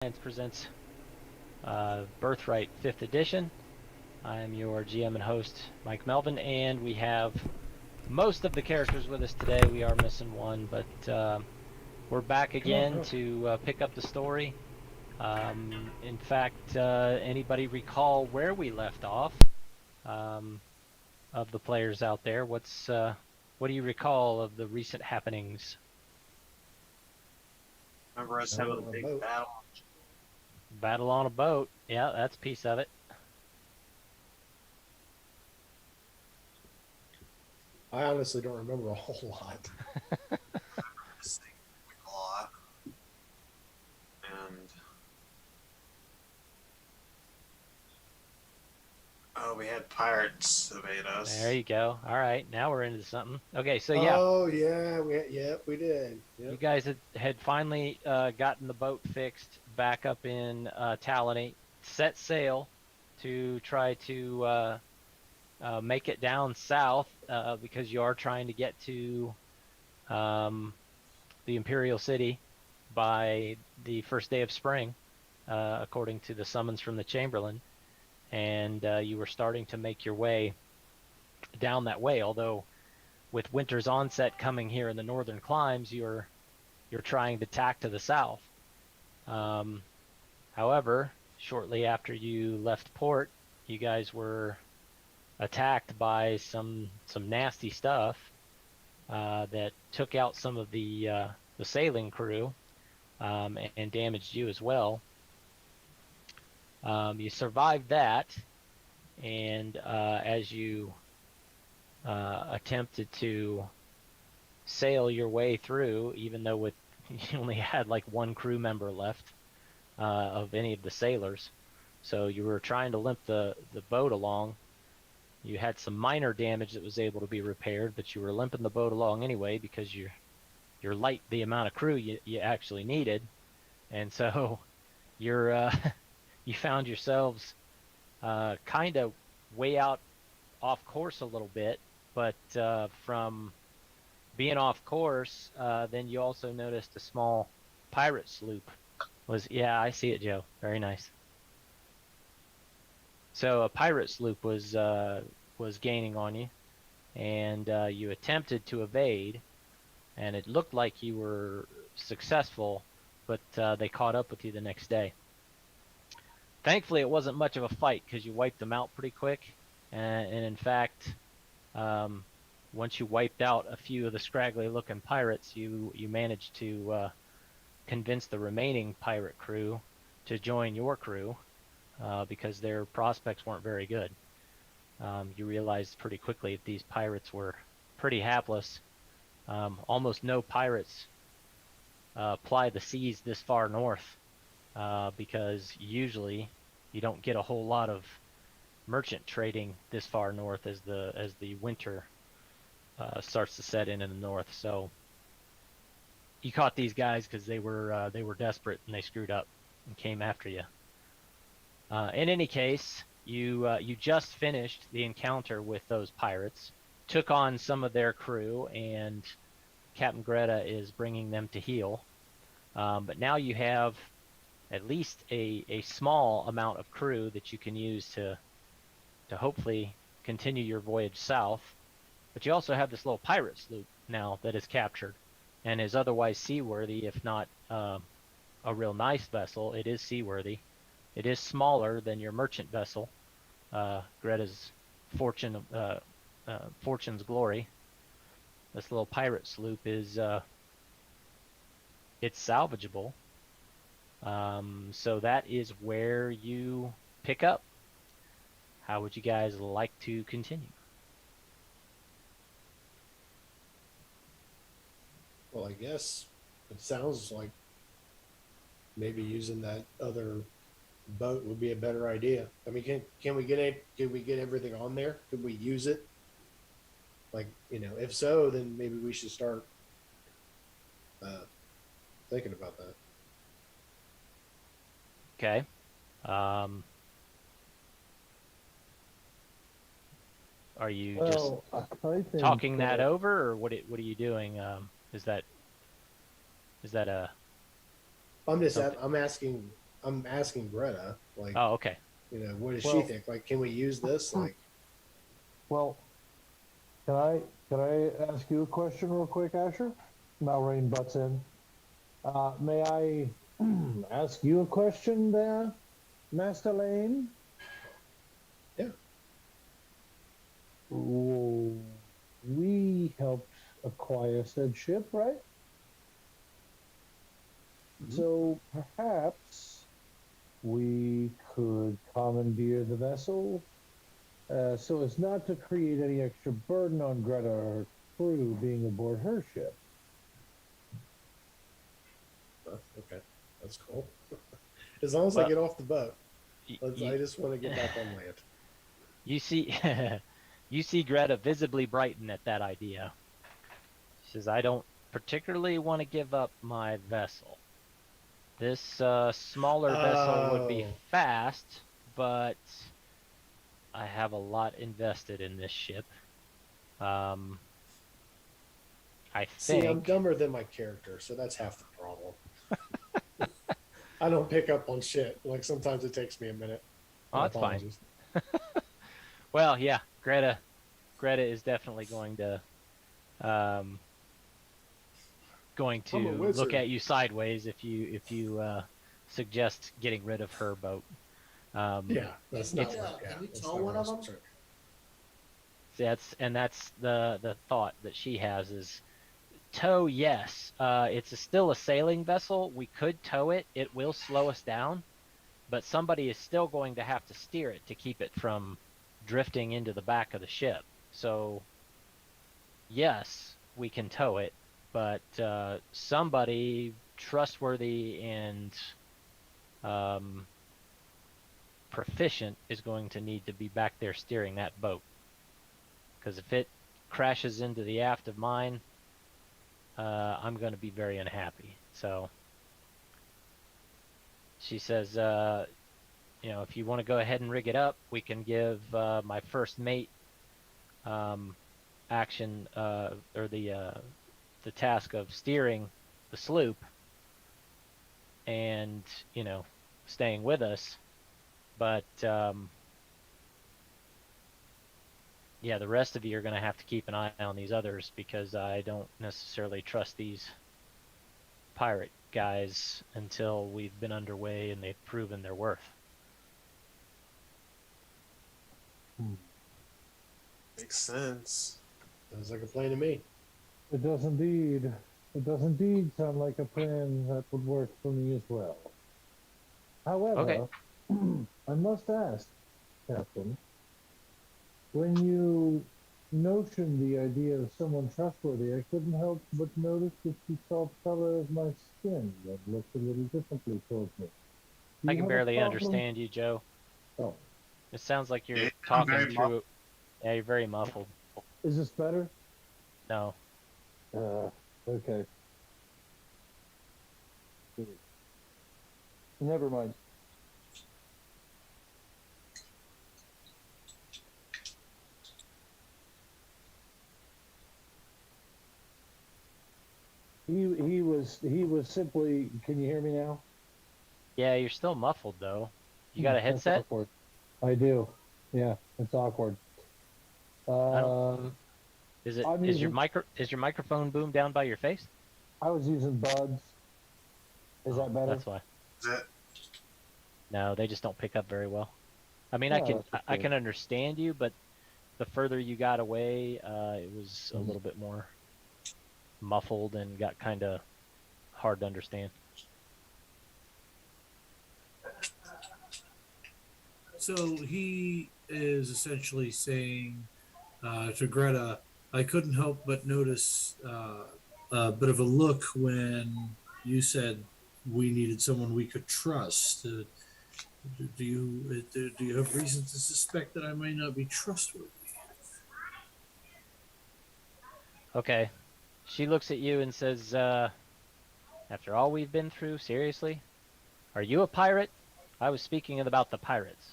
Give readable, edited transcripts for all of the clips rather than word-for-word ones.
Science presents Birthright 5th edition. I'm your GM and host, Mike Melvin, and we have most of the characters with us today. We are missing one, but we're back again to pick up the story. In fact, anybody recall where we left off of the players out there? What do you recall of the recent happenings? Remember us having a big battle? Battle on a boat. Yeah, that's a piece of it. I honestly don't remember a whole lot. This thing a lot. And we had pirates evade us. There you go. All right, now we're into something. Okay, so yeah. Oh yeah, we did. Yep. You guys had finally gotten the boat fixed back up in Talonate, set sail to try to make it down south because you are trying to get to the Imperial City by the first day of spring, according to the summons from the Chamberlain. And you were starting to make your way down that way, although with winter's onset coming here in the northern climes, you're trying to tack to the south. However, shortly after you left port, you guys were attacked by some nasty stuff that took out some of the sailing crew and damaged you as well. You survived that, and as you attempted to sail your way through, even though you only had like one crew member left of any of the sailors, so you were trying to limp the boat along. You had some minor damage that was able to be repaired, but you were limping the boat along anyway because you're light the amount of crew you actually needed, and so you're you found yourselves kind of way out off course a little bit, but from being off course, then you also noticed a small pirate sloop. Yeah, I see it, Joe. Very nice. So a pirate sloop was gaining on you, and you attempted to evade, and it looked like you were successful, but they caught up with you the next day. Thankfully, it wasn't much of a fight because you wiped them out pretty quick, and in fact, once you wiped out a few of the scraggly-looking pirates, you managed to convince the remaining pirate crew to join your crew because their prospects weren't very good. You realized pretty quickly that these pirates were pretty hapless. Almost no pirates ply the seas this far north because usually you don't get a whole lot of merchant trading this far north as the winter starts to set in the north. So you caught these guys because they were desperate and they screwed up and came after you. In any case, you just finished the encounter with those pirates, took on some of their crew, and Captain Greta is bringing them to heel. But now you have at least a small amount of crew that you can use to hopefully continue your voyage south. But you also have this little pirate sloop now that is captured and is otherwise seaworthy, if not a real nice vessel. It is seaworthy. It is smaller than your merchant vessel, Greta's Fortune's Glory. This little pirate sloop is it's salvageable. So that is where you pick up. How would you guys like to continue? Well, I guess it sounds like maybe using that other boat would be a better idea. I mean, can we get everything on there? Could we use it? Like, if so, then maybe we should start thinking about that. Okay. Are you just talking that over, or what are you doing? Is that a I'm asking I'm asking Greta, like, Oh, okay. what does she Well- think? Like, can we use this? Like, Well, can I ask you a question real quick, Asher? Malrain butts in. May I ask you a question there, Master Lane? yeah. We helped acquire said ship, right? Mhm. So perhaps we could commandeer the vessel so as not to create any extra burden on Greta or her crew being aboard her ship. Okay, that's cool. As long as I Well, get off the boat, y- I just want to get back on land. You see, you see Greta visibly brighten at that idea. She says, "I don't particularly want to give up my vessel. This smaller vessel would be Oh, fast, but I have a lot invested in this ship. Um, I see, I'm think." dumber than my character, so that's half the problem. I don't pick up on shit. Like sometimes it takes me a minute. Oh, My that's fine. apologies. Well, yeah, Greta is definitely um, going I'm a to look wizard. at you sideways if you suggest getting rid of her boat. Yeah, that's not. It's Can we that's tow not one what I of was them? trying- that's the thought that she has is tow. Yes, still a sailing vessel. We could tow it. It will slow us down, but somebody is still going to have to steer it to keep it from drifting into the back of the ship. So yes, we can tow it, but somebody trustworthy and um, proficient is going to need to be back there steering that boat. Because if it crashes into the aft of mine, I'm going to be very unhappy. So she says, if you want to go ahead and rig it up, we can give my first mate action or the task of steering the sloop and staying with us. But yeah, the rest of you are going to have to keep an eye on these others because I don't necessarily trust these pirate guys until we've been underway and they've proven their worth. Makes sense. Sounds like a plan to me. It does indeed. It does indeed sound like a plan that would work for me as well. However, Okay. I must ask, Captain, when you notioned the idea of someone trustworthy, I couldn't help but notice that you saw the color of my skin that looked a little differently towards me. Do I you can have a barely problem? understand you, Joe. Oh, It sounds like you're Yeah, I'm talking very through. Yeah, you're very muffled. is this better? No. Okay. Never mind. He was simply. Can you hear me now? Yeah, you're still muffled though. You got a That's headset? awkward. I do. Yeah, it's awkward. Is it? I'm Is your using- microphone boom down by your face? I was using buds. Is that better? That's why. Is it? No, they just don't pick up very well. I mean, Oh, that's I okay. can understand you, but the further you got away, it was a Mhm. little bit more muffled and got kind of hard to understand. So he is essentially saying to Greta, I couldn't help but notice a bit of a look when you said we needed someone we could trust. Do you have reason to suspect that I might not be trustworthy? Okay. She looks at you and says, after all we've been through, seriously? Are you a pirate? I was speaking about the pirates.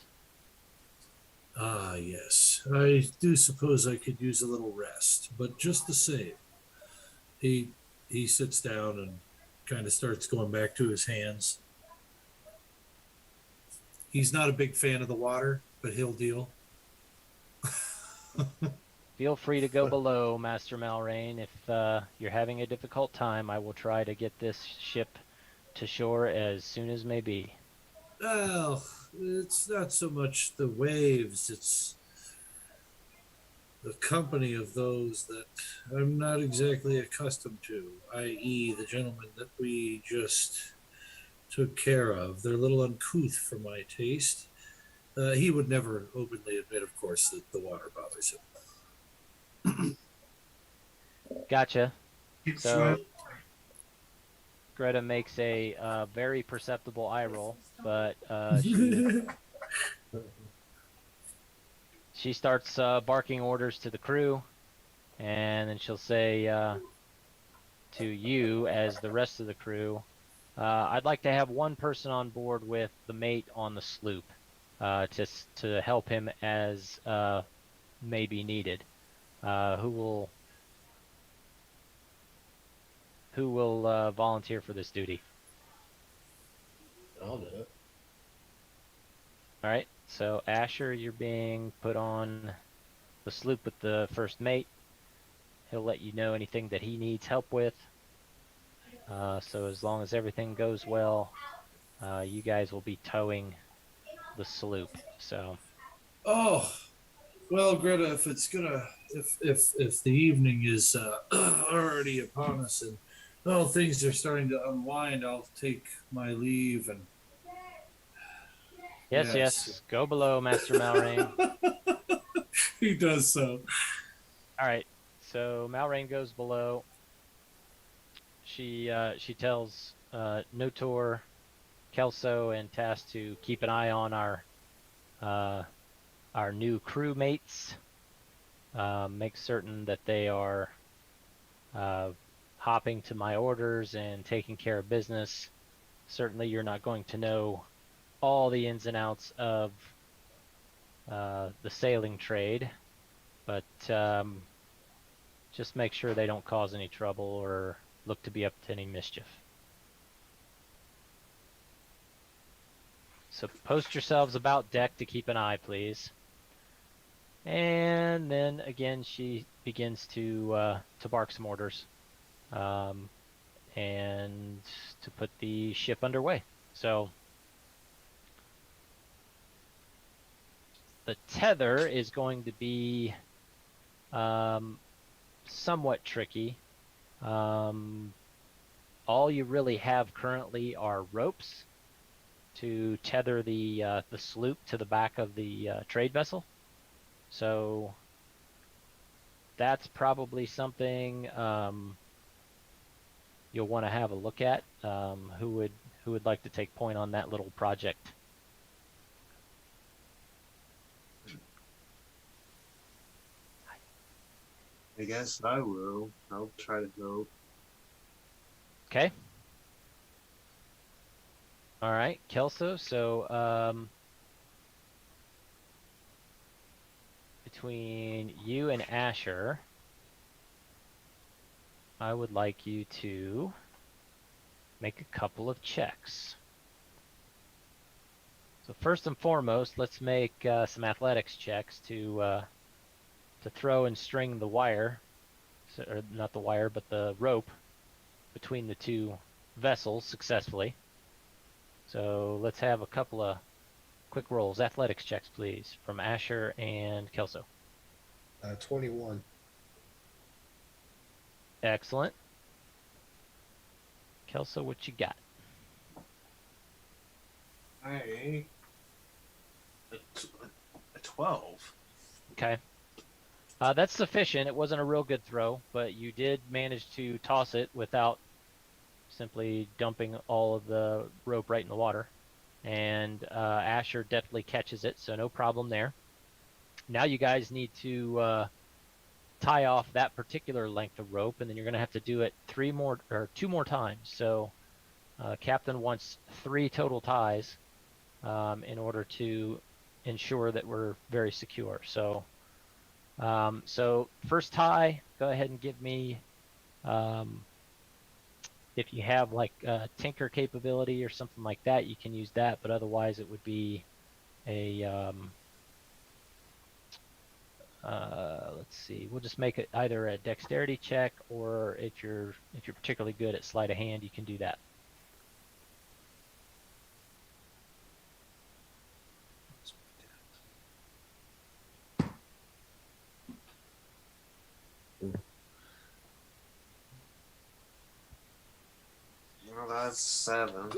Ah, yes. I do suppose I could use a little rest, but just the same. He sits down and kind of starts going back to his hands. He's not a big fan of the water, but he'll deal. Feel free to go below, Master Malrain. If you're having a difficult time, I will try to get this ship to shore as soon as may be. Well, it's not so much the waves, it's the company of those that I'm not exactly accustomed to, i.e., the gentleman that we just took care of. They're a little uncouth for my taste. He would never openly admit, of course, that the water bothers him. Gotcha. So Greta makes a very perceptible eye roll, but she starts barking orders to the crew, and then she'll say to you as the rest of the crew, I'd like to have one person on board with the mate on the sloop, to help him as may be needed. Who will volunteer for this duty? I'll do it. All right. So Asher, you're being put on the sloop with the first mate. He'll let you know anything that he needs help with. So as long as everything goes well, you guys will be towing the sloop. So. Oh, well, Greta, if it's gonna, if the evening is already upon us and well, things are starting to unwind, I'll take my leave and. Yes. Go below, Master Malrain. He does so. All right. So Malrain goes below. She tells Notor, Kelso, and Tass to keep an eye on our new crewmates. Make certain that they are hopping to my orders and taking care of business. Certainly, you're not going to know all the ins and outs of the sailing trade, but just make sure they don't cause any trouble or look to be up to any mischief. So post yourselves about deck to keep an eye, please. And then again, she begins to bark some orders, and to put the ship underway. So the tether is going to be somewhat tricky. All you really have currently are ropes to tether the sloop to the back of the trade vessel. So that's probably something you'll want to have a look at. Who would like to take point on that little project? I guess I will. I'll try to help. Okay. All right, Kelso. So between you and Asher, I would like you to make a couple of checks. So first and foremost, let's make some athletics checks to throw and string the wire, or not the wire, but the rope between the two vessels successfully. So let's have a couple of quick rolls. Athletics checks, please, from Asher and Kelso. 21. Excellent. Kelso, what you got? A 12. Okay. That's sufficient. It wasn't a real good throw, but you did manage to toss it without simply dumping all of the rope right in the water. And Asher definitely catches it, so no problem there. Now you guys need to tie off that particular length of rope, and then you're going to have to do it two more times. So Captain wants 3 total ties in order to ensure that we're very secure. So first tie, go ahead and give me, if you have like tinker capability or something like that, you can use that, but otherwise it would be a let's see, we'll just make it either a dexterity check, or if you're particularly good at sleight of hand, you can do that. Well, that's 7.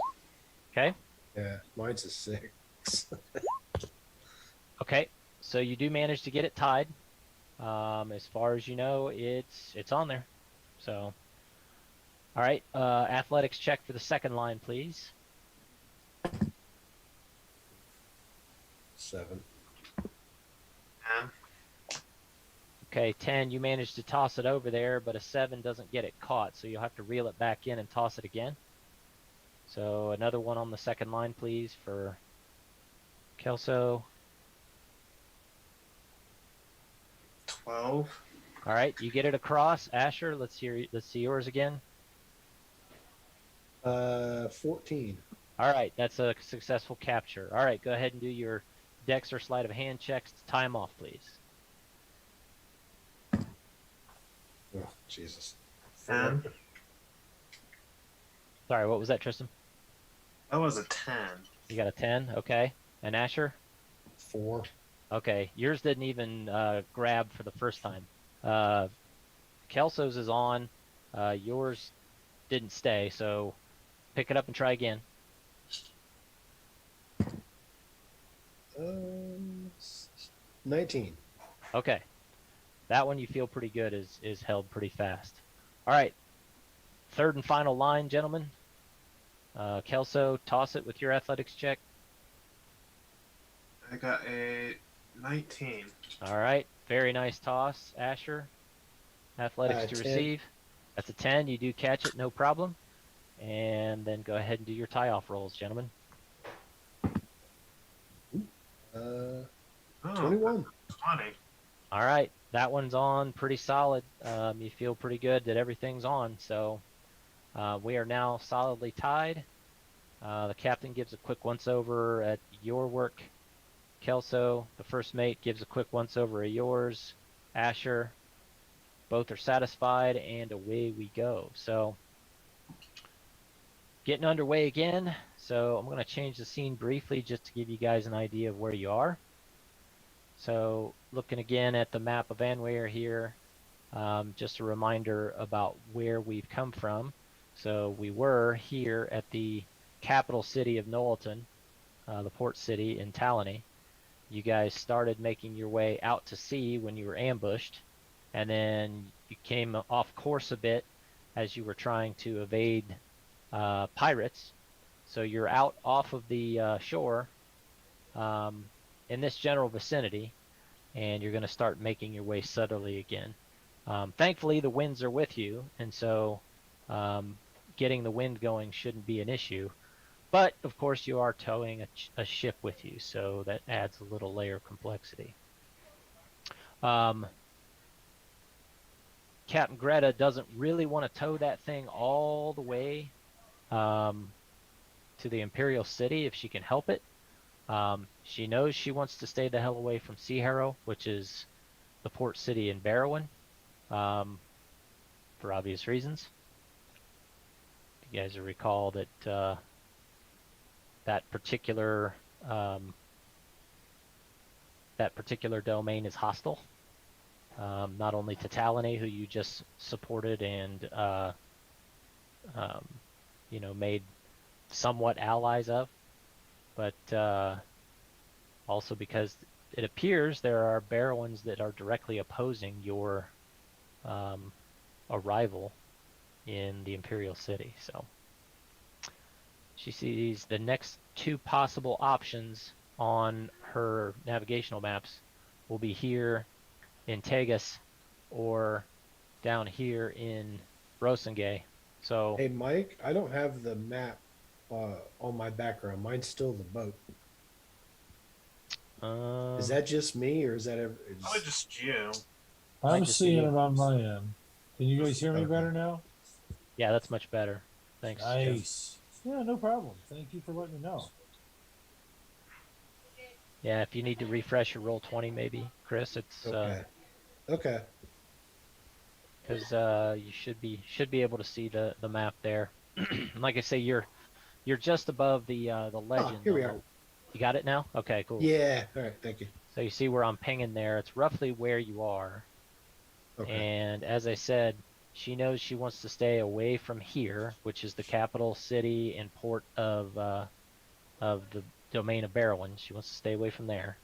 Okay. Yeah, mine's a 6. Okay. So you do manage to get it tied. As far as you know, it's on there. So, all right. Athletics check for the second line, please. 7. 10. Okay, 10. You managed to toss it over there, but a 7 doesn't get it caught, so you'll have to reel it back in and toss it again. So another one on the second line, please, for Kelso. 12. All right, you get it across. Asher, let's see yours again. 14. All right, that's a successful capture. All right, go ahead and do your dex or sleight of hand checks to tie 'em off, please. Oh, Jesus. 10. Sorry, what was that, Tristan? That was a 10. You got a 10, okay. And Asher? 4. Okay, yours didn't even grab for the first time. Kelso's is on. Yours didn't stay, so pick it up and try again. 19. Okay. That one you feel pretty good is held pretty fast. All right. Third and final line, gentlemen. Kelso, toss it with your athletics check. I got a 19. All right. Very nice toss, Asher. Athletics to 10. receive. That's a 10. You do catch it, no problem. And then go ahead and do your tie-off rolls, gentlemen. 21. 20. All right. That one's on pretty solid. You feel pretty good that everything's on. So we are now solidly tied. The captain gives a quick once-over at your work. Kelso, the first mate, gives a quick once-over at yours. Asher, both are satisfied, and away we go. So getting underway again. So I'm going to change the scene briefly just to give you guys an idea of where you are. So looking again at the map of Anware here, just a reminder about where we've come from. So we were here at the capital city of Knowlton, the port city in Talony. You guys started making your way out to sea when you were ambushed, and then you came off course a bit as you were trying to evade pirates. So you're out off of the shore in this general vicinity, and you're going to start making your way southerly again. Thankfully, the winds are with you, and so getting the wind going shouldn't be an issue. But, of course, you are towing a ship with you, so that adds a little layer of complexity. Captain Greta doesn't really want to tow that thing all the way to the Imperial City if she can help it. She knows she wants to stay the hell away from Sea Harrow, which is the port city in Barrowan, for obvious reasons. You guys will recall that that particular domain is hostile, not only to Talony, who you just supported and made somewhat allies of, but also because it appears there are Barrowans that are directly opposing your arrival in the Imperial City. So she sees the next two possible options on her navigational maps will be here in Tegas or down here in Rosengay. So Hey, Mike, I don't have the map on my background. Mine's still the boat. Is that just me, or is that ever? Probably just you. I'm just seeing see- it on my end. Can you guys hear me Okay. better now? yeah, that's much better. Thanks, Jeff. Nice. Yeah, no problem. Thank you for letting me know. Yeah, if you need to refresh your roll 20, maybe, Chris, it's Okay. Okay. because you should be able to see the map there. Like I say, you're just above the Ah, legend here on we are. the. You got it now? Okay, cool. Yeah. All right. Thank you. So you see where I'm pinging there. It's roughly where you are. Okay. And as I said, she knows she wants to stay away from here, which is the capital city and port of the domain of Barrowin. She wants to stay away from there.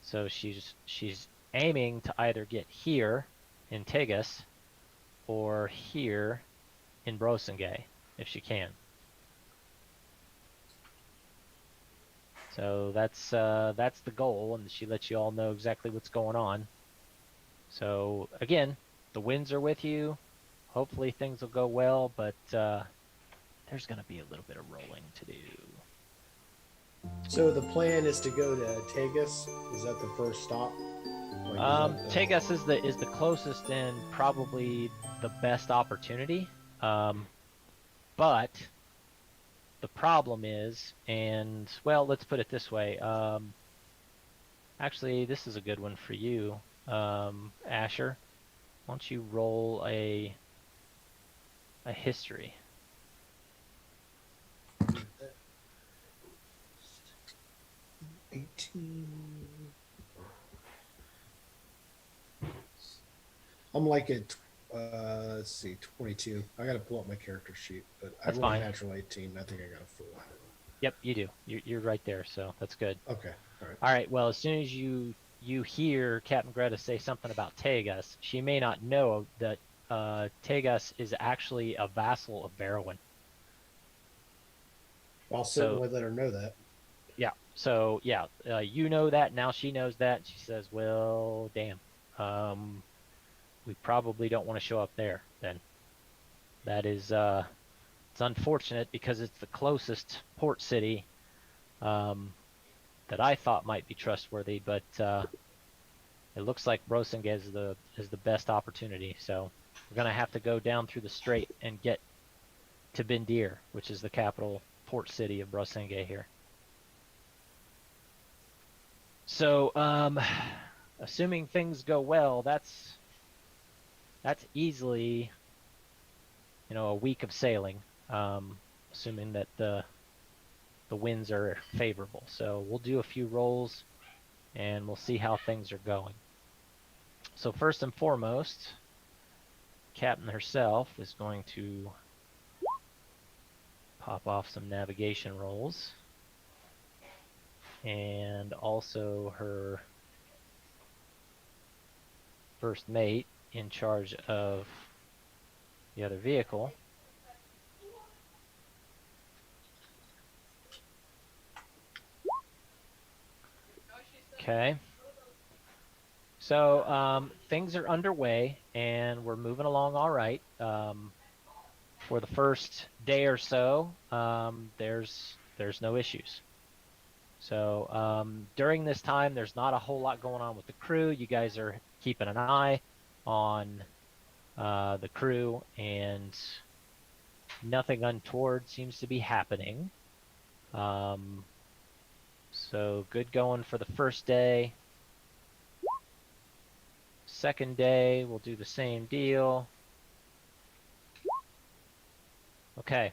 So she's aiming to either get here in Tegas or here in Brosengay if she can. So that's the goal, and she lets you all know exactly what's going on. So again, the winds are with you. Hopefully things will go well, but there's going to be a little bit of rolling to do. So the plan is to go to Tegas. Is that the first stop? Like, is that the- Tegas is the closest and probably the best opportunity. But the problem is, and well, let's put it this way. Actually, this is a good one for you, Asher. Why don't you roll a history? 18. I'm like at let's see, 22. I got to pull up my character sheet, but I That's rolled a fine. natural 18. I think I got a 4. Yep, you do. You're right there, so that's good. Okay. All right. All right. Well, as soon as you hear Captain Greta say something about Tegas, she may not know that Tegas is actually a vassal of Barrowin. I'll certainly let her know that. Yeah. So yeah, you know that now. She knows that. She says, "Well, damn, we probably don't want to show up there." Then that is it's unfortunate because it's the closest port city that I thought might be trustworthy, but it looks like Brosing is the best opportunity. So we're gonna have to go down through the strait and get to Bindir, which is the capital port city of Brosenge here. So, assuming things go well, that's easily, a week of sailing. Assuming that the winds are favorable. So we'll do a few rolls, and we'll see how things are going. So first and foremost, Captain herself is going to pop off some navigation rolls. And also her first mate in charge of the other vehicle. Okay. So things are underway and we're moving along all right. For the first day or so, there's no issues. So during this time, there's not a whole lot going on with the crew. You guys are keeping an eye on the crew, and nothing untoward seems to be happening. So good going for the first day. Second day, we'll do the same deal. Okay.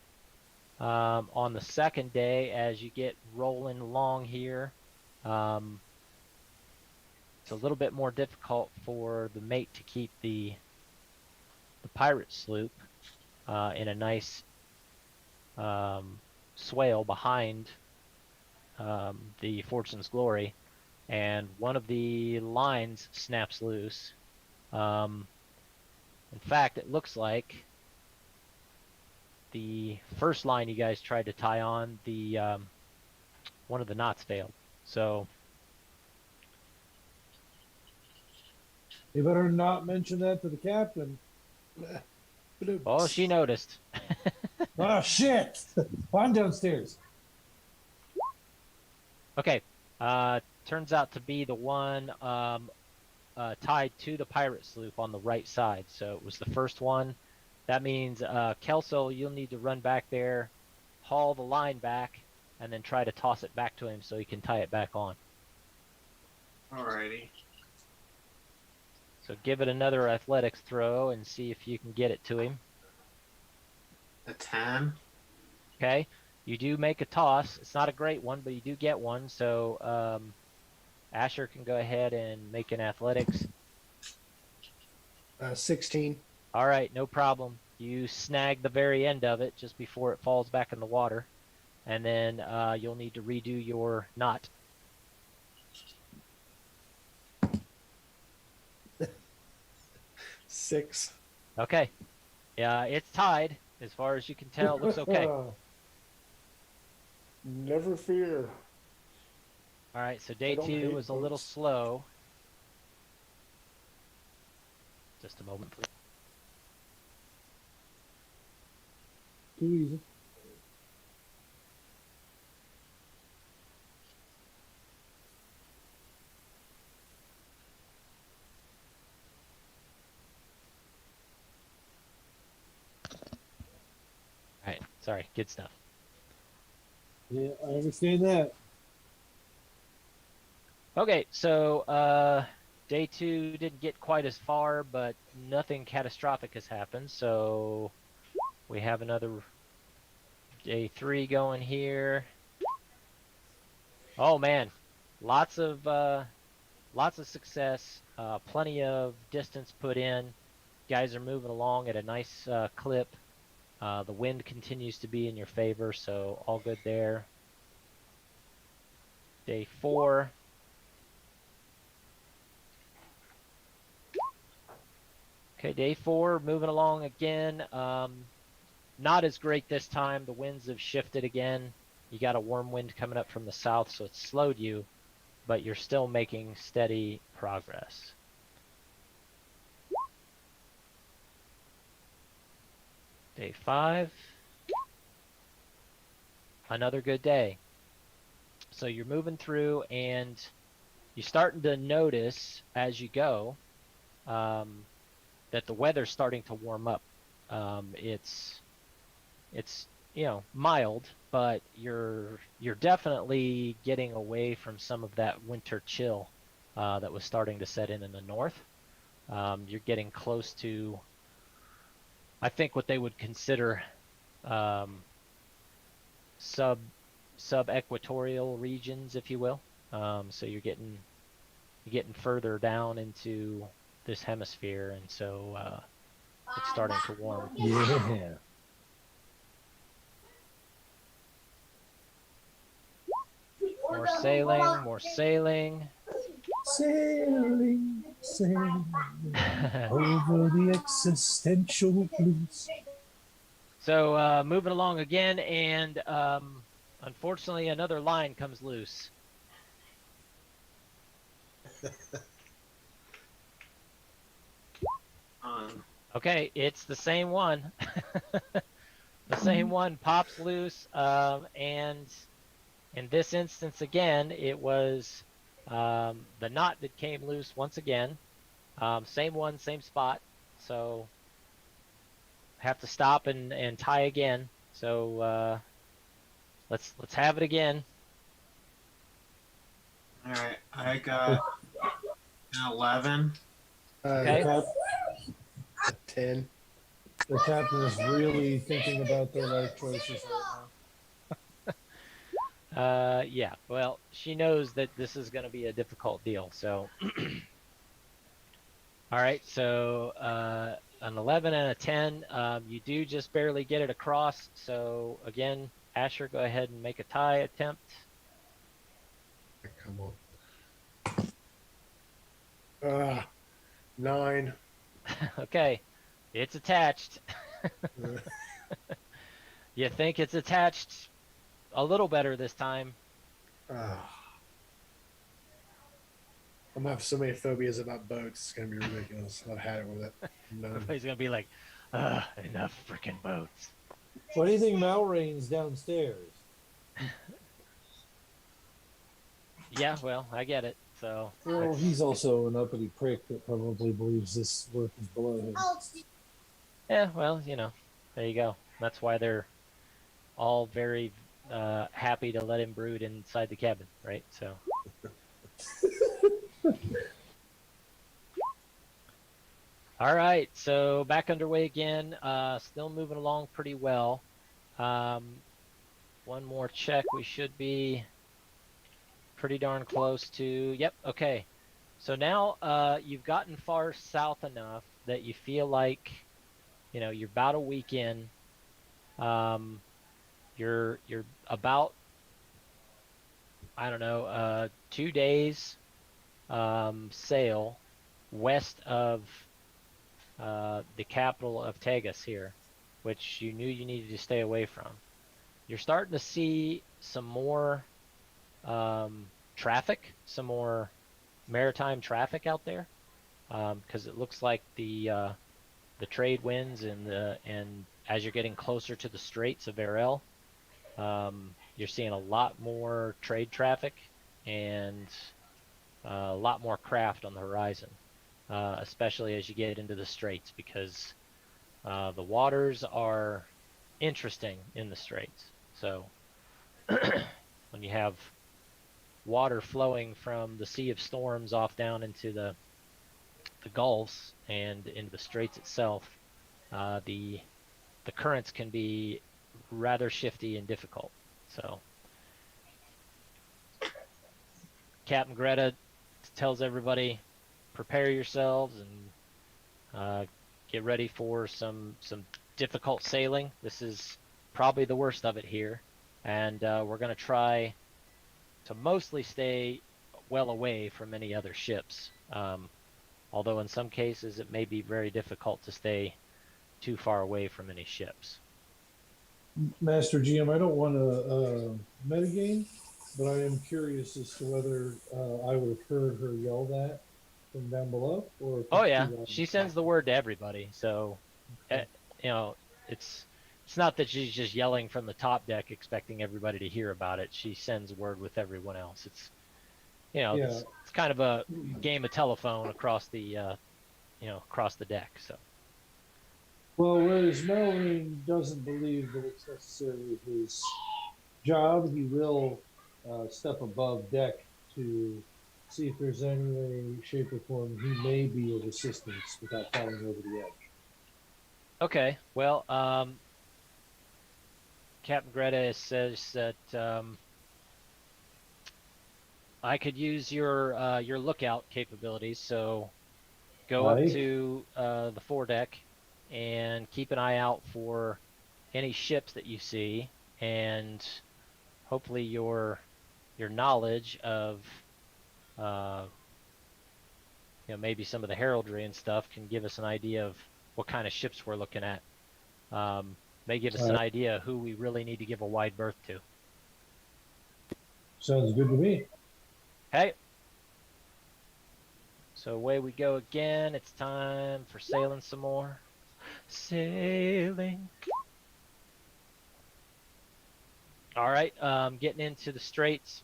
On the second day, as you get rolling along here, it's a little bit more difficult for the mate to keep the pirate sloop in a nice swale behind the Fortune's Glory, and one of the lines snaps loose. In fact, it looks like the first line you guys tried to tie on, the one of the knots failed. So You better not mention that to the captain. oh, she noticed. Oh shit! I'm downstairs. Okay, turns out to be the one tied to the pirate sloop on the right side. So it was the first one. That means Kelso, you'll need to run back there, haul the line back, and then try to toss it back to him so he can tie it back on. Alrighty. So give it another athletics throw and see if you can get it to him. A 10. Okay. You do make a toss. It's not a great one, but you do get one. So Asher can go ahead and make an athletics. 16. All right, no problem. You snag the very end of it just before it falls back in the water. And then you'll need to redo your knot. 6. Okay. Yeah, it's tied. As far as you can tell, it looks okay. Never fear. All right, so day I don't 2 hate was a little boats. slow. Just a moment, please. Too easy. All right, sorry, good stuff. Yeah, I understand that. Okay, so day 2 didn't get quite as far, but nothing catastrophic has happened. So we have another day 3 going here. Oh man, lots of success, plenty of distance put in. Guys are moving along at a nice clip. The wind continues to be in your favor, so all good there. Day 4. Okay, day 4, moving along again. Not as great this time. The winds have shifted again. You got a warm wind coming up from the south, so it's slowed you, but you're still making steady progress. Day 5. Another good day. So you're moving through, and you're starting to notice as you go that the weather's starting to warm up. It's mild, but you're definitely getting away from some of that winter chill that was starting to set in the north. You're getting close to, I think, what they would consider sub-equatorial regions, if you will. So you're getting further down into this hemisphere, and so it's starting to warm. Yeah. More sailing, more sailing. Sailing, sailing over the existential blues. So moving along again, and unfortunately another line comes loose. Okay, it's the same one. The same one pops loose, and in this instance again, it was the knot that came loose once again. Same one, same spot. So have to stop and tie again. So let's have it again. Alright, I got an 11. Okay. The 10. The captain is really thinking about their life choices right now. Yeah, well, she knows that this is going to be a difficult deal. So, all right, so an 11 and a 10, you do just barely get it across. So again, Asher, go ahead and make a tie attempt. Come on. 9. Okay, it's attached. You think it's attached a little better this time. I'm gonna have so many phobias about boats. It's gonna be ridiculous. I've had it with it. No. Everybody's gonna be like, enough freaking boats. What do you think Malrain's downstairs? Yeah, well, I get it. So Well, he's also an uppity prick that probably believes this work is below him. yeah, well, there you go. That's why they're all very happy to let him brood inside the cabin, right? So All right, so back underway again. Still moving along pretty well. One more check. We should be pretty darn close to. Yep. Okay. So now you've gotten far south enough that you feel like you're about a week in. You're about, I don't know, 2 days sail west of the capital of Tegas here, which you knew you needed to stay away from. You're starting to see some more traffic, some more maritime traffic out there, because it looks like the trade winds and as you're getting closer to the Straits of Varel, you're seeing a lot more trade traffic and a lot more craft on the horizon, especially as you get into the Straits, because the waters are interesting in the Straits. So when you have water flowing from the Sea of Storms off down into the gulfs and into the Straits itself, the currents can be rather shifty and difficult. So Captain Greta tells everybody, prepare yourselves and get ready for some difficult sailing. This is probably the worst of it here, and we're going to try to mostly stay well away from any other ships. Although in some cases it may be very difficult to stay too far away from any ships. Master GM, I don't want to metagame, but I am curious as to whether I would have heard her yell that from down below, or if Oh it's yeah, too loud. she sends the word to everybody. So, it's not that she's just yelling from the top deck expecting everybody to hear about it. She sends word with everyone else. It's Yeah. it's kind of a game of telephone across the across the deck. So Well, whereas Melvin doesn't believe that it's necessarily his job, he will step above deck to see if there's any way, shape, or form he may be of assistance without falling over the edge. okay, well, Captain Greta says that I could use your lookout capabilities. So go up Aye. to the foredeck and keep an eye out for any ships that you see, and hopefully your knowledge of maybe some of the heraldry and stuff can give us an idea of what kind of ships we're looking at. May give us an idea who we really need to give a wide berth to. Sounds good to me. Okay. So away we go again. It's time for sailing some more. Sailing. All right, getting into the Straits.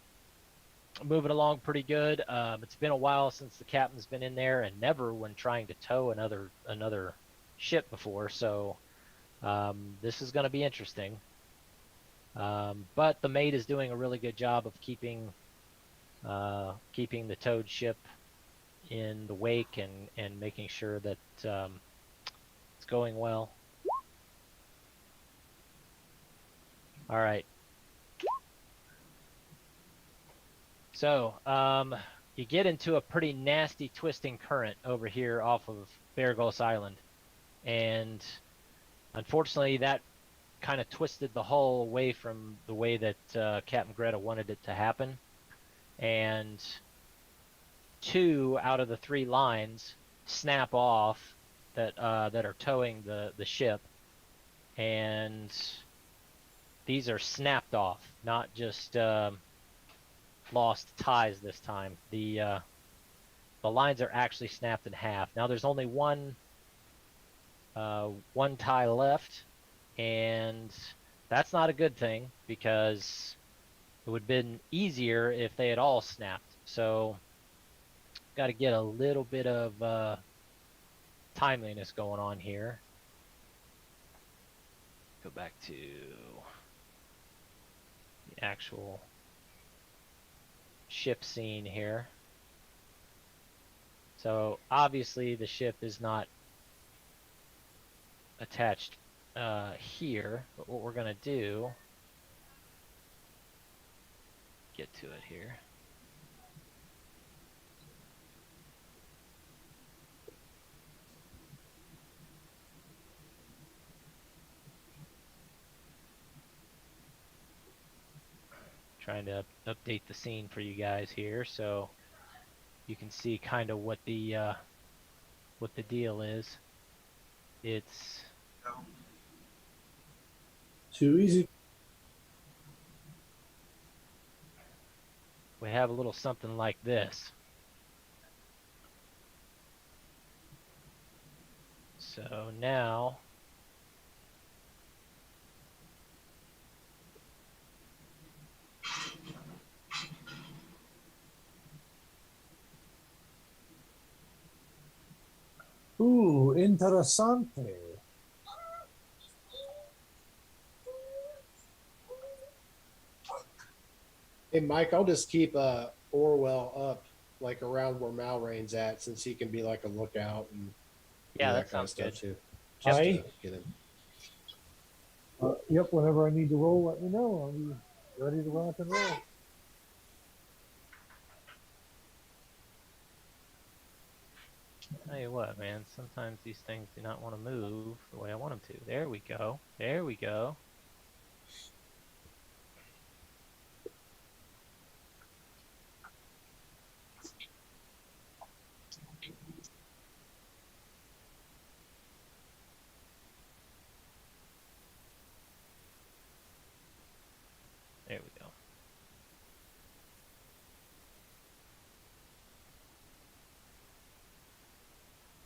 Moving along pretty good. It's been a while since the captain's been in there, and never when trying to tow another ship before. So this is going to be interesting. But the mate is doing a really good job of keeping the towed ship in the wake and making sure that it's going well. All right. So you get into a pretty nasty twisting current over here off of Baragos Island, and unfortunately that kind of twisted the hull away from the way that Captain Greta wanted it to happen, and 2 out of the 3 lines snap off that are towing the ship, and these are snapped off, not just lost ties this time. The lines are actually snapped in half. Now there's only one tie left, and that's not a good thing, because it would have been easier if they had all snapped. So got to get a little bit of timeliness going on here. Go back to the actual ship scene here. So obviously the ship is not attached here, but what we're gonna do, get to it here. Trying to update the scene for you guys here, so you can see kind of what the deal is. It's Too easy. we have a little something like this. So now Ooh, interessante. Hey, Mike, I'll just keep Orwell up like around where Malrain's at, since he can be like a lookout and do yeah, that that kind of sounds stuff good. too. Just Aye. to get him. Yep, whenever I need to roll, let me know. I'll be ready to rock and roll. Tell you what, man, sometimes these things do not want to move the way I want them to. There we go. There we go. There we go.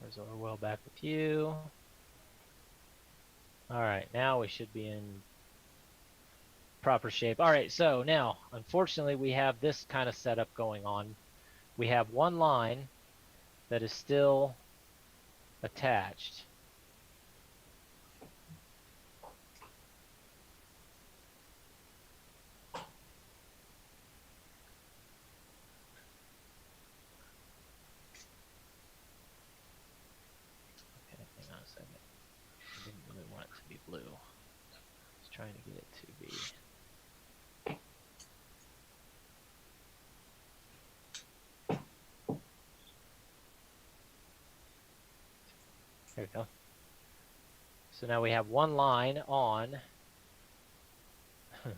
There's Orwell back with you. Alright, now we should be in proper shape. Alright, so now, unfortunately, we have this kind of setup going on. We have one line that is still attached. Okay, hang on a second. I didn't really want it to be blue. I was trying to get it to be... There we go. So now we have one line on. Okay,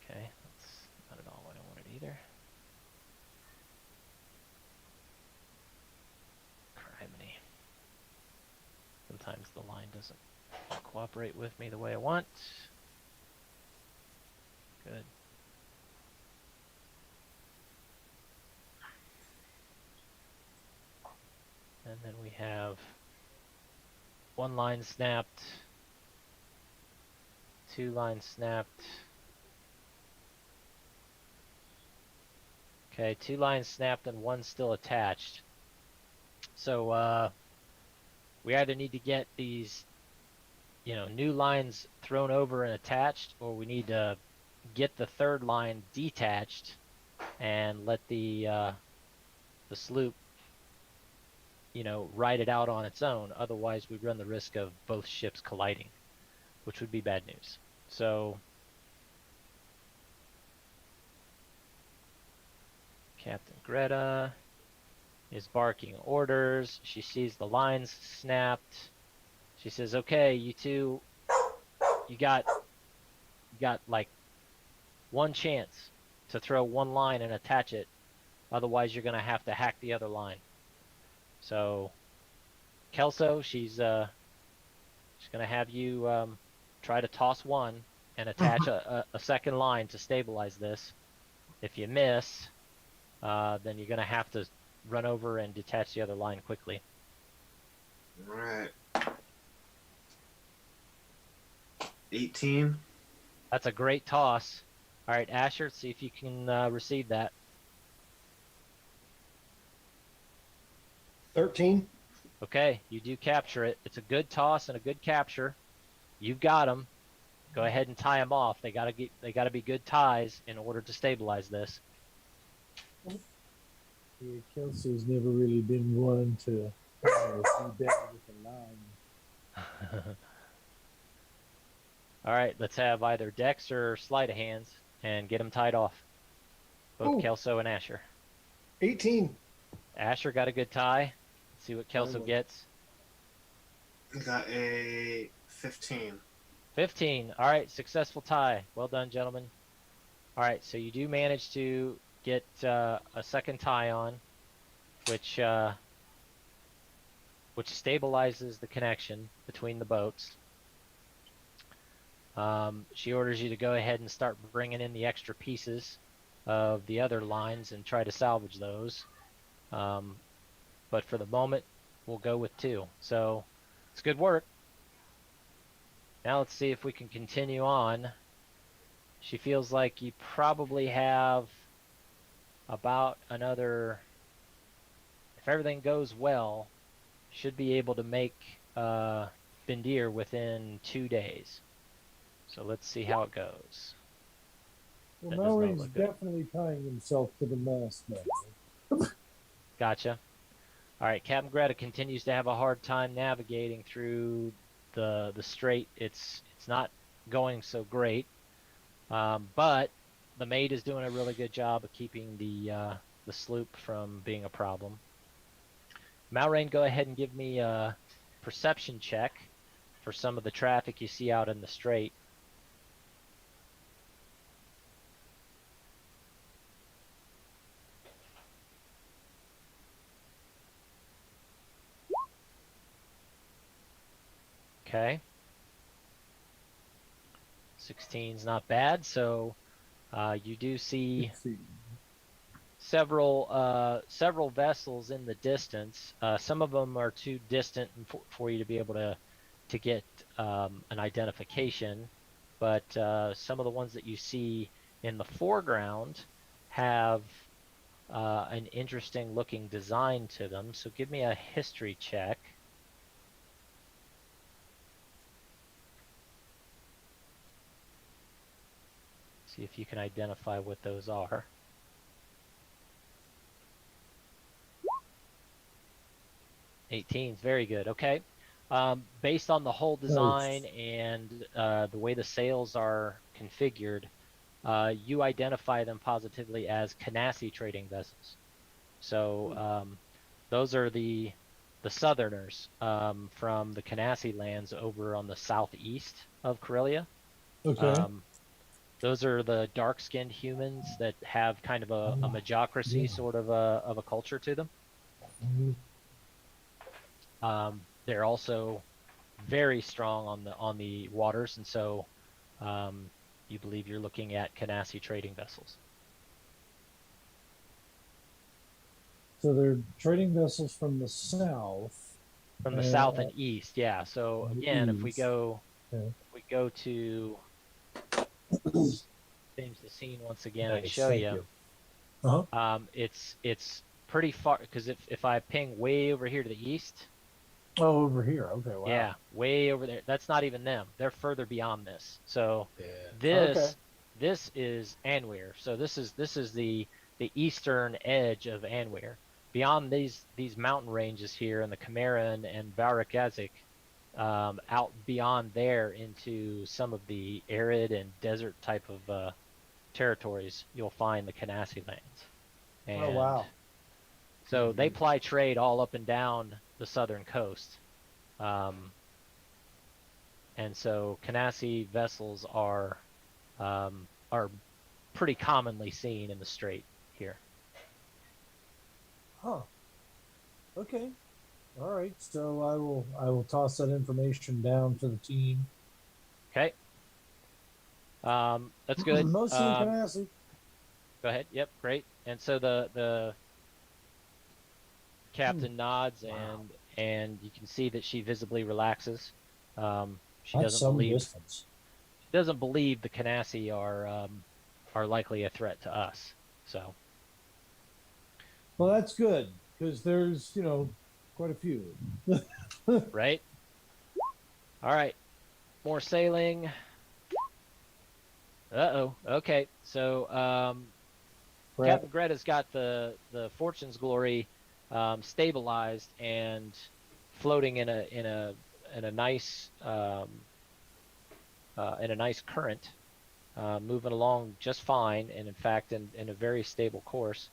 that's not at all what I wanted either. Criminy. Sometimes the line doesn't cooperate with me the way I want. Good. And then we have one line snapped, two lines snapped. Okay, two lines snapped and one still attached. So we either need to get these, new lines thrown over and attached, or we need to get the third line detached and let the sloop, ride it out on its own. Otherwise, we run the risk of both ships colliding, which would be bad news. So Captain Greta is barking orders. She sees the lines snapped. She says, "Okay, you two, you got like one chance to throw one line and attach it. Otherwise, you're gonna have to hack the other line." So, Kelso, she's gonna have you try to toss one and attach a second line to stabilize this. If you miss, then you're gonna have to run over and detach the other line quickly. Alright. 18. That's a great toss. All right, Asher, see if you can receive that. 13. Okay, you do capture it. It's a good toss and a good capture. You've got them. Go ahead and tie them off. They gotta be good ties in order to stabilize this. Yeah, Kelsey's never really been one to do better with the line. All right, let's have either Dex or sleight of hands and get them tied off. Both Oh, Kelso and Asher. 18. Asher got a good tie. Let's see what Kelso Finally. gets. Got a 15. 15. All right, successful tie. Well done, gentlemen. All right, so you do manage to get a second tie on, which stabilizes the connection between the boats. She orders you to go ahead and start bringing in the extra pieces of the other lines and try to salvage those. But for the moment, we'll go with 2. So it's good work. Now let's see if we can continue on. She feels like you probably have about another, if everything goes well, should be able to make Bendir within 2 days. So let's see how it goes. Well, That does not Malrain's look good. definitely tying himself to the mast now. Gotcha. All right, Captain Greta continues to have a hard time navigating through the strait. It's not going so great, but the maid is doing a really good job of keeping the sloop from being a problem. Malrain, go ahead and give me a perception check for some of the traffic you see out in the strait. Okay. 16's not bad, so you do see Let's see. several vessels in the distance. Some of them are too distant for you to be able to get an identification, but some of the ones that you see in the foreground have an interesting looking design to them. So give me a history check. See if you can identify what those are. '18's very good. Okay. Based on the whole design and the way the sails are configured, you identify them positively as Canassi trading vessels. So those are the Southerners from the Canassi lands over on the southeast of Corellia. Okay. Those are the dark-skinned humans that have kind of a magocracy Yeah. sort of a culture to them. They're also very strong on the waters, and so you believe you're looking at Canassi trading vessels. So they're trading vessels from the south. From the south and east, yeah. So again, if we East. go Okay. to change the scene once again and Nice, show thank you, Uh-huh. it's pretty far, because if I ping way over here to the east, Oh, over here. Okay. Wow. yeah, way over there, that's not even them. They're further beyond this. So Yeah. this is Anweir. So this is the eastern edge of Anweir. Beyond these mountain ranges here in the Cimmerian and Varakazik, out beyond there into some of the arid and desert type of territories, you'll find the Canassi lands. And Oh, wow. so they ply trade all up and down the southern coast. And so Canassi vessels are pretty commonly seen in the strait here. Huh. Okay. All right. So I will toss that information down to the team. Okay. That's good. Mostly Canassi. Go ahead. Yep, great. And so the captain nods, and you can see that she visibly relaxes. She That's some doesn't distance. believe the Canassi are likely a threat to us. So Well, that's good because there's quite a few. right. All right. More sailing. Uh-oh. Okay. So Captain Greta's got the Fortune's Glory stabilized and floating in a nice current, moving along just fine, and in fact in a very stable course.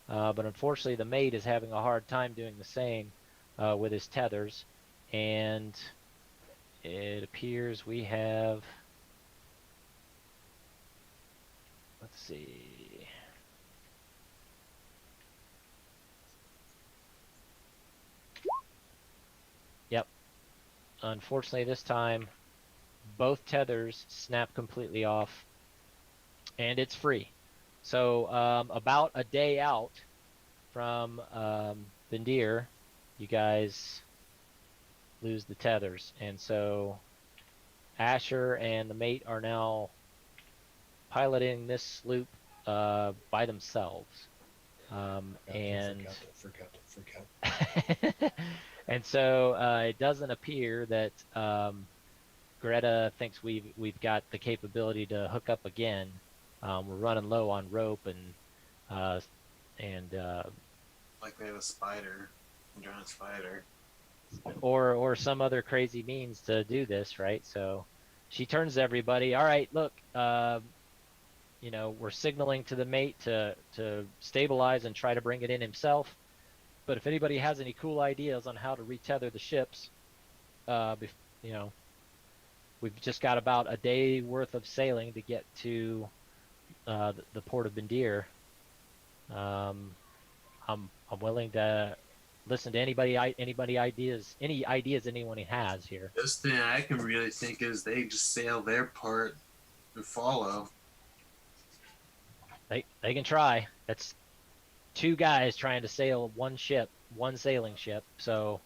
But unfortunately, the mate is having a hard time doing the same with his tethers, and it appears we have. Let's see. Yep. Unfortunately, this time, both tethers snap completely off, and it's free. So about a day out from Bandir, you guys lose the tethers, and so Asher and the mate are now piloting this sloop by themselves. And so it doesn't appear that Greta thinks we've got the capability to hook up again. We're running low on rope and like they have a spider, a giant spider, or some other crazy means to do this, right? So she turns to everybody. All right, look, we're signaling to the mate to stabilize and try to bring it in himself. But if anybody has any cool ideas on how to retether the ships, we've just got about a day worth of sailing to get to the port of Bandir. I'm willing to listen to any ideas anyone has here. This thing I can really think is they just sail their part and follow. They can try. That's two guys trying to sail one sailing ship. So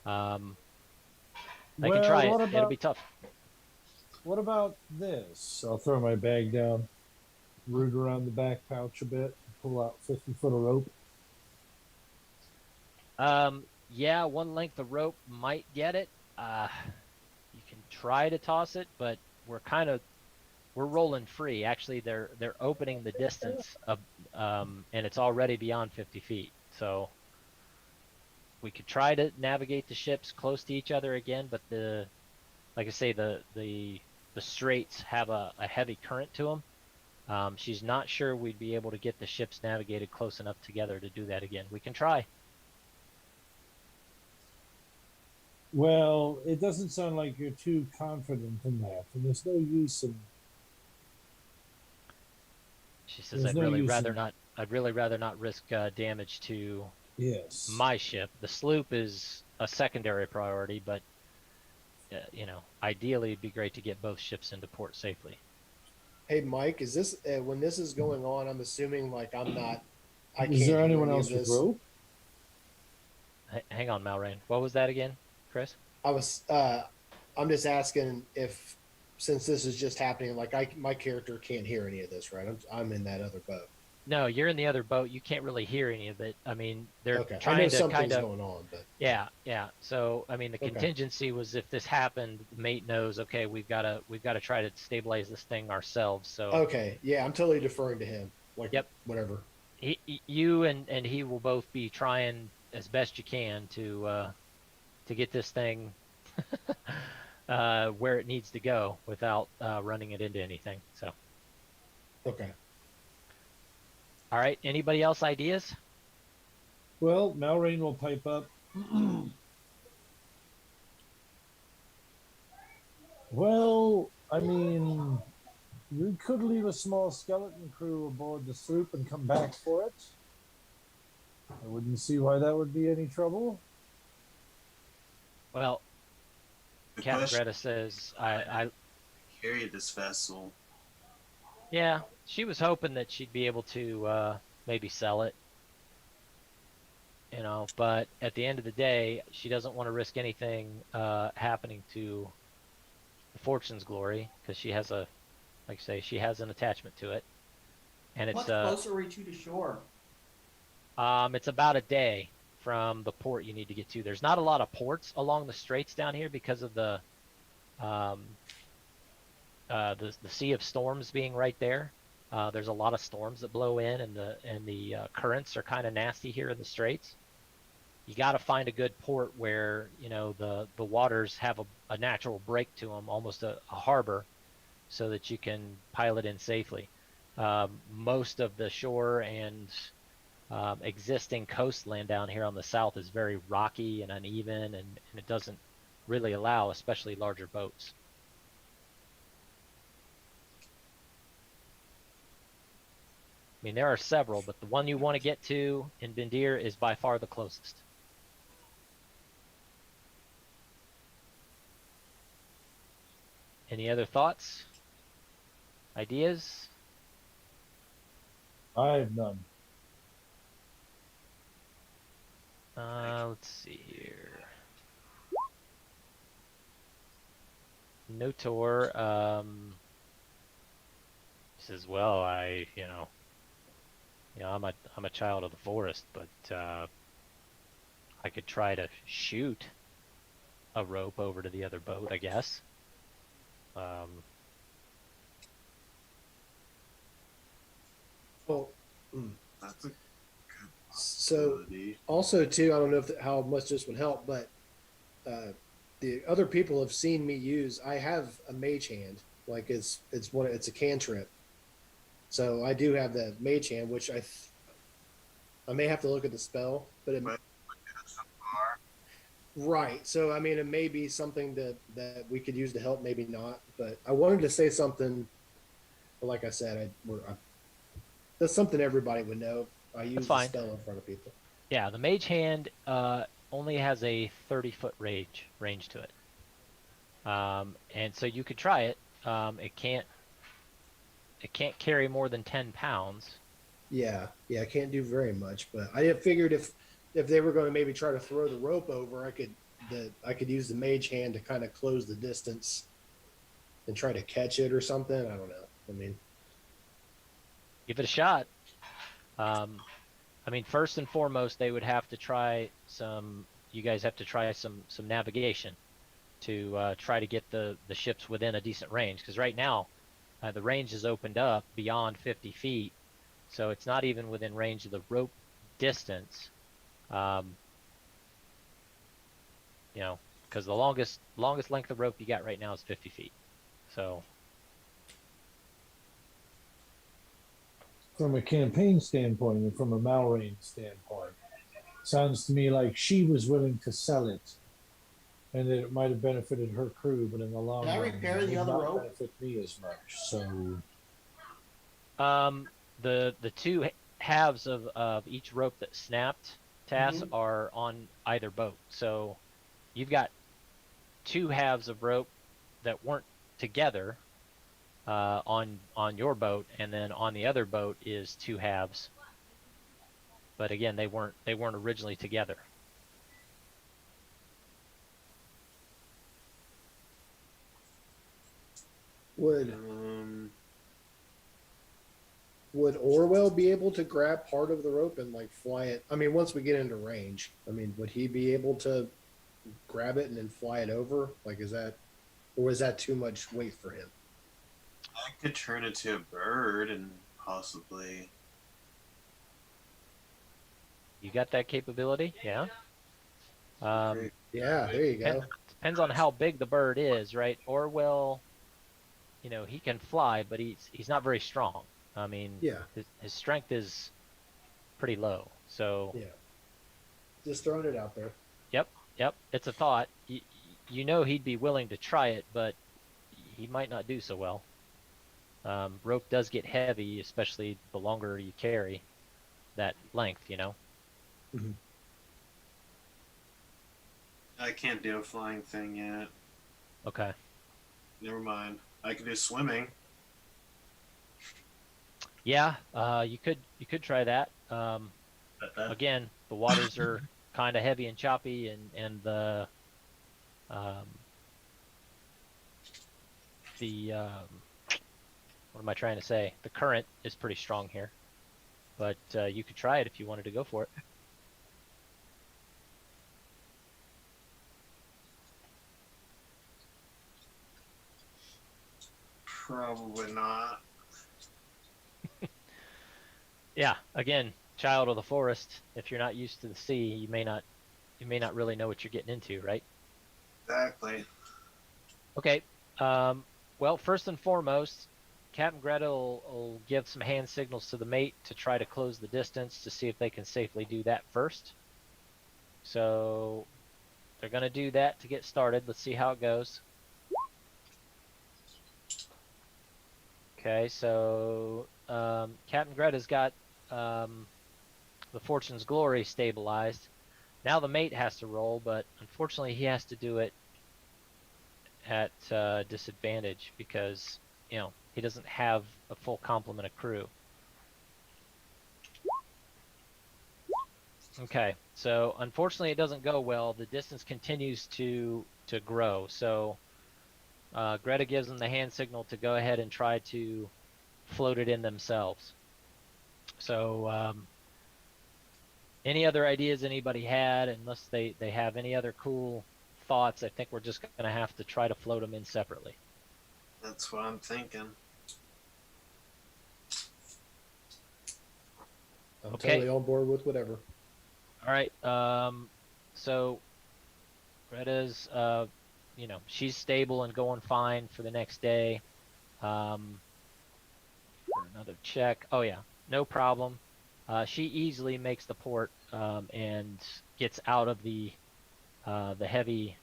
they can try it. It'll be tough. What about this? I'll throw my bag down, root around the back pouch a bit, pull out 50 foot of rope. Yeah, one length of rope might get it. You can try to toss it, but we're rolling free. Actually, they're opening the distance of, and it's already beyond 50 feet. So we could try to navigate the ships close to each other again, but like I say, the straits have a heavy current to them. She's not sure we'd be able to get the ships navigated close enough together to do that again. We can try. Well, it doesn't sound like you're too confident in that, and there's no use in. She says, "I'd really rather not risk damage to my ship. The sloop is a secondary priority, but ideally it'd be great to get both ships into port safely." Hey, Mike, is this when this is going on? I'm assuming like I'm not. I can't. Is there hear anyone any else of with this. rope? Hang on, Malrain. What was that again, Chris? I was. I'm just asking if, since this is just happening, like my character can't hear any of this, right? I'm in that other boat. No, you're in the other boat. You can't really hear any of it. I mean, they're Okay. I know trying to something's kind of going on, but yeah. So I mean, the contingency was if this happened, the mate knows. Okay, we've got to try to stabilize this thing ourselves. So okay, yeah, I'm totally deferring to him. Like, yep, whatever. You and he will both be trying as best you can to get this thing where it needs to go without running it into anything. So okay. All right. Anybody else ideas? Well, Malrain will pipe up. Well, I mean, we could leave a small skeleton crew aboard the sloop and come back for it. I wouldn't see why that would be any trouble. Well, Captain Greta says I carry this vessel. Yeah, she was hoping that she'd be able to maybe sell it. But at the end of the day, she doesn't want to risk anything happening to the Fortune's Glory because she has like I say, she has an attachment to it, and it's much closer are we to shore? It's about a day from the port you need to get to. There's not a lot of ports along the straits down here because of the Sea of Storms being right there. There's a lot of storms that blow in, and the currents are kind of nasty here in the straits. You got to find a good port where the waters have a natural break to them, almost a harbor, so that you can pilot in safely. Most of the shore and existing coastland down here on the south is very rocky and uneven, and it doesn't really allow especially larger boats. I mean, there are several, but the one you want to get to in Bendir is by far the closest. Any other thoughts? Ideas? I have none. Let's see here. Notor says, "Well, I'm a child of the forest, but I could try to shoot a rope over to the other boat, I guess." Well, That's a good so possibility. also too, I don't know how much this would help, but the other people have seen me use. I have a mage hand, like it's a cantrip. So I do have that mage hand, which I may have to look at the spell, but right. So I mean, it may be something that we could use to help, maybe not. But I wanted to say something. Like I said, that's something everybody would know. I use the fine. spell in front of people. Yeah, the mage hand only has a 30-foot range to it, and so you could try it. It can't carry more than 10 pounds. Yeah, I can't do very much, but I figured if they were going to maybe try to throw the rope over, I could use the mage hand to kind of close the distance and try to catch it or something. I don't know. I mean, Give it a shot. I mean, first and foremost, they would have to try some. You guys have to try some navigation to try to get the ships within a decent range. Because right now, the range is opened up beyond 50 feet, so it's not even within range of the rope distance. Because the longest length of rope you got right now is 50 feet. So From a campaign standpoint and from a Malrain standpoint, sounds to me like she was willing to sell it, and that it might have benefited her crew, but in the long Can I run, repair it the would other not rope? benefit me as much. So, the two halves of each rope that snapped, Tass, Mhm. are on either boat. So you've got two halves of rope that weren't together on your boat, and then on the other boat is two halves. But again, they weren't originally together. would Um, would Orwell be able to grab part of the rope and like fly it? I mean, once we get into range, I mean, would he be able to grab it and then fly it over? Like, or is that too much weight for him? I could turn it to a bird and possibly. You got that capability? Yeah. Yeah, there you go. Depends on how big the bird is, right? Orwell, he can fly, but he's not very strong. I mean, Yeah, his strength is pretty low. So, yeah. Just throwing it out there. yep, it's a thought. He'd be willing to try it, but he might not do so well. Rope does get heavy, especially the longer you carry that length, Mm-hmm. I can't do a flying thing yet. Okay. Never mind. I can do swimming. Yeah, you could try that. But that, Again, the waters are kind of heavy and choppy, and the what am I trying to say? The current is pretty strong here, but you could try it if you wanted to go for it. probably not. Yeah, again, child of the forest. If you're not used to the sea, you may not really know what you're getting into, right? Exactly. Okay. Um, well, first and foremost, Captain Greta will give some hand signals to the mate to try to close the distance to see if they can safely do that first. So they're going to do that to get started. Let's see how it goes. Okay, so Captain Greta's got the Fortune's Glory stabilized. Now the mate has to roll, but unfortunately he has to do it at disadvantage because, he doesn't have a full complement of crew. Okay, so unfortunately it doesn't go well. The distance continues to grow. So Greta gives them the hand signal to go ahead and try to float it in themselves. So any other ideas anybody had, unless they have any other cool thoughts, I think we're just going to have to try to float them in separately. That's what I'm thinking. I'm Okay. totally on board with whatever. All right. So Greta's, she's stable and going fine for the next day. For another check. Oh yeah, no problem. She easily makes the port and gets out of the heavy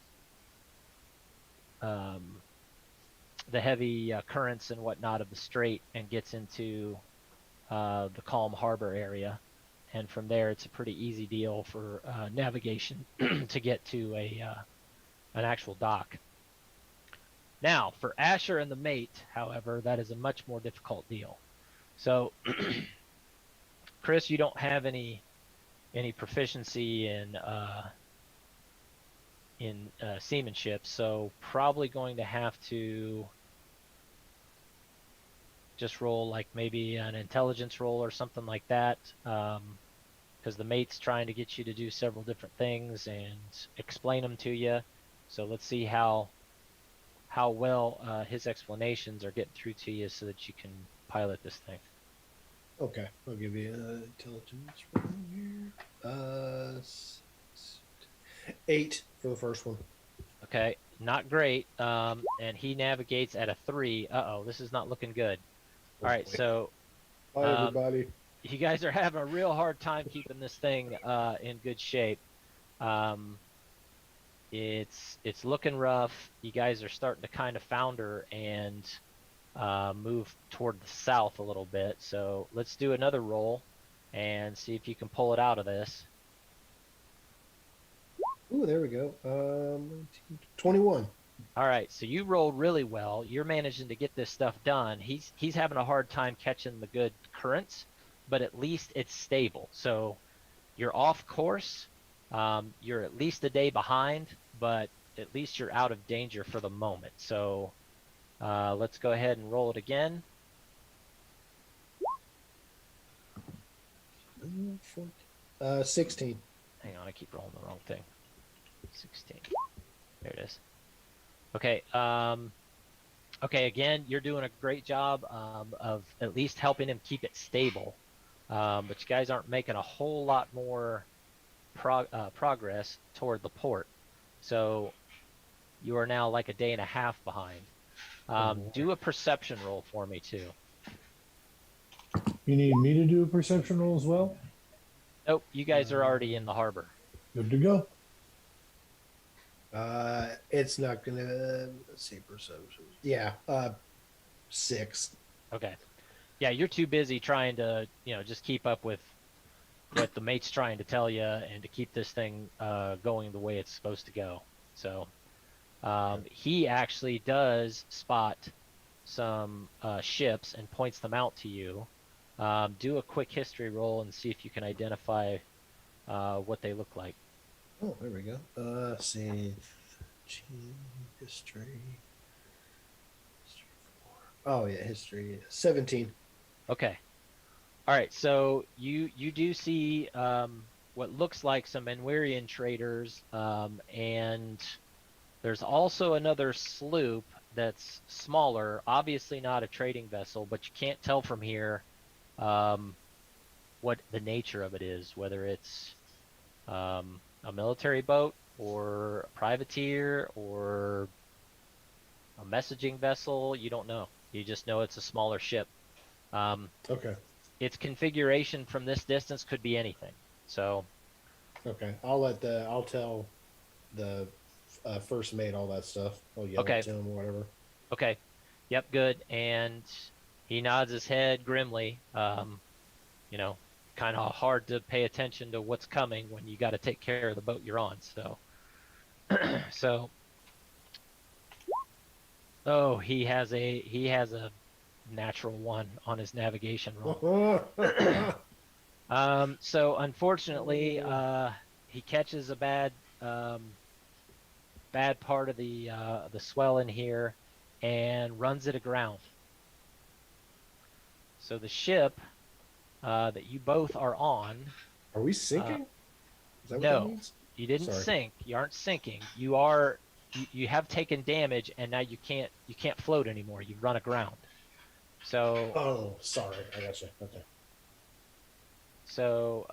currents and whatnot of the strait and gets into the calm harbor area. And from there, it's a pretty easy deal for navigation to get to an actual dock. Now, for Asher and the mate, however, that is a much more difficult deal. So, Chris, you don't have any proficiency in seamanship, so probably going to have to just roll like maybe an intelligence roll or something like that, because the mate's trying to get you to do several different things and explain them to you. So let's see how well his explanations are getting through to you so that you can pilot this thing. Okay, I'll give you intelligence from here. 8 for the first one. Okay, not great. And he navigates at a 3. Uh-oh, this is not looking good. All right, so Bye, everybody. you guys are having a real hard time keeping this thing in good shape. It's looking rough. You guys are starting to kind of founder and move toward the south a little bit. So let's do another roll and see if you can pull it out of this. Ooh, there we go. 21. All right, so you rolled really well. You're managing to get this stuff done. He's having a hard time catching the good currents, but at least it's stable. So you're off course. You're at least a day behind, but at least you're out of danger for the moment. So let's go ahead and roll it again. 16. Hang on, I keep rolling the wrong thing. 16. There it is. Okay. Okay, again, you're doing a great job of at least helping him keep it stable. But you guys aren't making a whole lot more progress toward the port. So you are now like a day and a half behind. Do a perception roll for me, too. You need me to do a perception roll as well? Nope, you guys are already in the harbor. Good to go. It's not gonna. Let's see, perception. Yeah, 6. Okay. Yeah, you're too busy trying to, just keep up with what the mate's trying to tell you and to keep this thing going the way it's supposed to go. So he actually does spot some ships and points them out to you. Do a quick history roll and see if you can identify what they look like. Oh, there we go. Let's see. History. 4. Oh, yeah, history. 17. Okay. All right. So you do see what looks like some Enwerian traders, and there's also another sloop that's smaller, obviously not a trading vessel, but you can't tell from here what the nature of it is, whether it's a military boat or a privateer or a messaging vessel. You don't know. You just know it's a smaller ship. Um, Okay. its configuration from this distance could be anything. So, Okay. I'll tell the first mate all that stuff. I'll yell okay, it to him or whatever. okay, yep, good. And he nods his head grimly. You know, kind of hard to pay attention to what's coming when you got to take care of the boat you're on. So, so, oh, he has a natural one on his navigation roll. So unfortunately, he catches a bad part of the swell in here and runs it aground. So the ship that you both are on, Are we sinking? Is that what that no, means? you didn't Sorry. sink. You aren't sinking. You have taken damage and now you can't float anymore. You've run aground. So Oh, sorry. I gotcha. Okay. so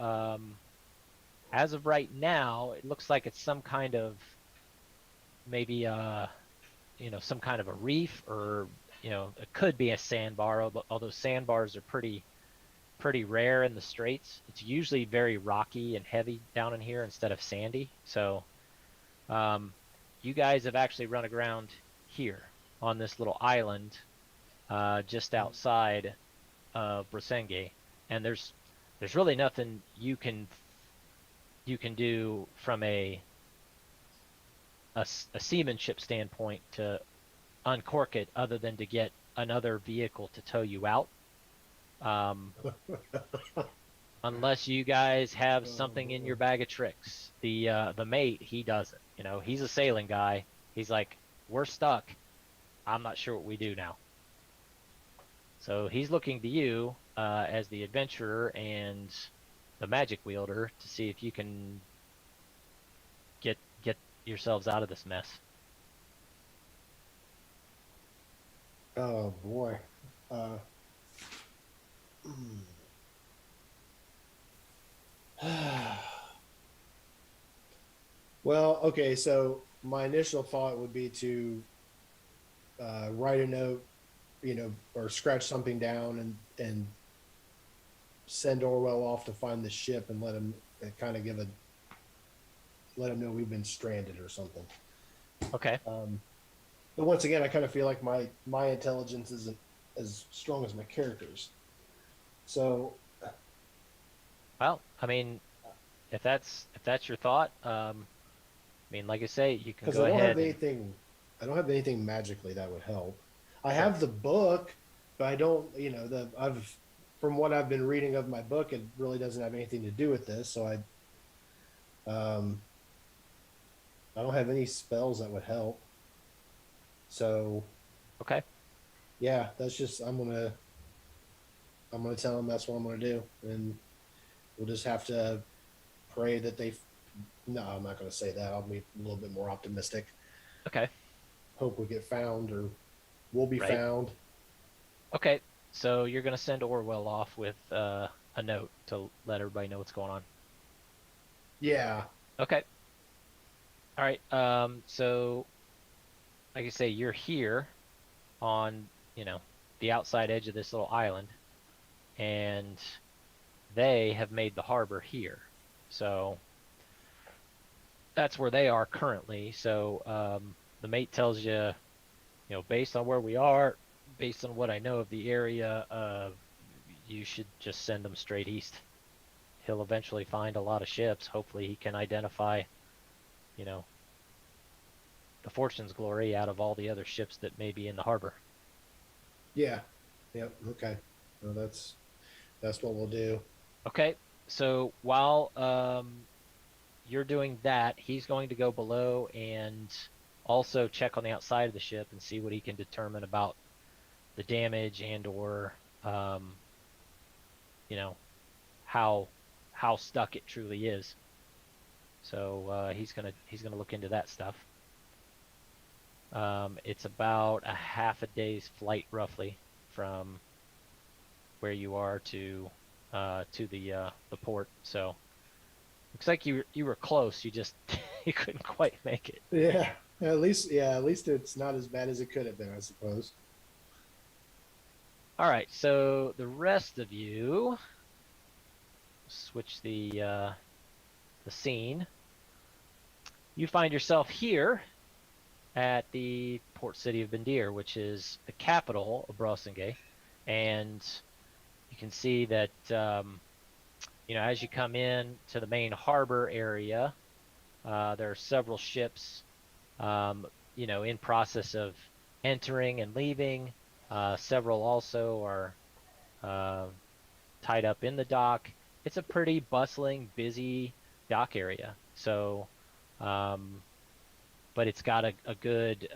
as of right now, it looks like it's some kind of maybe some kind of a reef, or it could be a sandbar, although sandbars are pretty rare in the straits. It's usually very rocky and heavy down in here instead of sandy. So you guys have actually run aground here on this little island just outside of Brasenge, and there's really nothing you can do from a seamanship standpoint to uncork it, other than to get another vehicle to tow you out. Unless you guys have something in your bag of tricks. The mate, he doesn't. He's a sailing guy. He's like, we're stuck. I'm not sure what we do now. So he's looking to you as the adventurer and the magic wielder to see if you can get yourselves out of this mess. Oh boy. Well, okay. So my initial thought would be to write a note, or scratch something down and send Orwell off to find the ship and let him let him know we've been stranded or something. Okay. But once again, I kind of feel like my intelligence isn't as strong as my character's. So, Well, I mean, if that's your thought, I mean, like I say, you can because go ahead. I don't have anything magically that would help. I Sure. have the book, but I don't. From what I've been reading of my book, it really doesn't have anything to do with this. So I don't have any spells that would help. So Okay. yeah, that's just I'm gonna tell them that's what I'm gonna do, and we'll just have to pray that they. No, I'm not gonna say that. I'll be a little bit more optimistic. Okay. Hope we get found, or we'll be Right. found. Okay. So you're gonna send Orwell off with a note to let everybody know what's going on. Yeah. Okay. All right. So like I say, you're here on, the outside edge of this little island, and they have made the harbor here. So that's where they are currently. So the mate tells you, based on where we are, based on what I know of the area, you should just send them straight east. He'll eventually find a lot of ships. Hopefully he can identify, the Fortune's Glory out of all the other ships that may be in the harbor. Yeah. Yep. Okay. Well, that's what we'll do. Okay, so while you're doing that, he's going to go below and also check on the outside of the ship and see what he can determine about the damage and or how stuck it truly is. So he's gonna look into that stuff. It's about a half a day's flight roughly from where you are to to the port. So looks like you were close. You just you couldn't quite make it. Yeah. At least it's not as bad as it could have been, I suppose. All right, so the rest of you switch the scene. You find yourself here at the port city of Bendir, which is the capital of Brosingay, and you can see that as you come in to the main harbor area, there are several ships, in process of entering and leaving. Several also are tied up in the dock. It's a pretty bustling, busy dock area. So, but it's got a good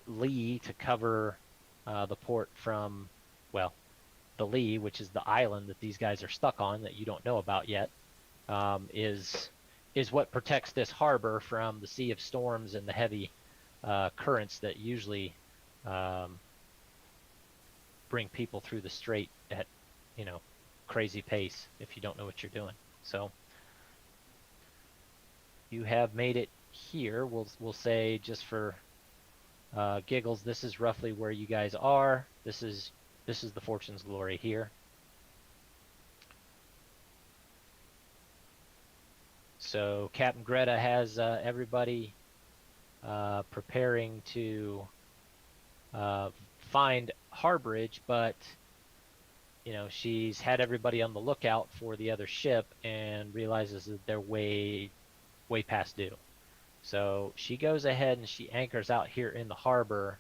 lee to cover the port from, well, the lee, which is the island that these guys are stuck on that you don't know about yet, is what protects this harbor from the sea of storms and the heavy currents that usually bring people through the strait at crazy pace if you don't know what you're doing. So you have made it here. We'll say, just for giggles, this is roughly where you guys are. This is the Fortune's Glory here. So Captain Greta has everybody preparing to find Harborage, but she's had everybody on the lookout for the other ship and realizes that they're way past due. So she goes ahead and she anchors out here in the harbor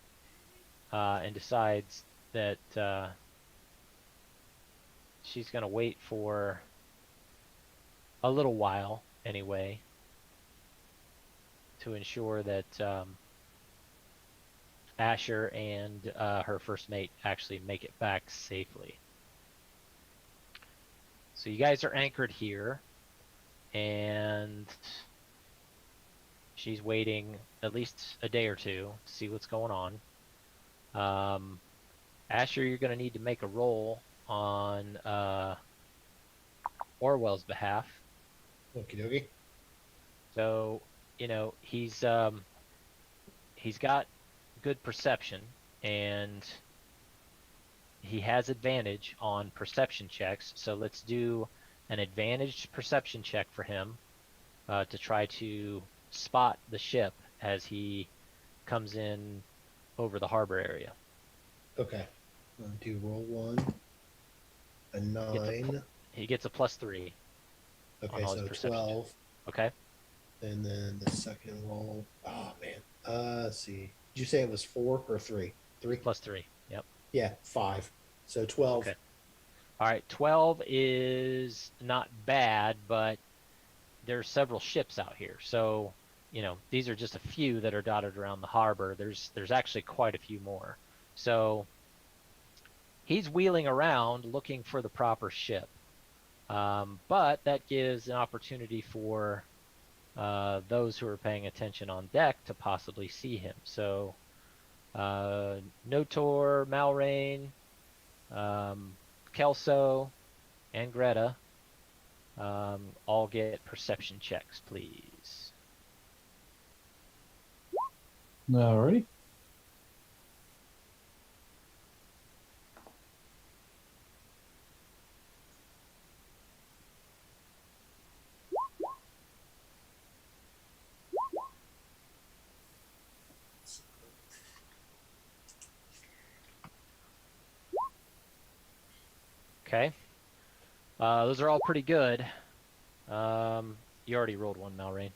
and decides that she's going to wait for a little while anyway to ensure that Asher and her first mate actually make it back safely. So you guys are anchored here, and she's waiting at least a day or two to see what's going on. Asher, you're going to need to make a roll on Orwell's behalf. Okie dokie. So, he's got good perception, and he has advantage on perception checks. So let's do an advantaged perception check for him to try to spot the ship as he comes in over the harbor area. Okay. Do roll 1. A 9. He gets a +3. Okay, all his so perception 12. Okay. And then the second roll. Oh man. Let's see. Did you say it was 4 or 3? 3. +3. Yep. Yeah, 5. So 12. Okay. All right. 12 is not bad, but there's several ships out here. So, these are just a few that are dotted around the harbor. There's actually quite a few more. So he's wheeling around looking for the proper ship. But that gives an opportunity for those who are paying attention on deck to possibly see him. So Notor, Malrain, Kelso, and Greta all get perception checks, please. Alrighty. Okay. Those are all pretty good. You already rolled one, Malrain.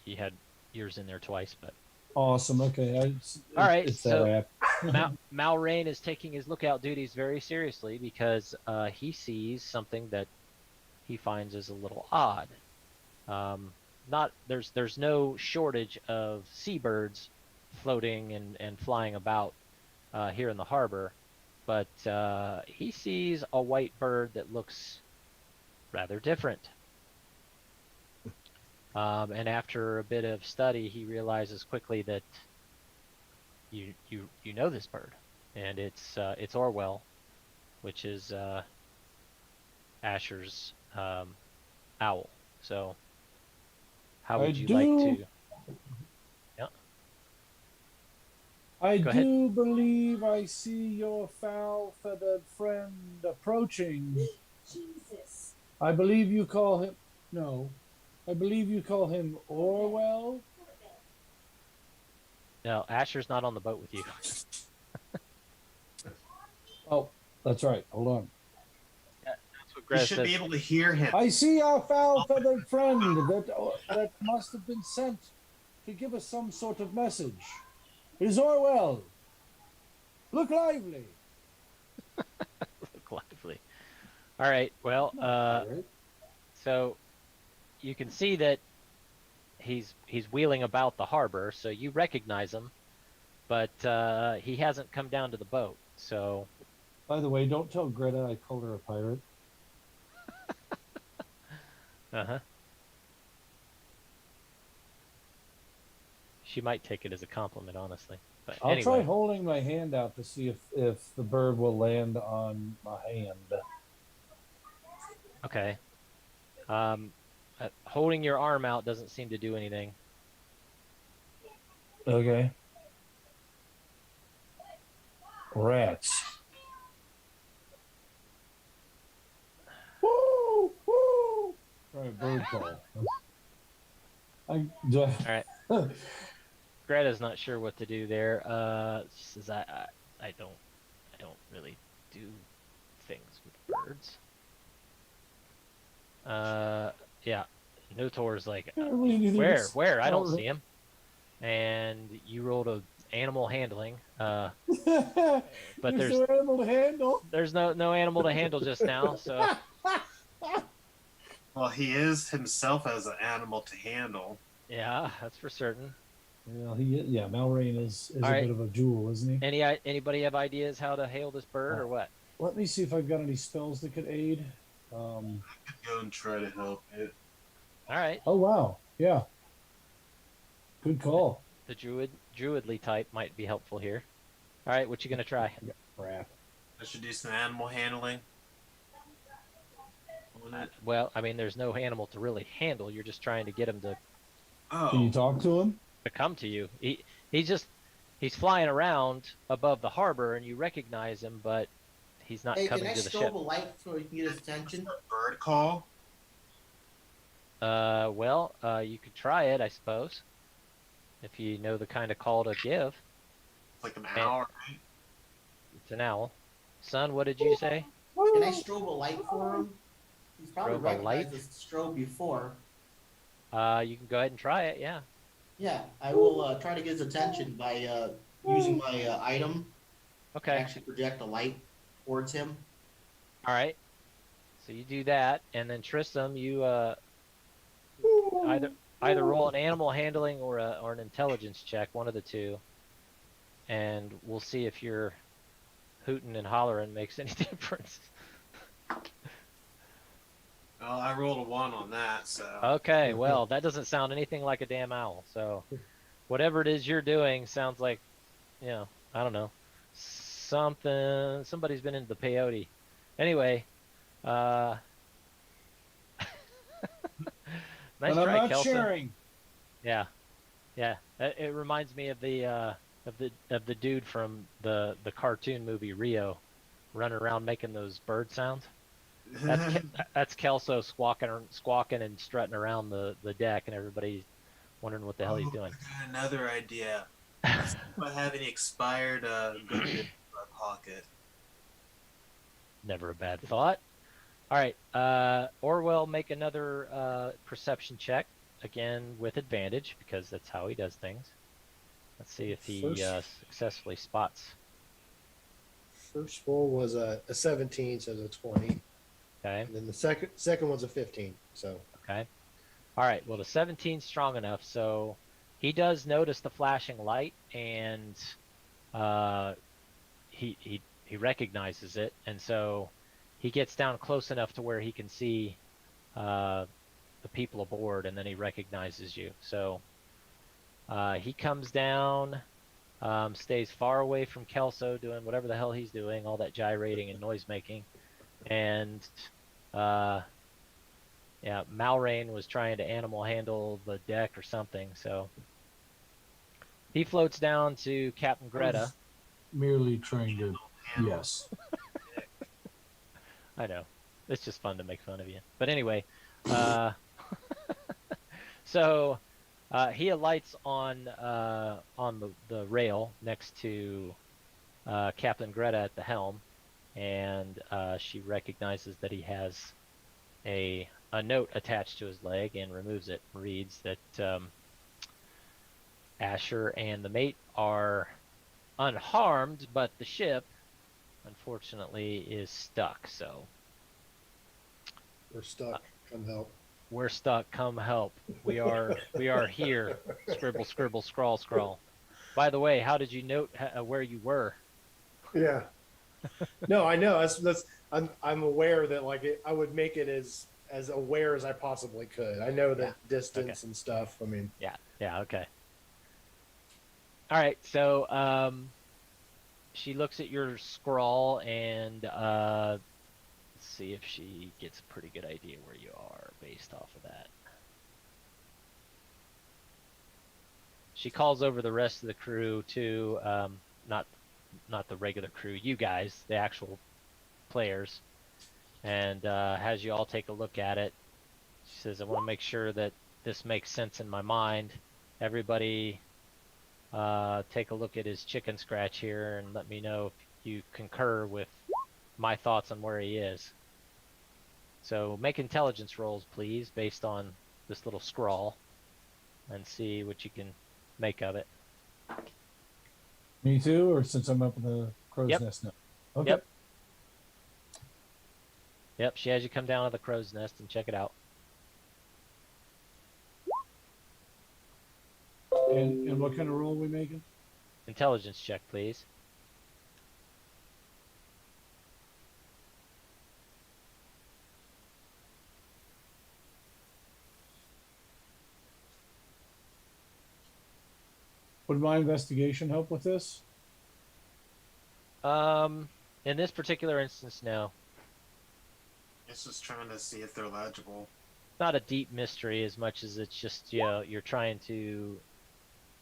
You had yours in there twice, but Awesome. Okay. all right. It's So that way. Malrain is taking his lookout duties very seriously because he sees something that he finds is a little odd. There's no shortage of seabirds floating and flying about here in the harbor, but he sees a white bird that looks rather different. And after a bit of study, he realizes quickly that you know this bird. and it's Orwell, which is Asher's owl. So, how I would you like do- to? Yeah. I Go ahead. do believe I see your foul-feathered friend approaching. Jesus. I believe you call him. No. I believe you call him Orwell. No, Asher's not on the boat with you. Oh, that's right. Hold on. That's what You Greta should says. be able to hear him. I see our foul-feathered friend that must have been sent to give us some sort of message. It is Orwell. Look lively. Look lively. All right. Well, so you can see that he's wheeling about the harbor, so you recognize him, but he hasn't come down to the boat. So, By the way, don't tell Greta I called her a pirate. uh-huh. She might take it as a compliment, honestly. But I'll anyway, try holding my hand out to see if the bird will land on my hand. okay. Holding your arm out doesn't seem to do anything. Okay. Rats. Woo! Woo! Try a bird call. Do I, All right. Greta's not sure what to do there. She says, I don't really do things with birds. Yeah. Notor's like, can't really do where? this. Where? I don't Oh, see him. And you rolled a animal handling. But There's no animal to handle. there's no animal to handle just now. So Well, he is himself as an animal to handle. yeah, that's for certain. Well, Malrain is a right. bit of a jewel, isn't he? Anybody have ideas how to hail this bird or what? Let me see if I've got any spells that could aid. Go and try to help it. All right. Oh wow, yeah. Good call. The druidly type might be helpful here. All right, what you gonna try? Crap. I should do some animal handling. Well, I mean, there's no animal to really handle. You're just trying to get him to Can you Oh, talk to him? come to you. He's flying around above the harbor, and you recognize him, but he's not Hey, coming can I to the strobe ship. a light so we can get his attention? bird call. Well, you could try it, I suppose, if you know the kind of call to give. Like an hour, right? It's an owl. Son, what did you say? Can I strobe a light for him? He's probably Strobe a light? recognized this strobe before. You can go ahead and try it. Yeah. Yeah, I will try to get his attention by using my item to Okay. actually project a light towards him. All right. So you do that, and then Tristram, you either roll an animal handling or an intelligence check, one of the two, and we'll see if your hooting and hollering makes any difference. Well, I rolled a 1 on that, so. Okay, well, that doesn't sound anything like a damn owl. So, whatever it is you're doing sounds like, I don't know, somebody's been into the peyote. Anyway, nice And I'm try, not Kelson. sharing. Yeah. It reminds me of the dude from the cartoon movie Rio, running around making those bird sounds. That's Kelso squawking and strutting around the deck, and everybody's wondering what the hell he's doing. I got another idea. Do I have any expired good in my pocket? Never a bad thought. All right, Orwell, make another perception check, again with advantage, because that's how he does things. Let's see if he successfully spots. First roll was a 17, so it's a 20. Okay. And then the second one's a 15. So Okay. All right. Well, the 17's strong enough, so he does notice the flashing light, and he recognizes it, and so he gets down close enough to where he can see the people aboard, and then he recognizes you. So he comes down stays far away from Kelso doing whatever the hell he's doing, all that gyrating and noise making. And yeah, Malrain was trying to animal handle the deck or something, so he floats down to Captain Greta. Merely trying to. Yes. I know. It's just fun to make fun of you. But anyway, so he alights on the rail next to Captain Greta at the helm, and she recognizes that he has a note attached to his leg and removes it. Reads that Asher and the mate are unharmed, but the ship, unfortunately, is stuck. So We're stuck. Come help. we're stuck. Come help. We are here. Scribble, scribble, scrawl, scrawl. By the way, how did you note where you were? Yeah. No, I know. I'm aware that I would make it as aware as I possibly could. I know that distance and stuff. I mean, Yeah, okay. All right, so she looks at your scrawl and let's see if she gets a pretty good idea where you are based off of that. She calls over the rest of the crew too, not the regular crew, you guys, the actual players, and has you all take a look at it. She says, I want to make sure that this makes sense in my mind. Everybody take a look at his chicken scratch here and let me know if you concur with my thoughts on where he is. So make intelligence rolls, please, based on this little scrawl, and see what you can make of it. Me too, or since I'm up in the crow's Yep. nest now? Okay. Yep. Yep, she has you come down to the crow's nest and check it out. And what kind of roll are we making? Intelligence check, please. Would my investigation help with this? In this particular instance, no. It's just trying to see if they're legible. Not a deep mystery as much as it's just, you're trying to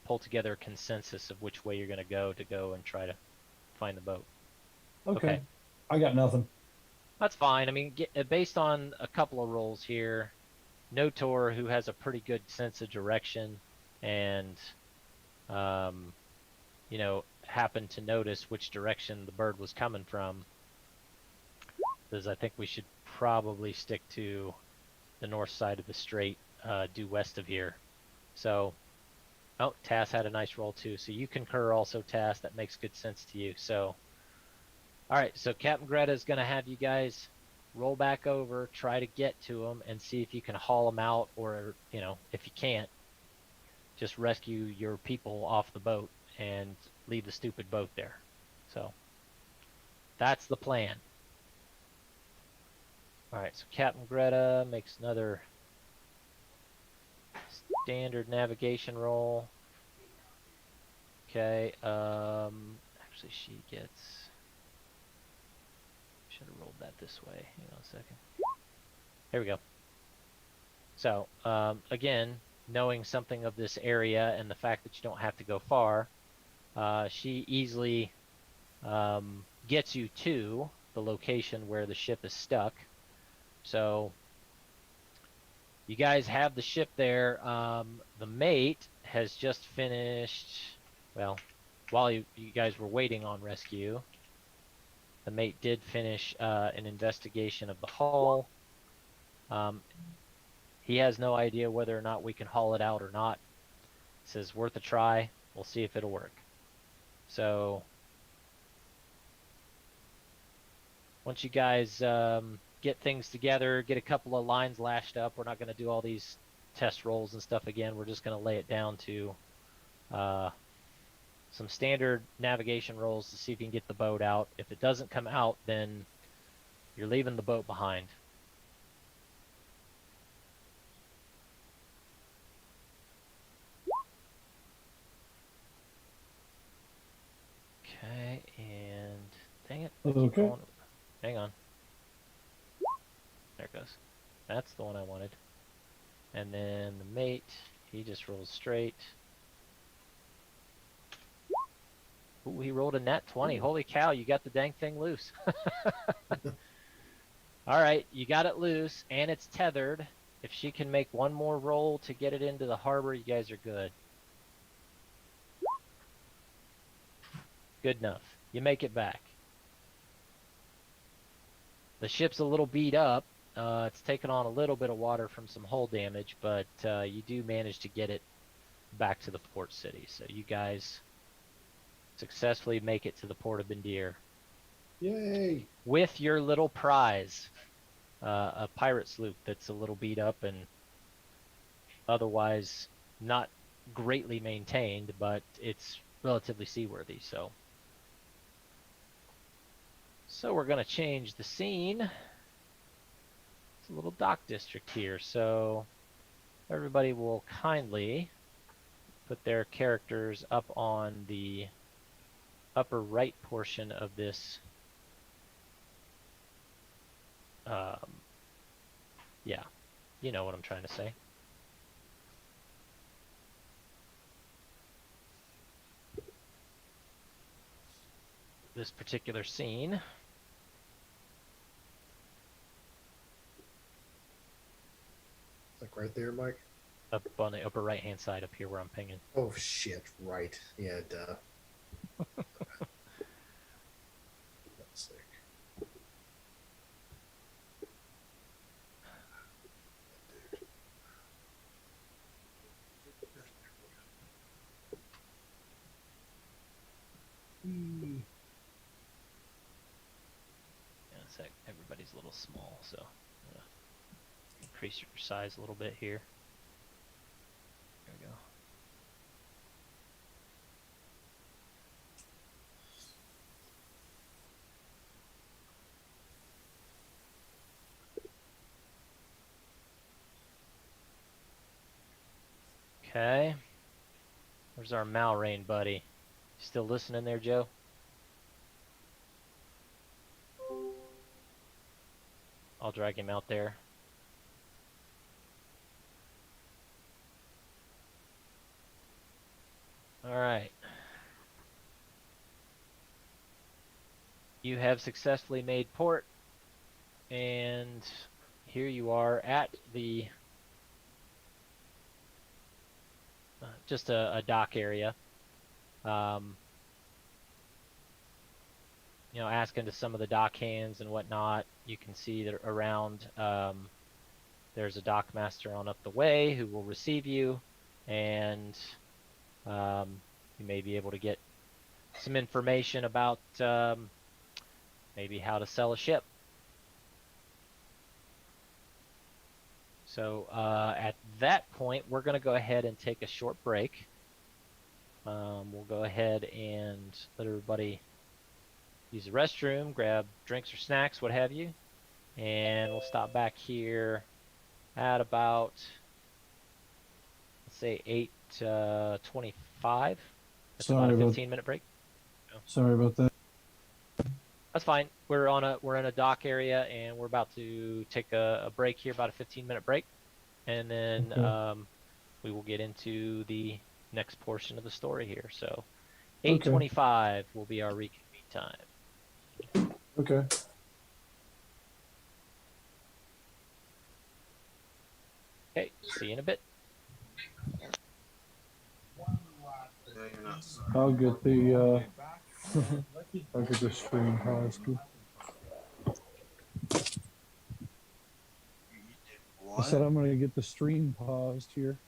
pull together a consensus of which way you're going to go and try to find the boat. Okay. I got nothing. That's fine. I mean, based on a couple of rolls here, Notor, who has a pretty good sense of direction and, happened to notice which direction the bird was coming from, says I think we should probably stick to the north side of the strait, due west of here. So, oh, Tass had a nice roll too. So you concur also, Tass. That makes good sense to you. So, all right. So Captain Greta is going to have you guys roll back over, try to get to him, and see if you can haul him out, or if you can't, just rescue your people off the boat and leave the stupid boat there. So that's the plan. All right, so Captain Greta makes another standard navigation roll. Okay, actually she gets, should have rolled that this way. Hang on a second. Here we go. So, again, knowing something of this area and the fact that you don't have to go far, she easily gets you to the location where the ship is stuck. So you guys have the ship there. The mate has just finished, well, while you guys were waiting on rescue, the mate did finish an investigation of the hull. He has no idea whether or not we can haul it out or not. Says worth a try. We'll see if it'll work. So once you guys get things together, get a couple of lines lashed up, we're not going to do all these test rolls and stuff again. We're just going to lay it down to some standard navigation rolls to see if you can get the boat out. If it doesn't come out, then you're leaving the boat behind. Keep Okay. going. Hang on. There it goes. That's the one I wanted. And then the mate, he just rolls straight. Ooh, he rolled a nat 20. Holy cow, you got the dang thing loose. All right, you got it loose, and it's tethered. If she can make one more roll to get it into the harbor, you guys are good. Good enough. You make it back. The ship's a little beat up. It's taken on a little bit of water from some hull damage, but you do manage to get it back to the port city. So you guys successfully make it to the port of Bandir Yay! with your little prize, a pirate sloop that's a little beat up and otherwise not greatly maintained, but it's relatively seaworthy. So we're gonna change the scene. It's a little dock district here, so everybody will kindly put their characters up on the upper right portion of this. Yeah, you know what I'm trying to say. This particular scene. Like right there, Mike. Up on the upper right hand side up here where I'm pinging. Oh shit! Right. Yeah. Duh. That's sick. Yeah, it's like everybody's a little small, so I'm gonna increase your size a little bit here. There we go. Okay. Where's our Malrain buddy? Still listening there, Joe? I'll drag him out there. All right. You have successfully made port, and here you are at the just a dock area. You know, asking to some of the dock hands and whatnot, you can see that around there's a dock master on up the way who will receive you, and you may be able to get some information about maybe how to sell a ship. So at that point, we're going to go ahead and take a short break. We'll go ahead and let everybody use the restroom, grab drinks or snacks, what have you. And we'll stop back here at about, let's say, 8:25. That's about a 15-minute break. Sorry about that. That's fine. We're in a dock area, and we're about to take a break here, about a 15-minute break, and then Okay. we will get into the next portion of the story here. So, Okay. 8:25 will be our reconvene time. Okay. Okay, see you in a bit. No, you're not sorry. I'll get the I'll get the stream paused. You did I what? said I'm gonna get the stream paused here.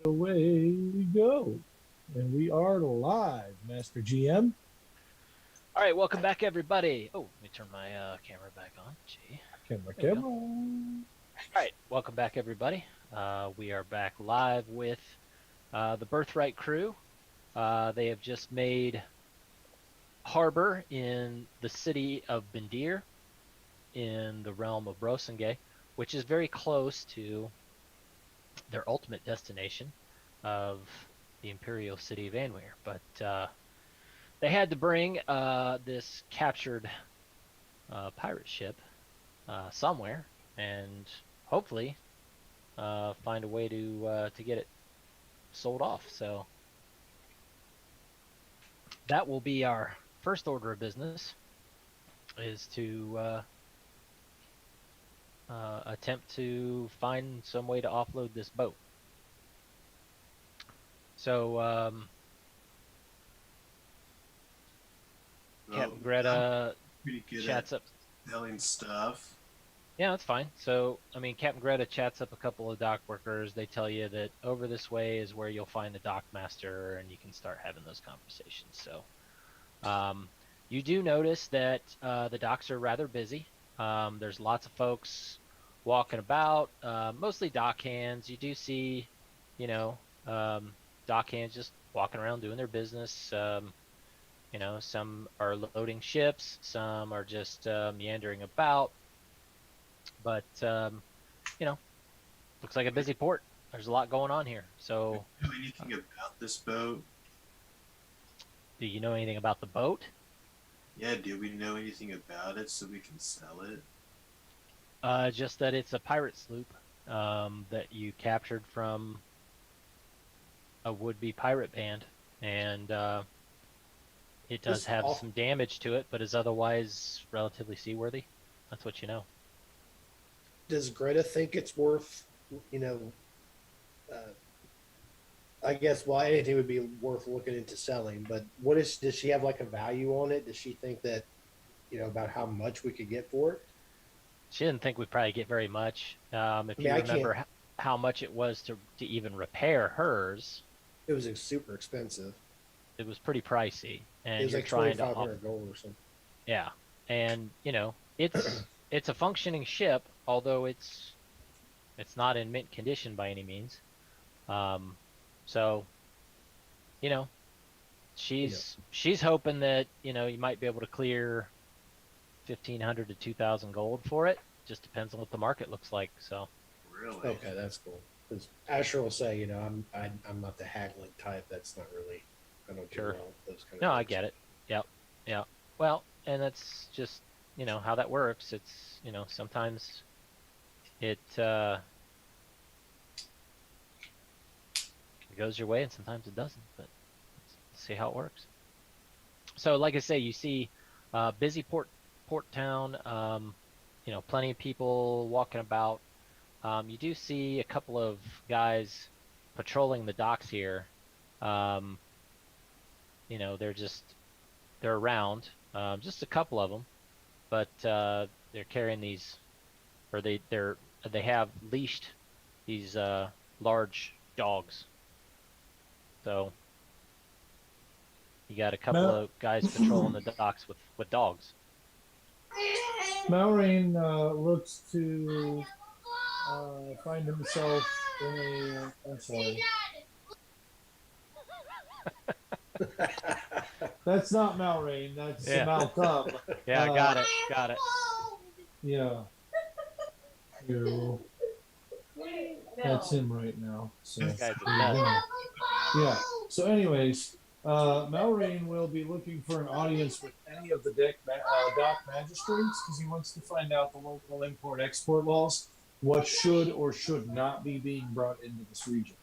Away we go. And we are live, Master GM. All right, welcome back, everybody. Oh, let me turn my camera back on. Gee. Camera, There we go. camera. All right, welcome back, everybody. We are back live with the Birthright crew. They have just made harbor in the city of Bendir in the realm of Brosengay, which is very close to their ultimate destination of the Imperial City of Anweir. But they had to bring this captured pirate ship somewhere, and hopefully find a way to get it sold off. So that will be our first order of business, is to attempt to find some way to offload this boat. So Captain Greta pretty good chats at up. selling stuff. Yeah, that's fine. So, I mean, Captain Greta chats up a couple of dock workers. They tell you that over this way is where you'll find the dock master, and you can start having those conversations. So, you do notice that the docks are rather busy. There's lots of folks walking about, mostly dock hands. You do see, dock hands just walking around doing their business. Some are loading ships, some are just meandering about. But looks like a busy port. There's a lot going on here. So, Do you know anything about this boat? do you know anything about the boat? Yeah, do we know anything about it so we can sell it? Just that it's a pirate sloop that you captured from a would-be pirate band, and it does Just have off- some damage to it, but is otherwise relatively seaworthy. That's what you know. Does Greta think it's worth, I guess, well, anything would be worth looking into selling, but does she have like a value on it? Does she think that, about how much we could get for it? She didn't think we'd probably get very much. If I you can't- remember how much it was to even repair hers, It was super expensive. it was pretty pricey, and It was you're like trying to 2,500 gold or something. yeah, and it's a functioning ship, although it's not in mint condition by any means. So she's hoping that you might be able to clear 1,500 to 2,000 gold for it. Just depends on what the market looks like. So Really? Okay, that's cool. Because Asher will say, I'm not the haggling type. That's not really. I don't do Sure. well with those kind of. no, I things. get it. Yep, yeah. Well, and that's just how that works. It's sometimes it goes your way, and sometimes it doesn't. But let's see how it works. So, like I say, you see busy port town. Plenty of people walking about. You do see a couple of guys patrolling the docks here. They're around. Just a couple of them, but they're carrying these, or they have leashed these large dogs. So you got a couple of guys patrolling the docks with dogs. Malrain looks to find himself in a. I'm sorry. That's not Malrain. That's Yeah. Malcolm. Yeah, got it. Yeah. You. That's him right now. So This guy's a there you nut. go. Yeah. So, anyways, Malrain will be looking for an audience with any of the dock magistrates because he wants to find out the local import-export laws, what should or should not be being brought into this region.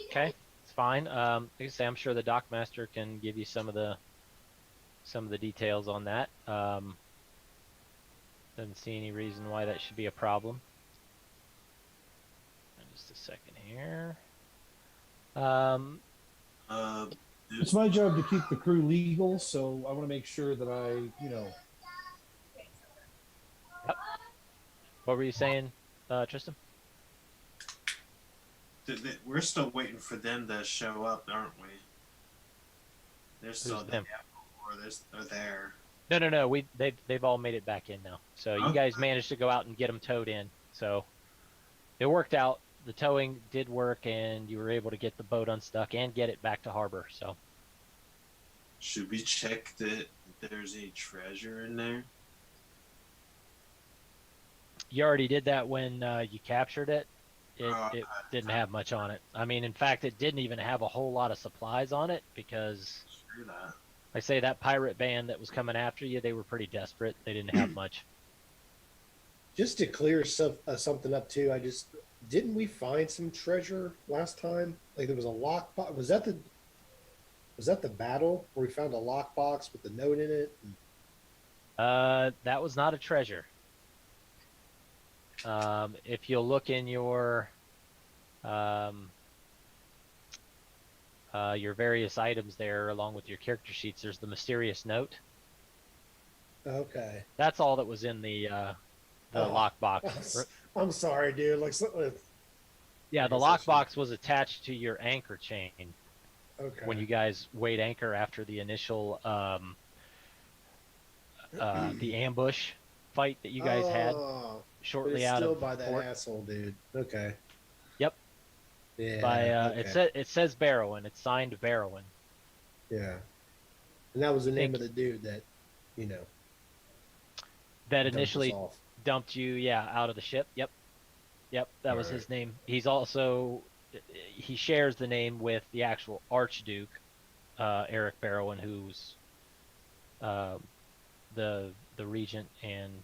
Okay, it's fine. Like I say, I'm sure the dock master can give you some of the details on that. Doesn't see any reason why that should be a problem. Just a second here. It's my job to keep the crew legal, so I want to make sure that I, What were you saying, Tristan? We're still waiting for them to show up, aren't we? They're still Who's them? they're there. No. They've all made it back in now. So you Okay. guys managed to go out and get them towed in. So it worked out. The towing did work, and you were able to get the boat unstuck and get it back to harbor. So Should we check that there's any treasure in there? you already did that when you captured it. It Okay. didn't have much on it. I mean, in fact, it didn't even have a whole lot of supplies on it because, Screw that. I say, that pirate band that was coming after you, they were pretty desperate. They didn't have much. Just to clear something up too, didn't we find some treasure last time? Like there was a lockbox. Was that the battle where we found a lockbox with a note in it? That was not a treasure. If you'll look in your various items there, along with your character sheets, there's the mysterious note. Okay. That's all that was in the Oh. lockbox. I'm sorry, dude. Like, Yeah, the lockbox was attached to your anchor chain okay. when you guys weighed anchor after the initial the ambush fight that you guys had but shortly it's out still of by that port. asshole, dude. Okay. Yep. Yeah. By okay. it says Barrowan. It's signed Barrowan. Yeah. And that was the name Think- of the dude that, you know, That dumped us initially off. dumped you, out of the ship. Yep, that was Alright. his name. He shares the name with the actual Archduke, Eric Barrowan, who's the regent and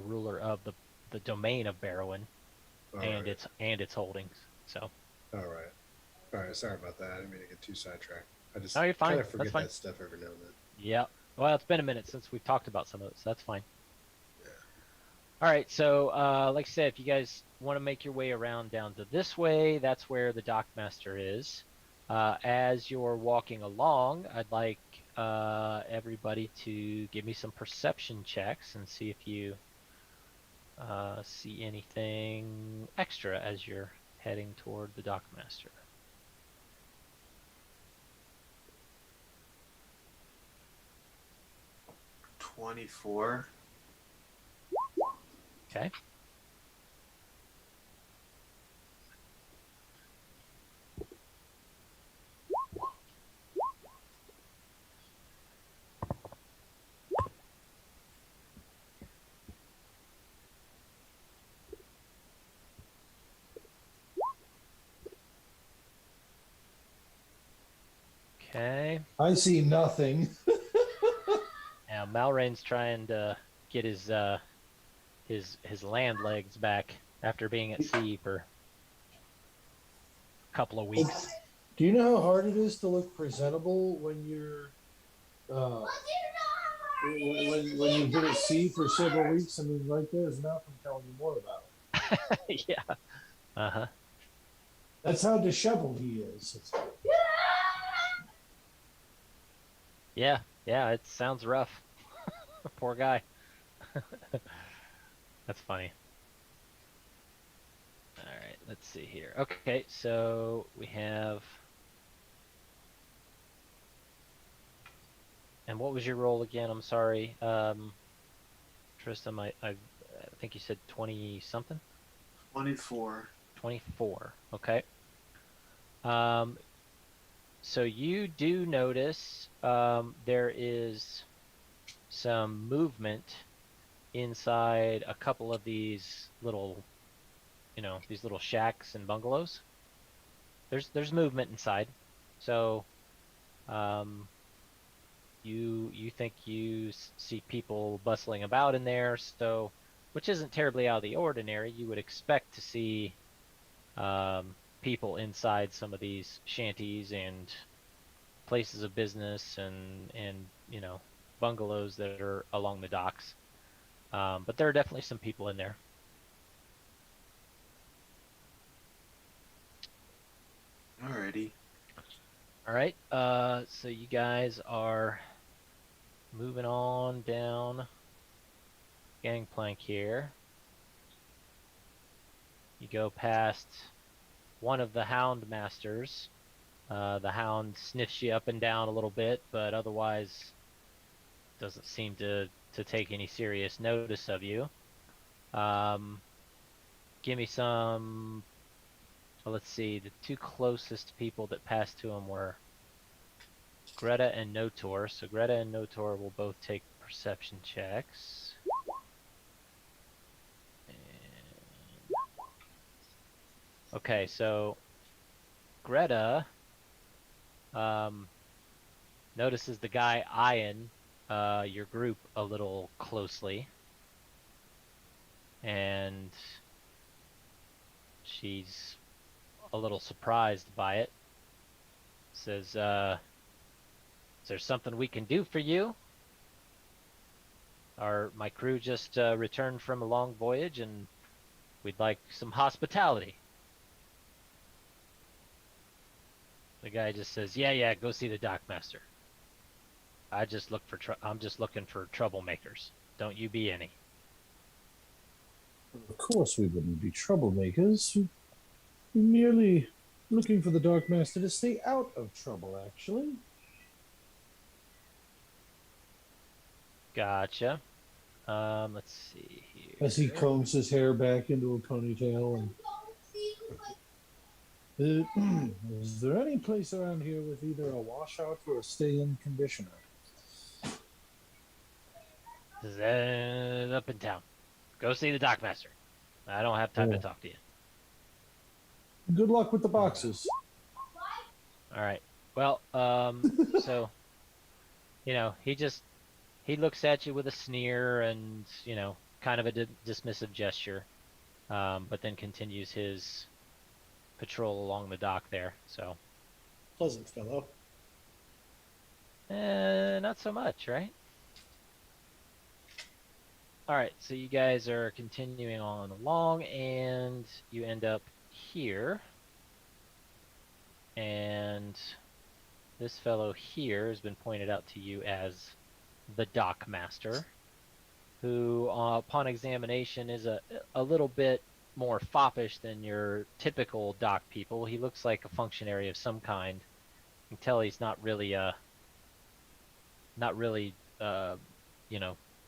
ruler of the domain of Barrowan All and right. its holdings. So All right. Sorry about that. I didn't mean to get too sidetracked. I just No, you're fine. kind of That's forget fine. that stuff every now and then. yeah. Well, it's been a minute since we've talked about some of it, so that's fine. Yeah. All right, so like I said, if you guys want to make your way around down to this way, that's where the dockmaster is. As you're walking along, I'd like everybody to give me some perception checks and see if you see anything extra as you're heading toward the dockmaster. $24. Okay. Okay. I see nothing. Now Malrain's trying to get his land legs back after being at sea for a couple of weeks. Do you know how hard it is to look presentable when you're when you've been at sea for several weeks? I mean, right there's Malcolm telling you more about it. Yeah. Uh-huh. That's how disheveled he is. Yeah, it sounds rough. Poor guy. That's funny. All right, let's see here. Okay, so we have. And what was your roll again? I'm sorry, Tristan. I think you said 20 something. 24. 24. Okay. So you do notice there is some movement inside a couple of these little shacks and bungalows. There's movement inside. So you think you see people bustling about in there, so which isn't terribly out of the ordinary. You would expect to see people inside some of these shanties and places of business and bungalows that are along the docks. But there are definitely some people in there. Alrighty. All right. So you guys are moving on down Gangplank here. You go past one of the hound masters. The hound sniffs you up and down a little bit, but otherwise doesn't seem to take any serious notice of you. Give me some. Well, let's see. The two closest people that passed to him were Greta and Notor. So Greta and Notor will both take perception checks. Okay, so Greta notices the guy eyeing your group a little closely, and she's a little surprised by it. Says, "Is there something we can do for you? My crew just returned from a long voyage, and we'd like some hospitality." The guy just says, "Yeah, go see the dockmaster. I'm just looking for troublemakers. Don't you be any." Of course, we wouldn't be troublemakers. We're merely looking for the Dark Master to stay out of trouble, actually. Gotcha. Let's see here. As he combs his hair back into a ponytail and is there any place around here with either a washout or a stay-in conditioner? Up in town. Go see the dockmaster. I don't have time to talk to you. Good luck with the boxes. All right. Well, so, he looks at you with a sneer and, kind of a dismissive gesture, but then continues his patrol along the dock there. So, Pleasant fellow. not so much, right? All right, so you guys are continuing on along, and you end up here. And this fellow here has been pointed out to you as the dock master, who, upon examination, is a little bit more foppish than your typical dock people. He looks like a functionary of some kind. You can tell he's not really a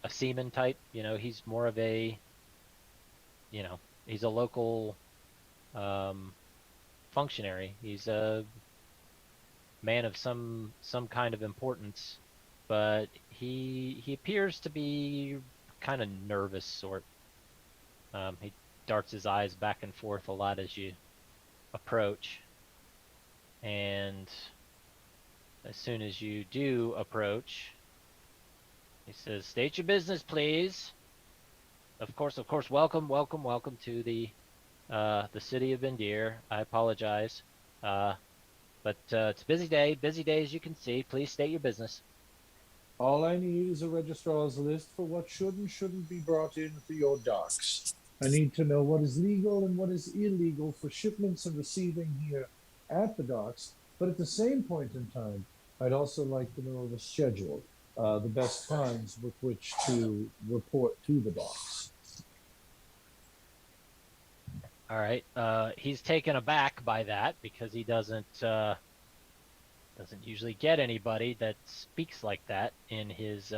seaman type. He's more of a, he's a local functionary. He's a man of some kind of importance, but he appears to be kind of nervous sort. He darts his eyes back and forth a lot as you approach, and as soon as you do approach, he says, "State your business, please." Of course. Welcome to the city of Bendir. I apologize, but it's a busy day as you can see. Please state your business. All I need is a registrar's list for what should and shouldn't be brought in for your docks. I need to know what is legal and what is illegal for shipments and receiving here at the docks, but at the same point in time, I'd also like to know the schedule, the best times with which to report to the docks. All right. He's taken aback by that because he doesn't usually get anybody that speaks like that in his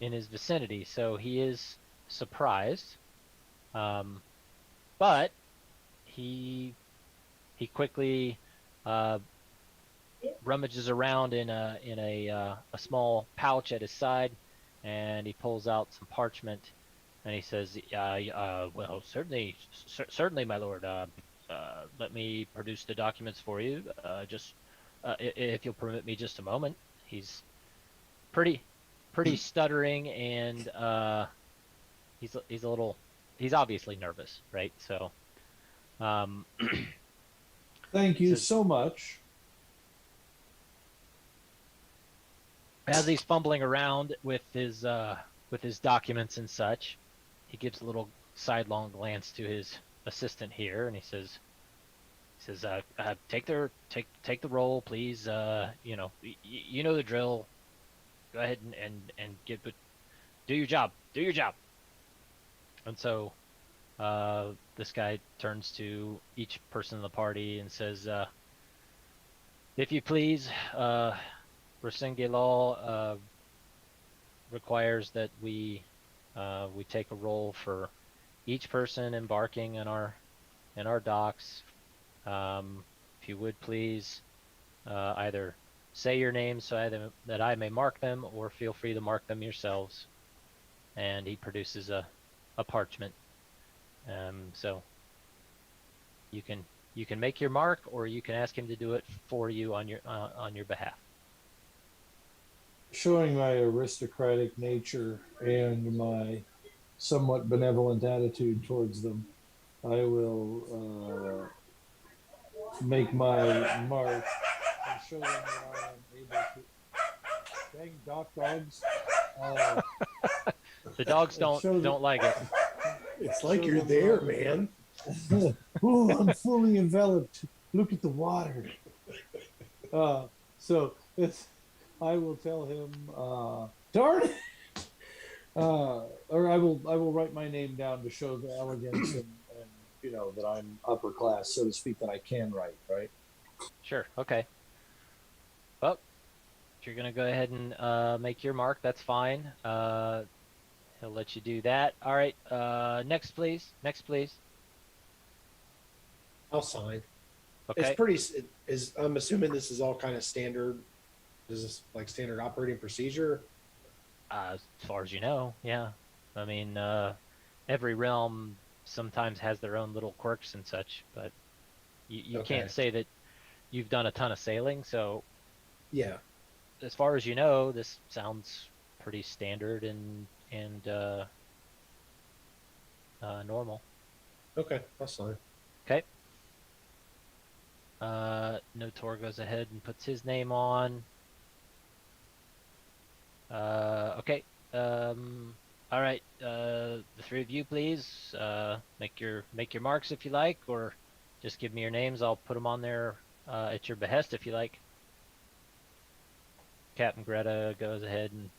vicinity. So he is surprised, but he quickly rummages around in a small pouch at his side, and he pulls out some parchment, and he says, "Well, certainly, my lord. Let me produce the documents for you. If you'll permit me just a moment." He's pretty stuttering, and he's obviously nervous, right? So, thank you so much. As he's fumbling around with his documents and such, he gives a little sidelong glance to his assistant here, and he says, "Take the roll, please. You know the drill. Go ahead and do your job. And so this guy turns to each person in the party and says, if you please, Rasengi law requires that we take a roll for each person embarking in our docks. If you would please, either say your name so that I may mark them, or feel free to mark them yourselves. And he produces a parchment. So you can make your mark, or you can ask him to do it for you on your behalf. Showing my aristocratic nature and my somewhat benevolent attitude towards them, I will make my mark and show them that I am able to. Dang dogs! The dogs don't like it. It's like Show you're them there, how- man. Oh, I'm fully enveloped. Look at the water. So I will tell him, darn it. Or I will write my name down to show the elegance and that I'm upper class, so to speak, that I can write, right? Sure. Okay. Well, if you're gonna go ahead and make your mark, that's fine. He'll let you do that. All right. Next, please. Next, please. I'll sign. Okay. It's pretty. I'm assuming this is all kind of standard. Is this like standard operating procedure? As far as you know, yeah. I mean, every realm sometimes has their own little quirks and such, but you Okay. can't say that you've done a ton of sailing. So, Yeah. as far as you know, this sounds pretty standard and normal. Okay. I'll sign. Okay. Notor goes ahead and puts his name on. Okay. All right. The three of you, please, make your marks if you like, or just give me your names. I'll put them on there at your behest if you like. Captain Greta goes ahead and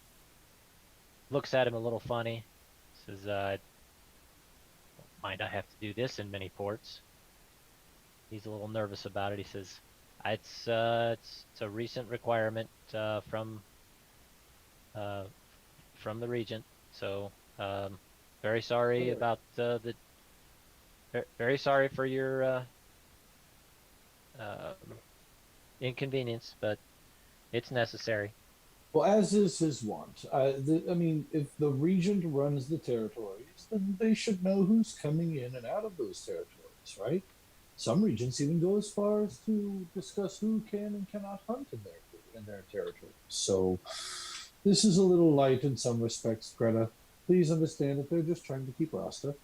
looks at him a little funny. Says, "Don't mind I have to do this in many ports." He's a little nervous about it. He says, "It's a recent requirement from the Regent. So very sorry about very sorry for your inconvenience, but it's necessary." Well, as is his wont. I mean, if the regent runs the territories, then they should know who's coming in and out of those territories, right? Some regents even go as far as to discuss who can and cannot hunt in their territories. So this is a little light in some respects, Greta. Please understand that they're just trying to keep Rasta.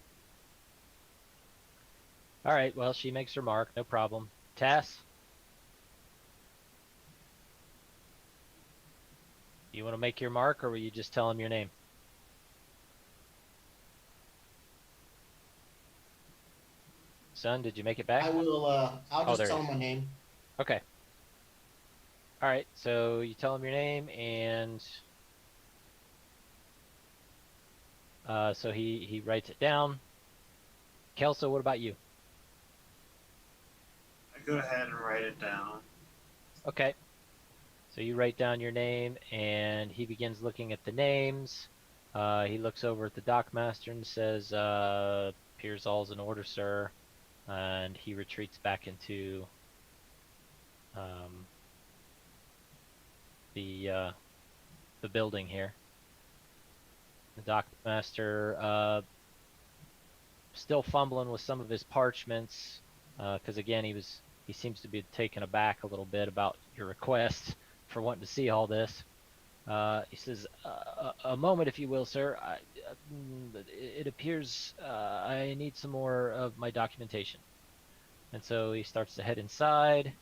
All right. Well, she makes her mark. No problem. Tass, you want to make your mark, or will you just tell him your name? Son, did you make it back? I will. I'll Oh, just there tell it him my name. Okay. All right. So you tell him your name, and so he writes it down. Kelso, what about you? I go ahead and write it down. Okay. So you write down your name, and he begins looking at the names. He looks over at the dockmaster and says, "Appears all's in order, sir." And he retreats back into the building here. The dockmaster still fumbling with some of his parchments, because again he seems to be taken aback a little bit about your request for wanting to see all this. He says, "A moment, if you will, sir. It appears I need some more of my documentation." And so he starts to head inside.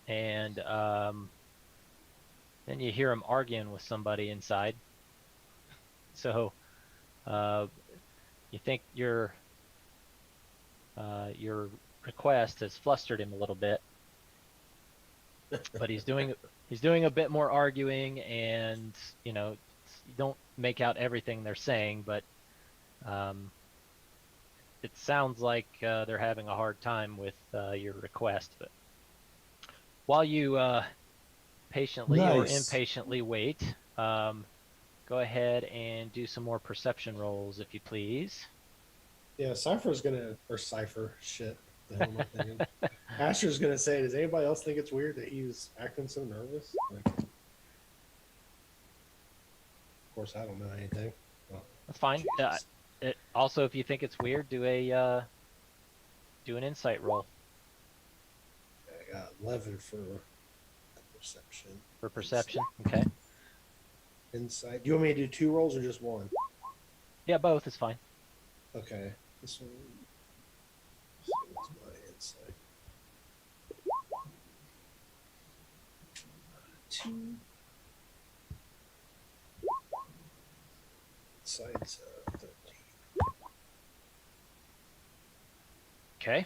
And then you hear him arguing with somebody inside. So you think your request has flustered him a little bit, but he's doing a bit more arguing, and you make out everything they're saying, but it sounds like they're having a hard time with your request. But while you patiently or Nice. impatiently wait, go ahead and do some more perception rolls, if you please. Yeah, Cypher's gonna, or Cypher, shit. The hell am I thinking? Asher's gonna say, does anybody else think it's weird that he was acting so nervous? Like, of course, I don't know anything. Well, That's fine. Also, if you think it's weird, do an insight roll I got 11 for perception. for perception. Okay. Insight. Do you want me to do 2 rolls or just 1? Yeah, both is fine. Okay. This one. Let's see, what's my insight? 2. Insight's 13. Okay.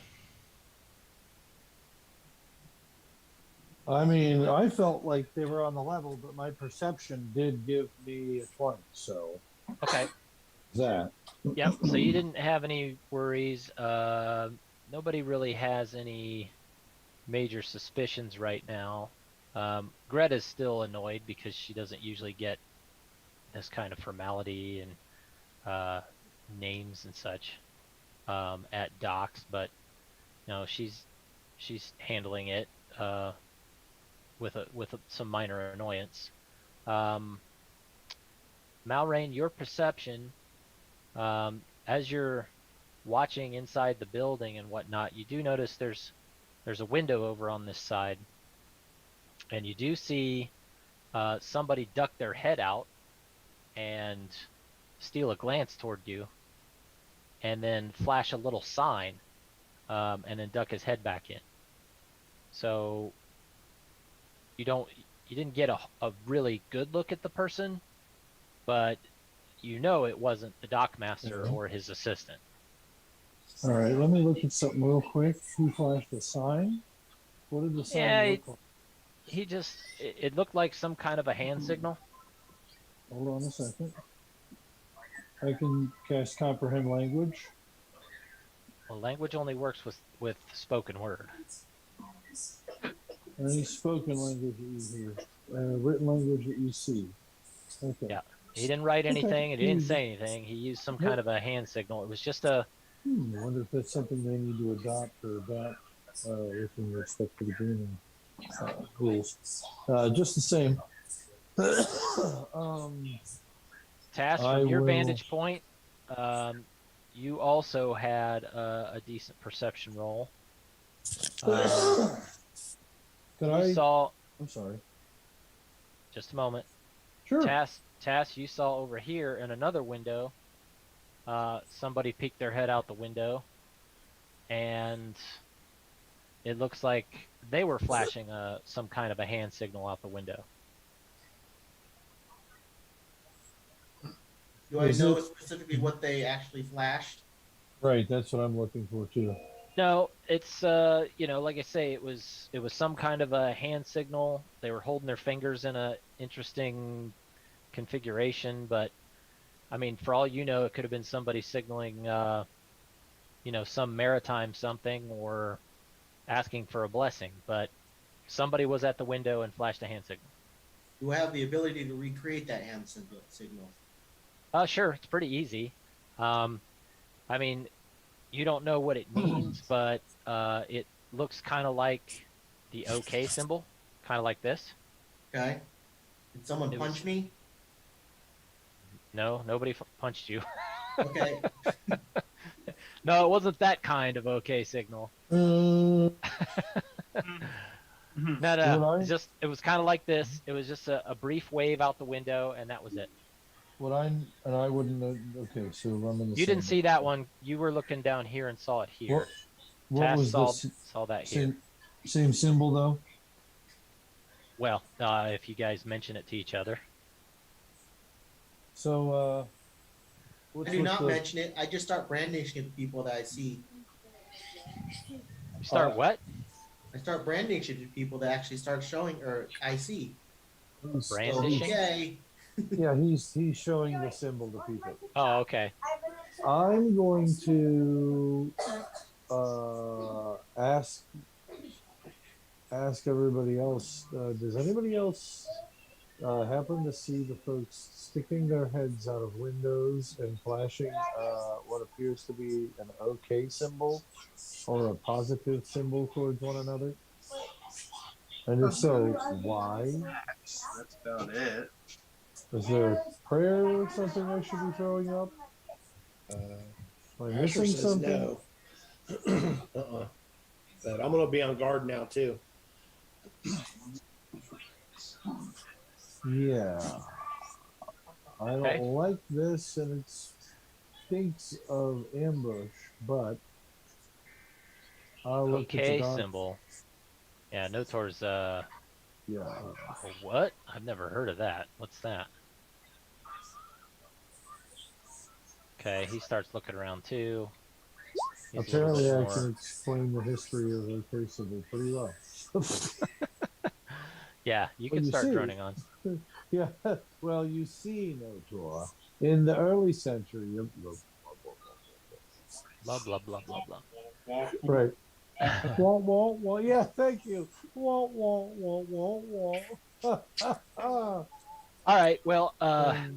I mean, I felt like they were on the level, but my perception did give me a 20. So Okay. that. Yep. So you didn't have any worries. Nobody really has any major suspicions right now. Greta's still annoyed because she doesn't usually get this kind of formality and names and such at docks, but she's handling it with some minor annoyance. Malrain, your perception, as you're watching inside the building and whatnot, you do notice there's a window over on this side, and you do see somebody duck their head out and steal a glance toward you, and then flash a little sign, and then duck his head back in. So you didn't get a really good look at the person, but it wasn't the dockmaster or his assistant. All right, let me look at something real quick. Who flashed the sign? What did the sign look like? It looked like some kind of a hand signal. Hold on a second. I can cast comprehend language. Well, language only works with spoken word. Any spoken language that you hear, written language that you see. Okay. Yeah. He didn't write anything, and he didn't say anything. He used some kind of a hand signal. It was just a... I wonder if that's something they need to adopt or adapt within respect to the gaming rules. Just the same. Task, from your vantage point, you also had a decent perception roll. I'm sorry. Just a moment. Sure. Task, you saw over here in another window, somebody peeked their head out the window, and it looks like they were flashing some kind of a hand signal out the window. Do I know specifically what they actually flashed? Right, that's what I'm looking for too. No, it's like I say, it was some kind of a hand signal. They were holding their fingers in a interesting configuration, but I mean, for all you know, it could have been somebody signaling some maritime something or asking for a blessing, but somebody was at the window and flashed a hand signal. Do I have the ability to recreate that hand signal? Sure, it's pretty easy. I mean, you don't know what it means, but it looks kind of like the OK symbol, kind of like this. Okay. Did someone punch me? No, nobody punched you. Okay. No, it wasn't that kind of OK signal. Uh, No. It was kind of like this. It was just a brief wave out the window, and that was it. I wouldn't know. Okay, so I'm in the. You didn't see that one. You were looking down here and saw it here. What was saw that here. Same symbol though. Well, if you guys mention it to each other. So, I do not mention it. I just start brandishing it to people that I see. You start what? I start brandishing it to people that actually start showing or I see. Brandishing? Okay. Yeah, he's showing the symbol to people. Oh, okay. I'm going to ask everybody else. Does anybody else happen to see the folks sticking their heads out of windows and flashing what appears to be an OK symbol or a positive symbol towards one another? And if so, why? That's about it. Is there a prayer or something I should be throwing up? Am I Asher missing says something? no. But I'm gonna be on guard now too. Yeah. I don't Okay. like this, and it stinks of ambush, but I'll look at the Okay doc. symbol. Yeah, Notor's Yeah. what? I've never heard of that. What's that? Okay, he starts looking around too. He's a little Apparently, bit I more. can explain the history of the OK symbol pretty well. Yeah, you Well, can you start see, droning on. yeah. Well, you see, Notor, in the early century, Blah blah blah blah blah. right. Wah, wah, wah. Yeah, thank you. Wah, wah, wah, wah, wah. All right. Well,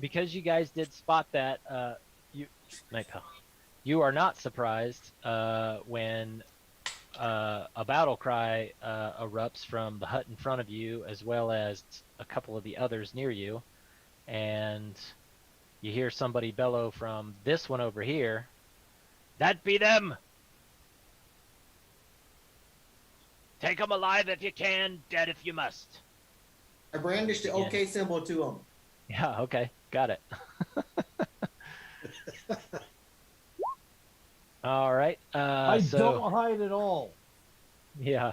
because you guys did spot that, you night pal. You are not surprised when a battle cry erupts from the hut in front of you, as well as a couple of the others near you, and you hear somebody bellow from this one over here. That be them. Take them alive if you can, dead if you must. I brandished the Again. OK symbol to him. Yeah, okay. Got it. All right. I So, don't hide at all. yeah.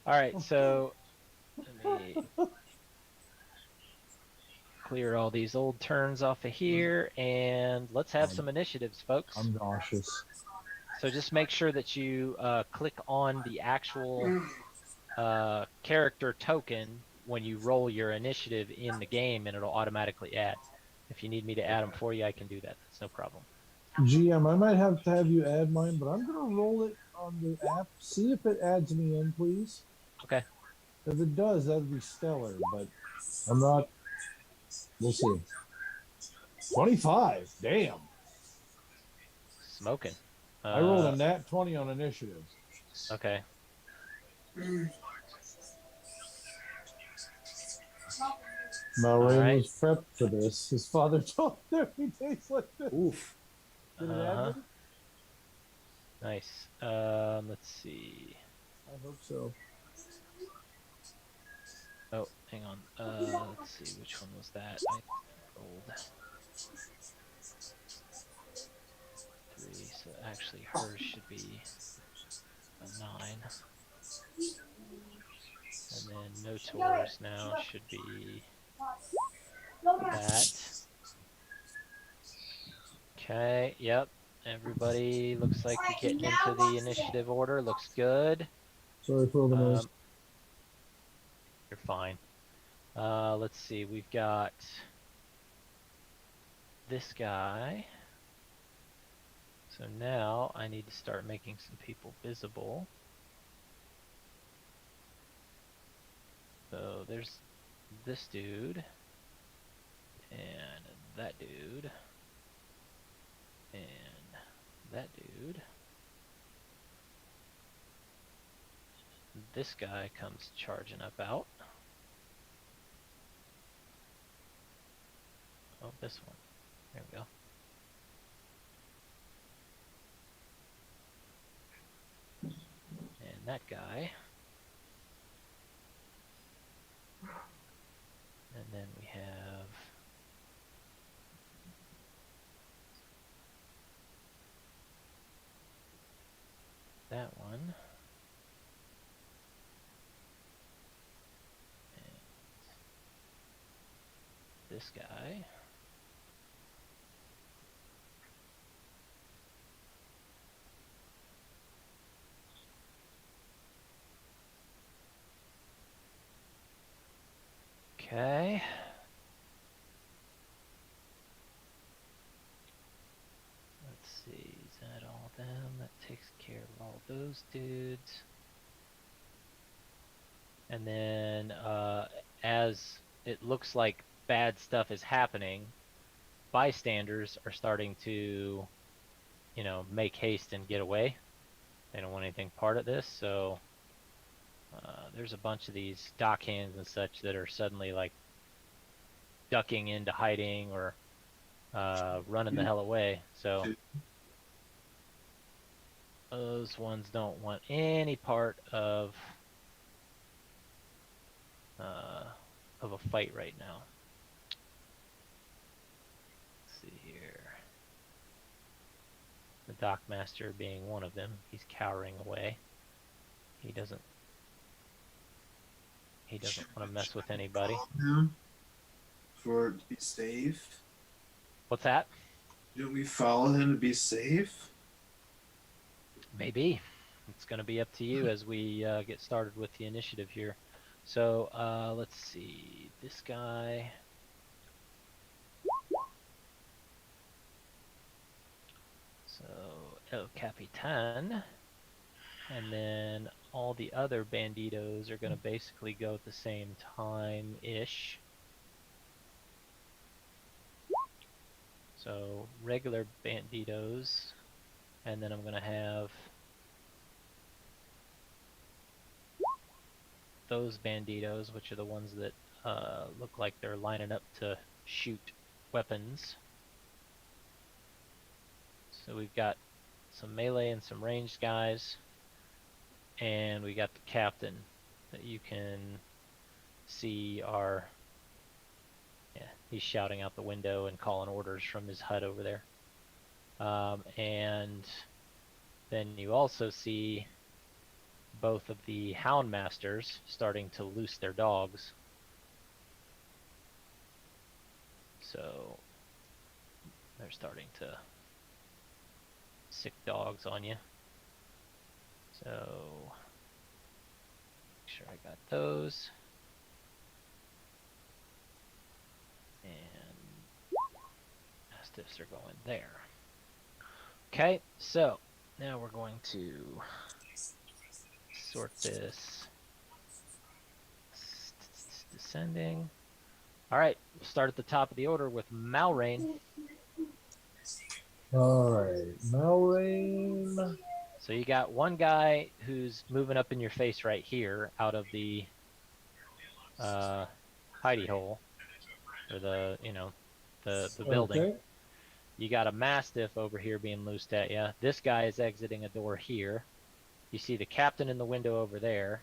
All right, so let me clear all these old turns off of here, and let's have some initiatives, folks. I'm nauseous. So just make sure that you click on the actual character token when you roll your initiative in the game, and it'll automatically add. If you need me to add them for you, I can do that. That's no problem. GM, I might have to have you add mine, but I'm going to roll it on the app. See if it adds me in, please. Okay. If it does, that'd be stellar, but I'm not. We'll see. 25. Damn. Smoking. I rolled a nat 20 on initiative. Okay. Malrain right. was prepped for this. His father told him he tastes like this. Oof. Did it add me? Nice. Let's see. I hope so. Oh, hang on. Let's see. Which one was that? I rolled 3. So actually, hers should be a 9. And then Notor's now should be that. Okay. Yep. Everybody looks like you're getting into the initiative order. Looks good. Sorry for all the noise. You're fine. Let's see. We've got this guy. So now I need to start making some people visible. So there's this dude. And that dude. And that dude. This guy comes charging up out. Oh, this one. There we go. And that guy. And then we have that one. And this guy. Okay. that takes care of all those dudes. And then as it looks like bad stuff is happening, bystanders are starting to, make haste and get away. They don't want anything part of this, so there's a bunch of these dockhands and such that are suddenly like ducking into hiding or running the hell away. So those ones don't want any part of a fight right now. Let's see here. The Dockmaster being one of them. He's cowering away. He doesn't want to mess with anybody. Him for it to be safe. What's that? Didn't we follow him to be safe? Maybe. It's going to be up to you as we get started with the initiative here. So, let's see. This guy. So, El Capitan. And then all the other Banditos are going to basically go at the same time-ish. So, regular Banditos. And then I'm going to have those Banditos, which are the ones that look like they're lining up to shoot weapons. So we've got some melee and some ranged guys. And we got the captain that you can see are, he's shouting out the window and calling orders from his hut over there. And then you also see both of the Houndmasters starting to loose their dogs. So they're starting to sick dogs on you. So make sure I got those. And Mastiffs are going there. Okay, so now we're going to sort this. Descending. Alright, we'll start at the top of the order with Malrain. Alright, Malrain. So you got one guy who's moving up in your face right here out of the hidey hole, or the building. Okay. You got a Mastiff over here being loosed at you. This guy is exiting a door here. You see the captain in the window over there.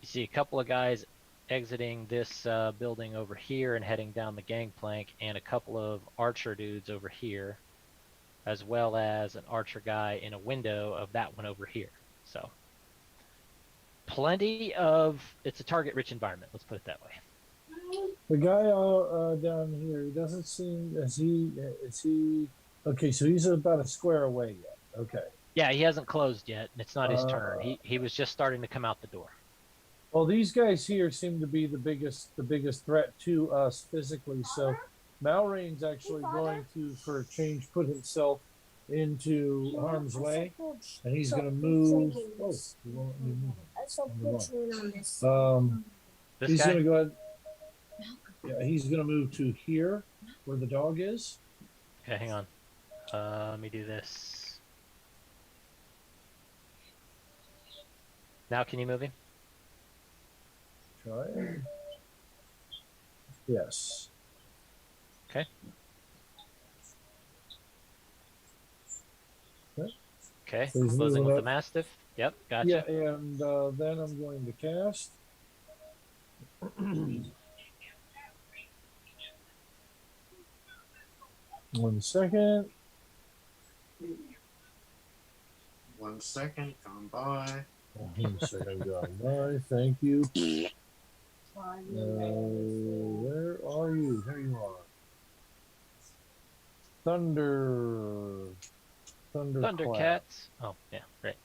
You see a couple of guys exiting this building over here and heading down the gangplank, and a couple of archer dudes over here, as well as an archer guy in a window of that one over here. So it's a target rich environment, let's put it that way. The guy down here, he doesn't seem, is he, okay, so he's about a square away yet. Okay. Yeah, he hasn't closed yet. It's not his turn. He was just starting to come out the door. Well, these guys here seem to be the biggest threat to us physically. So Malrain's actually going to, for a change, put himself into harm's way, and he's going to move. Oh, you won't move. This He's guy? going to go ahead. Yeah, he's going to move to here, where the dog is. Okay, hang on. Let me do this. Now can you move him? Try it. Yes. Okay. Okay, So he's closing moving with the up. Mastiff. Yep, gotcha. Yeah, and then I'm going to cast. One second. 1 second, gone by. 1 second gone by. Thank you. Where are you? There you are. Thundercats. Oh, yeah, right.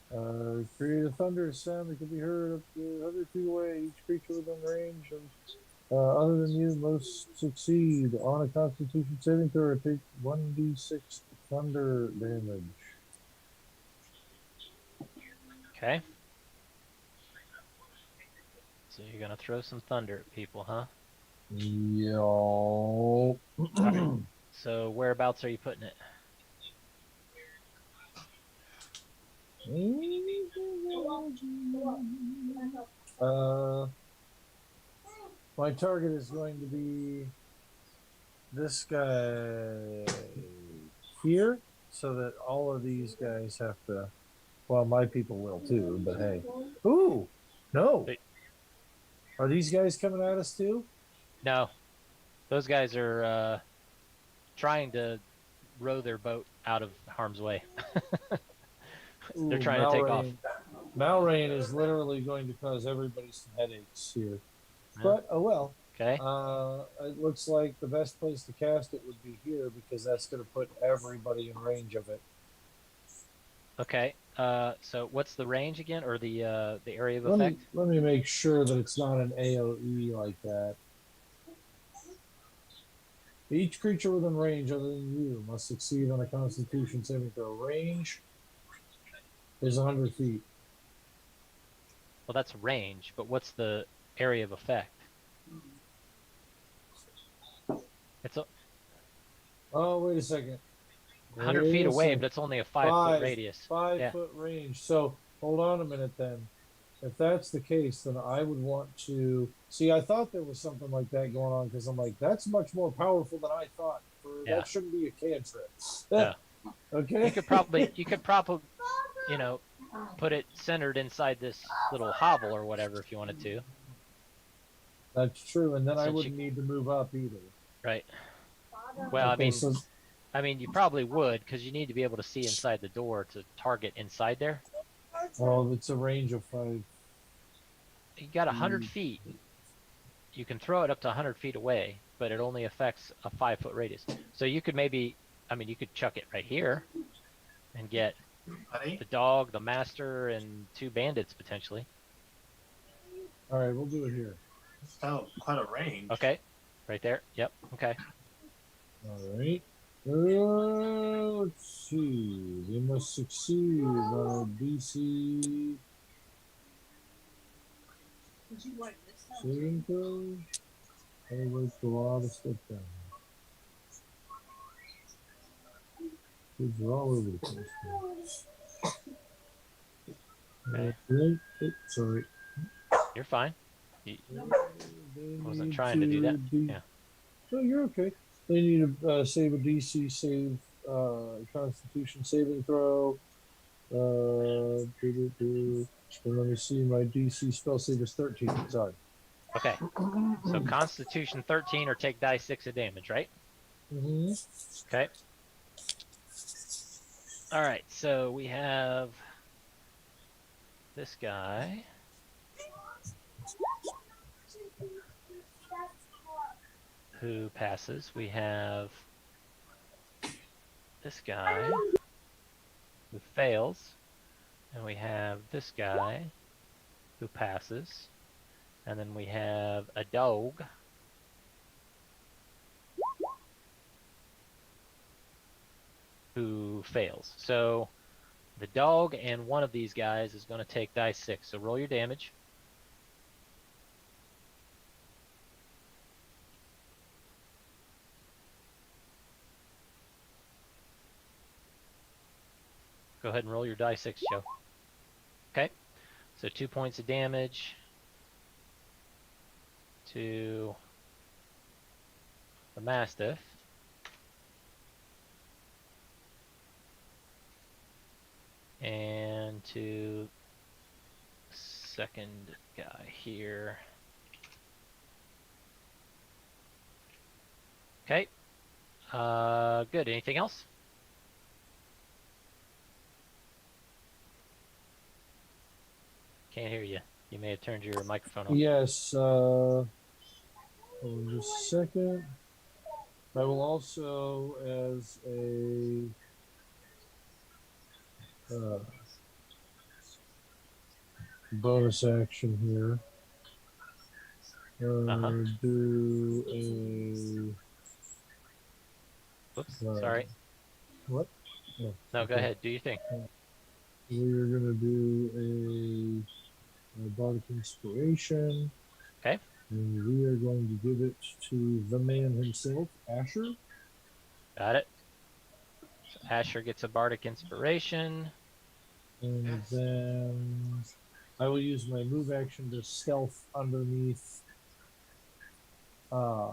Create a thunderous sound that can be heard up to 100 feet away. Each creature within range of other than you must succeed on a Constitution saving throw or take 1d6 thunder damage. Okay. So you're gonna throw some thunder at people, huh? Yo. So whereabouts are you putting it? My target is going to be this guy here, so that all of these guys have to. Well, my people will too, but hey. Ooh, no. Wait. Are these guys coming at us too? No, those guys are trying to row their boat out of harm's way. They're Ooh, trying to take off. Malrain is literally going to cause everybody some headaches here. Yeah. But oh well. Okay. It looks like the best place to cast it would be here because that's going to put everybody in range of it. Okay. So what's the range again, or the area of effect? Let me make sure that it's not an AOE like that. Each creature within range other than you must succeed on a Constitution saving throw. Range is 100 feet. Well, that's range, but what's the area of effect? It's Oh, wait a second. 100 Wait feet a away, second. but it's only a 5-foot radius. 5 Yeah. foot range. So hold on a minute then. If that's the case, then I would want to see. I thought there was something like that going on because I'm like, that's much more powerful than I thought. Yeah. That shouldn't be a cantrip. Yeah. Okay. You could probably, you know, put it centered inside this little hovel or whatever if you wanted to. That's true, and then I Since wouldn't need to move up either. Right. Well, Okay, I mean, you probably would because you need to be able to see inside the door to target inside there. Oh, it's a range of 5. You got 100 feet. You can throw it up to 100 feet away, but it only affects a 5-foot radius. So you could maybe, I mean, you could chuck it right here and get Buddy? the dog, the master, and 2 bandits potentially. All right, we'll do it here. Oh, quite a range. Okay. Right there. Yep. Okay. All right. Let's see. They must succeed on a DC saving throw. I wait for a while to step down. Kids are all over the place. Okay. Right. Oh, sorry. You're fine. They Wasn't need trying to do that. Yeah. No, you're okay. They need to save a DC save, Constitution saving throw. So let me see. My DC spell save is 13. Sorry. Okay. So Constitution 13 or take die 6 of damage, right? Mm-hmm. Okay. All right. So we have this guy. Who passes. We have this guy who fails, and we have this guy who passes, and then we have a dog who fails. So the dog and one of these guys is going to take die 6. So roll your damage. Go ahead and roll your die 6, Joe. Okay. So 2 points of damage to the Mastiff. And to the second guy here. Okay. Good. Anything else? Can't hear you. You may have turned your microphone on. Yes. Hold on just a second. I will also, as a bonus action here, do a. Whoops. Sorry. What? No, go ahead. Do your thing. we're gonna do a bardic inspiration, Okay. and we are going to give it to the man himself, Asher. Got it. So Asher gets a bardic inspiration. And Yes. then I will use my move action to stealth underneath uh,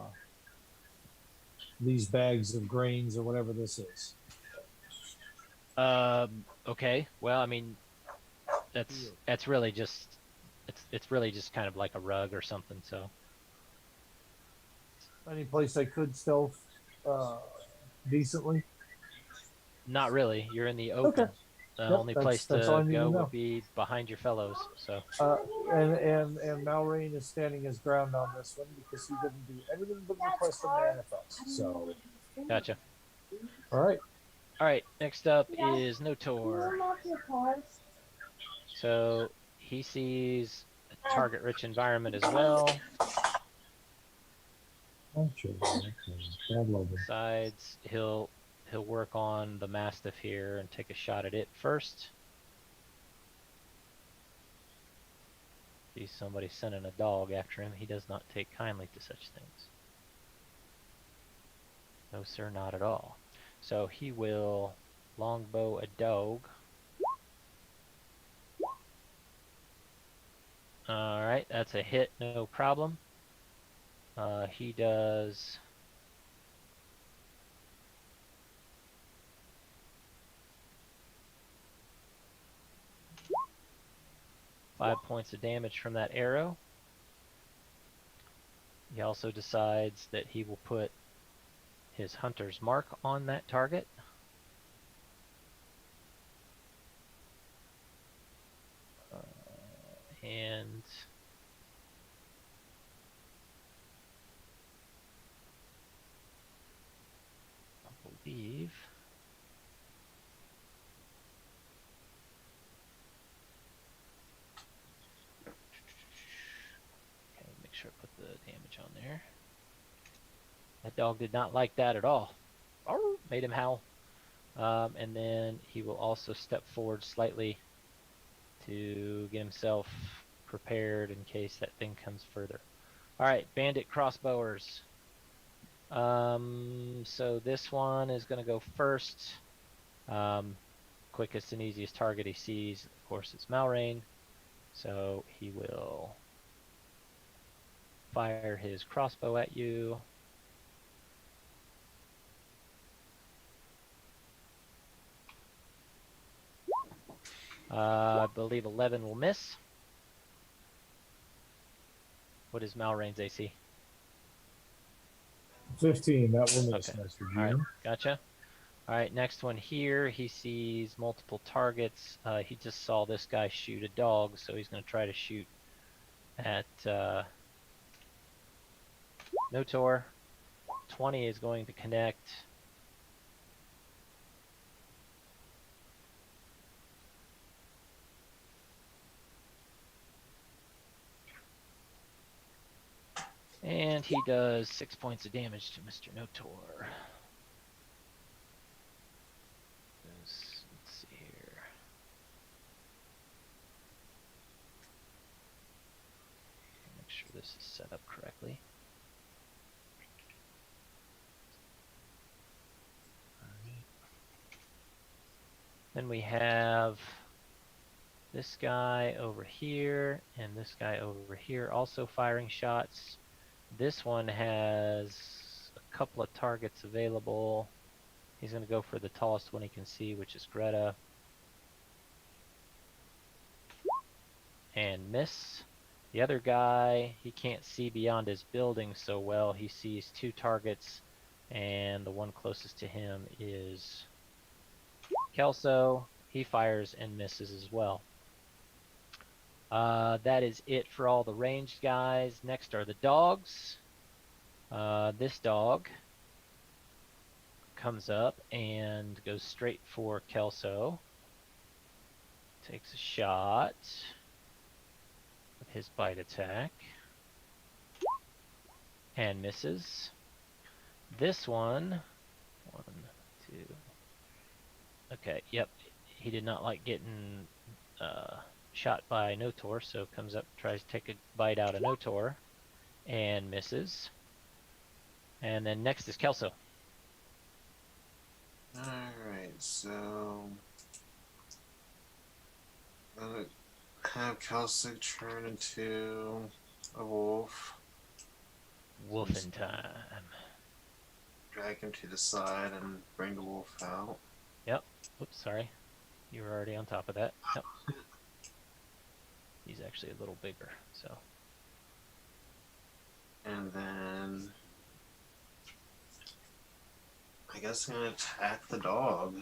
these bags of grains or whatever this is. Okay. Well, I mean, that's really just it's really just kind of like a rug or something. So Any place I could stealth decently. not really. You're in the open. Okay. The Yep, only that's place all to I need to go know. would be behind your fellows. So And Malrain is standing his ground on this one because he didn't do anything but request a manifest. So, gotcha. all right. All right. Next up is Notor. So he sees a target-rich environment as well. Decides he'll work on the Mastiff here and take a shot at it first. Sees somebody sending a dog after him. He does not take kindly to such things. No, sir, not at all. So he will longbow a dog. Alright, that's a hit, no problem. He does 5 points of damage from that arrow. He also decides that he will put his hunter's mark on that target. And I believe okay, make sure I put the damage on there. That dog did not like that at all. Made him howl. And then he will also step forward slightly to get himself prepared in case that thing comes further. Alright, Bandit Crossbowers. So this one is going to go first. Quickest and easiest target he sees, of course, is Malrain. So he will fire his crossbow at you. I believe 11 will miss. What is Malrain's AC? 15. That will miss, Okay. Master All right, Junior. gotcha. All right, next one here. He sees multiple targets. He just saw this guy shoot a dog, so he's going to try to shoot at Notor. 20 is going to connect. And he does 6 points of damage to Mr. Notor. Let's see here. Make sure this is set up correctly. Alright. Then we have this guy over here and this guy over here also firing shots. This one has a couple of targets available. He's going to go for the tallest one he can see, which is Greta. And miss. The other guy, he can't see beyond his building so well. He sees two targets, and the one closest to him is Kelso. He fires and misses as well. That is it for all the ranged guys. Next are the dogs. This dog comes up and goes straight for Kelso. Takes a shot with his bite attack and misses. This one, 1, 2. Okay, yep. he did not like getting shot by Notor, so comes up, tries to take a bite out of Notor, and misses. And then next is Kelso. Alright, so I'm gonna have Kelso turn into a wolf, Wolfing time. drag him to the side, and bring the wolf out. Yep. Oops, sorry. You were already on top of that. Yep. He's actually a little bigger, so. And then I guess I'm gonna attack the dog.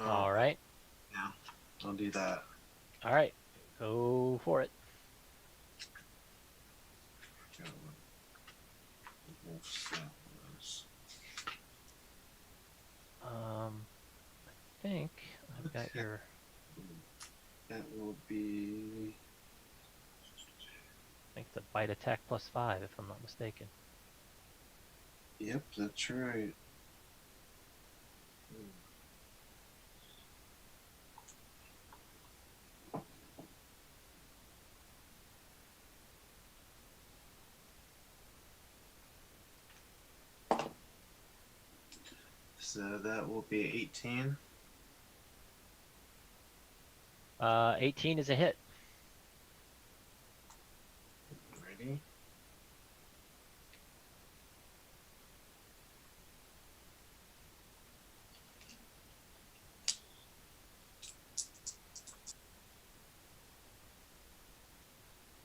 All right. Yeah, I'll do that. All right. Go for it. Go. Wolf that was. I think I've got your. That will be. I think it's a bite attack +5, if I'm not mistaken. Yep, that's right. So that will be 18. 18 is a hit. Ready?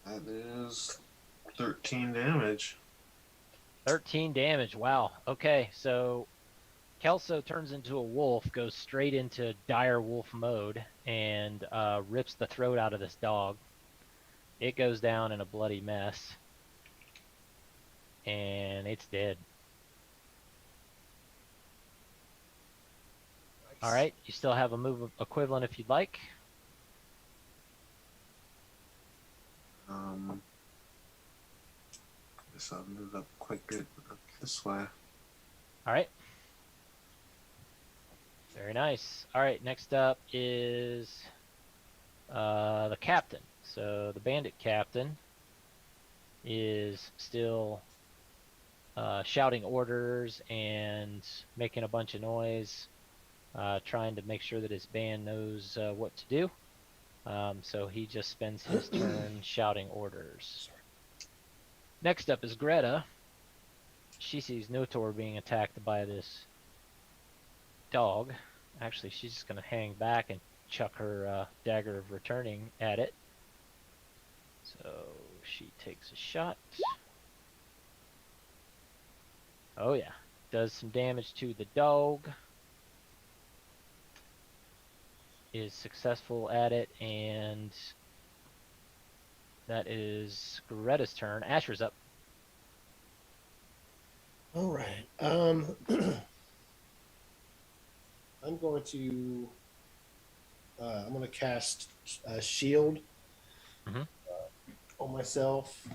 That is 13 damage. 13 damage. Wow. Okay, so Kelso turns into a wolf, goes straight into dire wolf mode, and rips the throat out of this dog. It goes down in a bloody mess, and it's dead. All right, you still have a move equivalent if you'd like. Guess I'll move up quite good up this way. All right. Very nice. All right, next up is the captain. So the bandit captain is still shouting orders and making a bunch of noise, trying to make sure that his band knows what to do. So he just spends his turn shouting orders. Next up is Greta. She sees Notor being attacked by this dog. Actually, she's just going to hang back and chuck her dagger of returning at it. So she takes a shot. Oh yeah, does some damage to the dog. Is successful at it, and that is Greta's turn. Asher's up. All right. I'm going to cast a shield on myself.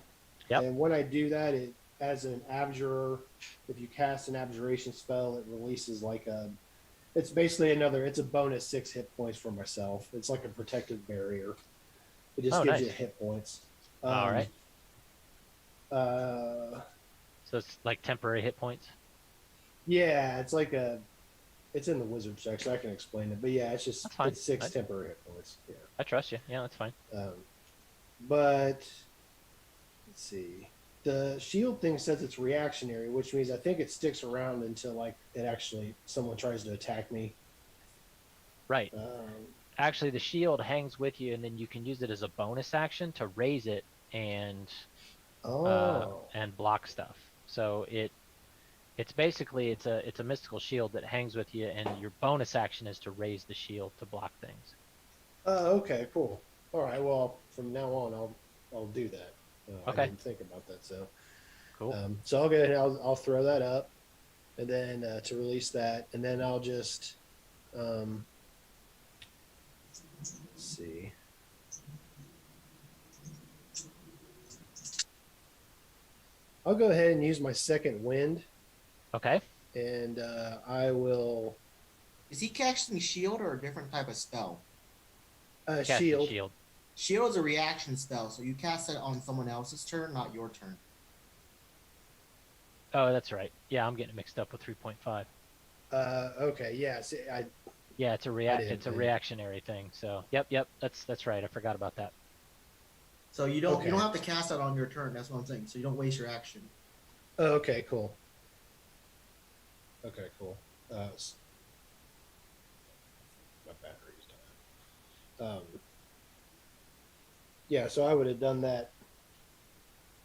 Yep. And when I do that, it as an abjurer, if you cast an abjuration spell, it releases like a. It's basically it's a bonus 6 hit points for myself. It's like a protective barrier. It just gives nice. you hit points. All right. So it's like temporary hit points. Yeah, it's like it's in the wizard section. I can explain it, but yeah, it's just it's 6 temporary hit points. Yeah, I trust you. Yeah, that's fine. But let's see. The shield thing says it's reactionary, which means I think it sticks around until like it actually someone tries to attack me. Right. Actually, the shield hangs with you, and then you can use it as a bonus action to raise it and block stuff. So it's basically it's a mystical shield that hangs with you, and your bonus action is to raise the shield to block things. Okay, cool. All right, well, from now on, I'll do that. Okay. I didn't think about that, so Cool. So I'll go ahead and I'll throw that up, and then to release that, and then I'll just let's see. I'll go ahead and use my second wind. Okay. and I will Is he casting shield or a different type of spell? Casting shield. shield. Shield is a reaction spell, so you cast it on someone else's turn, not your turn. Oh, that's right. Yeah, I'm getting mixed up with 3.5. Okay, yeah. See, Yeah, it's a didn't it's a think. reactionary thing. So, yep, that's right. I forgot about that. So you don't Okay. you don't have to cast that on your turn. That's what I'm saying. So you don't waste your action. Okay, cool. Okay, cool. My battery's dying. Yeah, so I would have done that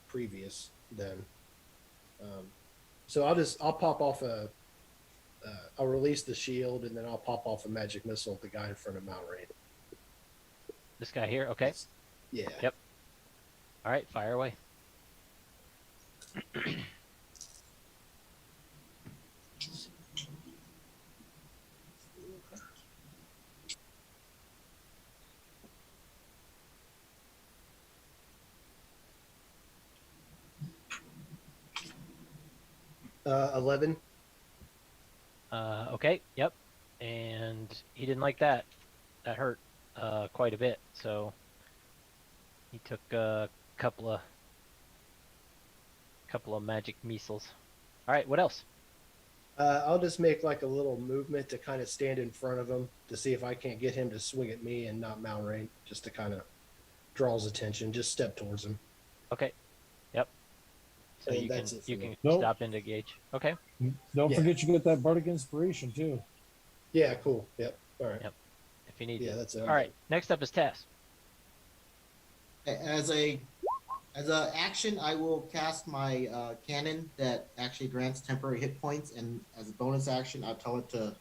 previous then. So I'll pop off I'll release the shield and then I'll pop off a magic missile at the guy in front of Mount Rain. This guy here. Okay. Yeah. Yep. All right, fire away. Uh, 11. Okay. Yep. And he didn't like that. That hurt quite a bit. So he took a couple of magic missiles. All right. What else? I'll just make like a little movement to kind of stand in front of him to see if I can't get him to swing at me and not Mount Rain, just to kind of draw his attention. Just step towards him. Okay. Yep. So And you that's can it for you me. can Nope. stop into gauge. Okay. Don't Yeah. forget you get that bardic inspiration too. Yeah, cool. Yep. All right. Yep. If you need Yeah, to. that's it. All right. Next up is Tess. As a action, I will cast my cannon that actually grants temporary hit points, and as a bonus action, I'll tell it to,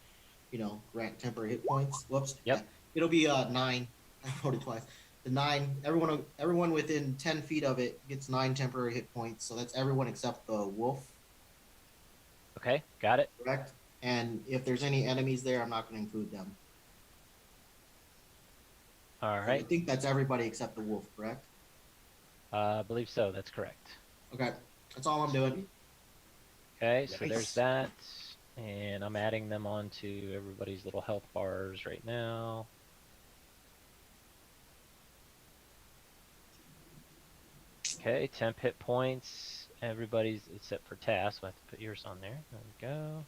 grant temporary hit points. Whoops. Yep. It'll be 9. I voted twice. The 9. Everyone within 10 feet of it gets 9 temporary hit points. So that's everyone except the wolf. Okay. Got it. Correct. And if there's any enemies there, I'm not going to include them. All I right. think that's everybody except the wolf. Correct. I believe so. That's correct. Okay. That's all I'm doing. Okay. So Nice. there's that. And I'm adding them onto everybody's little health bars right now. Okay, temp hit points. Everybody's except for Tass. We'll have to put yours on there. There we go.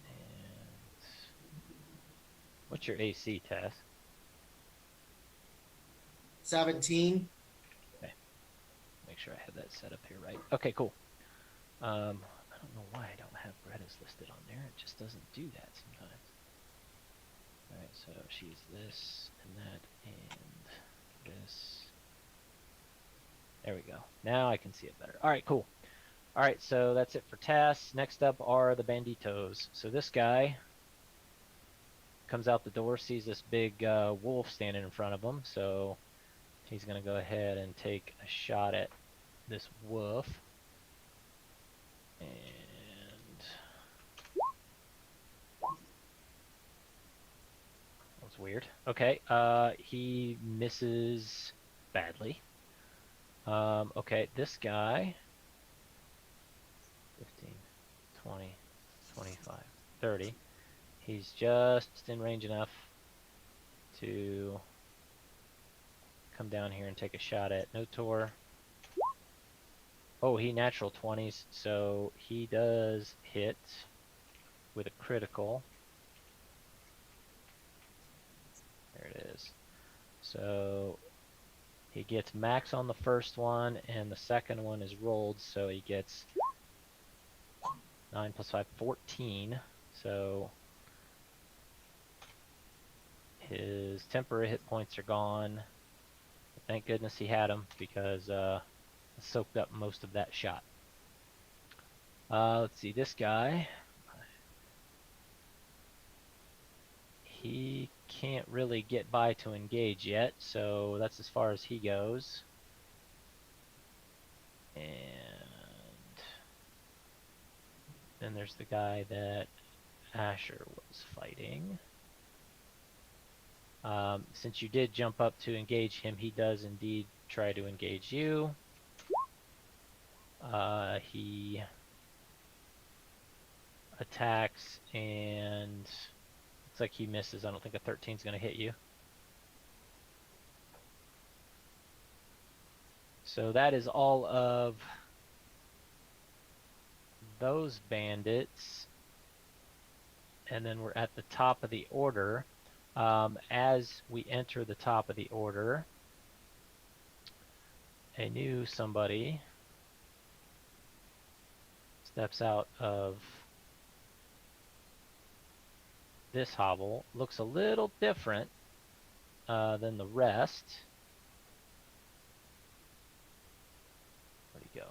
And what's your AC, Tass? 17. Make sure I have that set up here right. Okay, cool. I don't know why I don't have Greta's listed on there. It just doesn't do that sometimes. Alright, so she's this and that and this. There we go. Now I can see it better. Alright, cool. Alright, so that's it for Tass. Next up are the Banditos. So this guy comes out the door, sees this big wolf standing in front of him, so he's going to go ahead and take a shot at this wolf. And that's weird. Okay, he misses badly. Okay, this guy 15, 20, 25, 30. He's just in range enough to come down here and take a shot at Notor. Oh, he natural 20s, so he does hit with a critical. There it is. So he gets max on the first one, and the second one is rolled, so he gets 9 plus 5, 14. So his temporary hit points are gone. Thank goodness he had them, because soaked up most of that shot. Let's see, this guy, he can't really get by to engage yet, so that's as far as he goes. And then there's the guy that Asher was fighting. Since you did jump up to engage him, he does indeed try to engage you. He attacks and looks like he misses. I don't think a 13 is going to hit you. So that is all of those bandits. And then we're at the top of the order. As we enter the top of the order, a new somebody steps out of this hovel. Looks a little different than the rest. Where'd he go?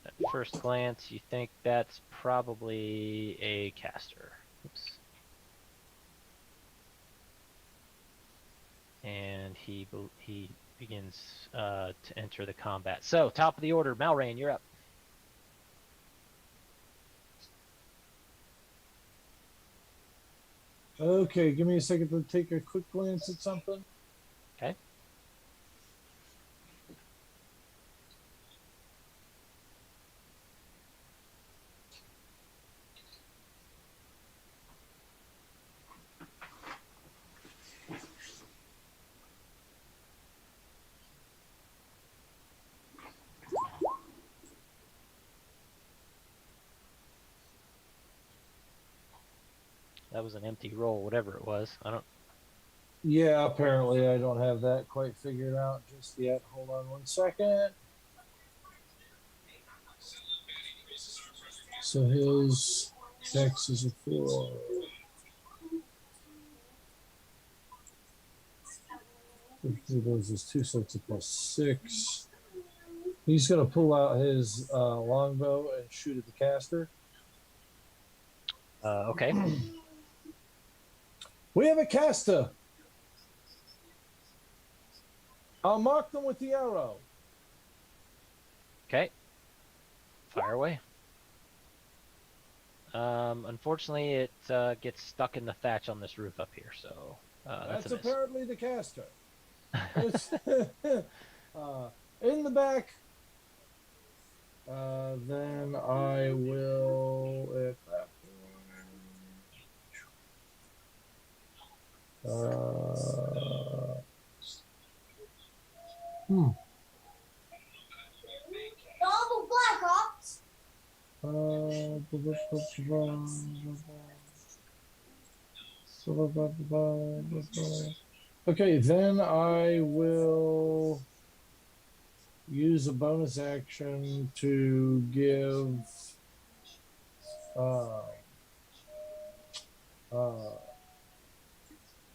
At first glance, you think that's probably a caster. Oops. And he begins to enter the combat. So, top of the order, Malrain, you're up. Okay, give me a second to take a quick glance at something. Okay. That was an empty roll, whatever it was. I don't. Yeah, apparently I don't have that quite figured out just yet. Hold on one second. So his dex is a 4. Those is 2 sets of +6. He's gonna pull out his longbow and shoot at the caster. Okay. We have a caster. I'll mark them with the arrow. Okay. Fire away. Unfortunately, it gets stuck in the thatch on this roof up here, so that's a miss. apparently the caster. It's in the back. Then I will at that point. Double Black Ops. Okay, then I will use a bonus action to give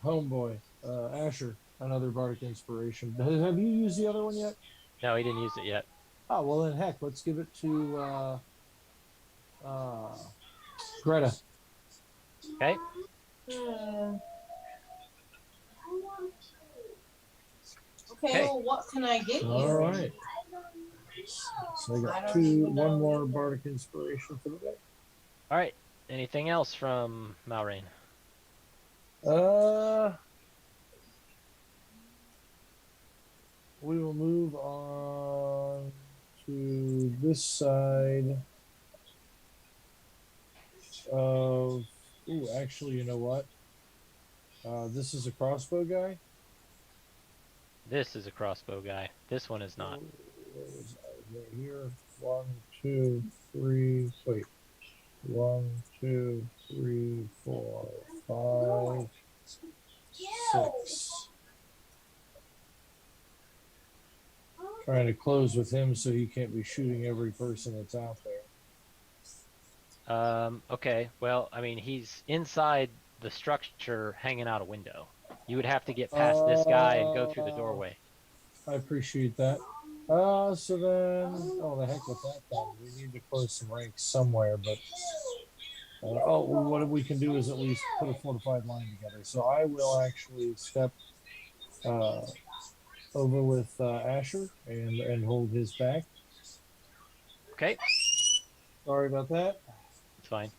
homeboy Asher another bardic inspiration. Have you used the other one yet? No, he didn't use it yet. Oh well, then heck, let's give it to Greta. Okay. Okay, well, what can I give you? All right. So I got one more bardic inspiration for the day. All right. Anything else from Malrain? We will move on to this side of. Ooh, actually, you know what? This is a crossbow guy. This is a crossbow guy. This one is not. Where was I? Right here. 1, 2, 3. Wait. 1, 2, 3, 4, 5, 6. Trying to close with him so he can't be shooting every person that's out there. Okay. Well, I mean, he's inside the structure hanging out a window. You would have to get past this guy and go through the doorway. I appreciate that. So then, the heck with that then. We need to close some ranks somewhere, but what we can do is at least put a fortified line together. So I will actually step over with Asher and hold his back. Okay. Sorry about that. It's fine.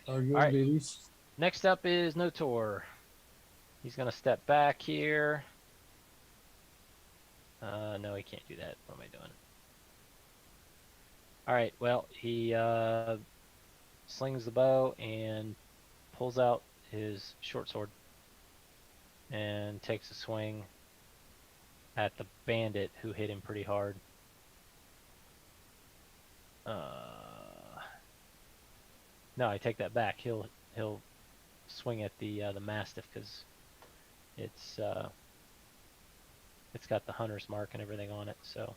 Are you All right. babies? Next up is Notor. He's gonna step back here. No, he can't do that. What am I doing? All right. Well, he slings the bow and pulls out his short sword and takes a swing at the bandit who hit him pretty hard. No, I take that back. He'll swing at the mastiff because it's got the hunter's mark and everything on it. So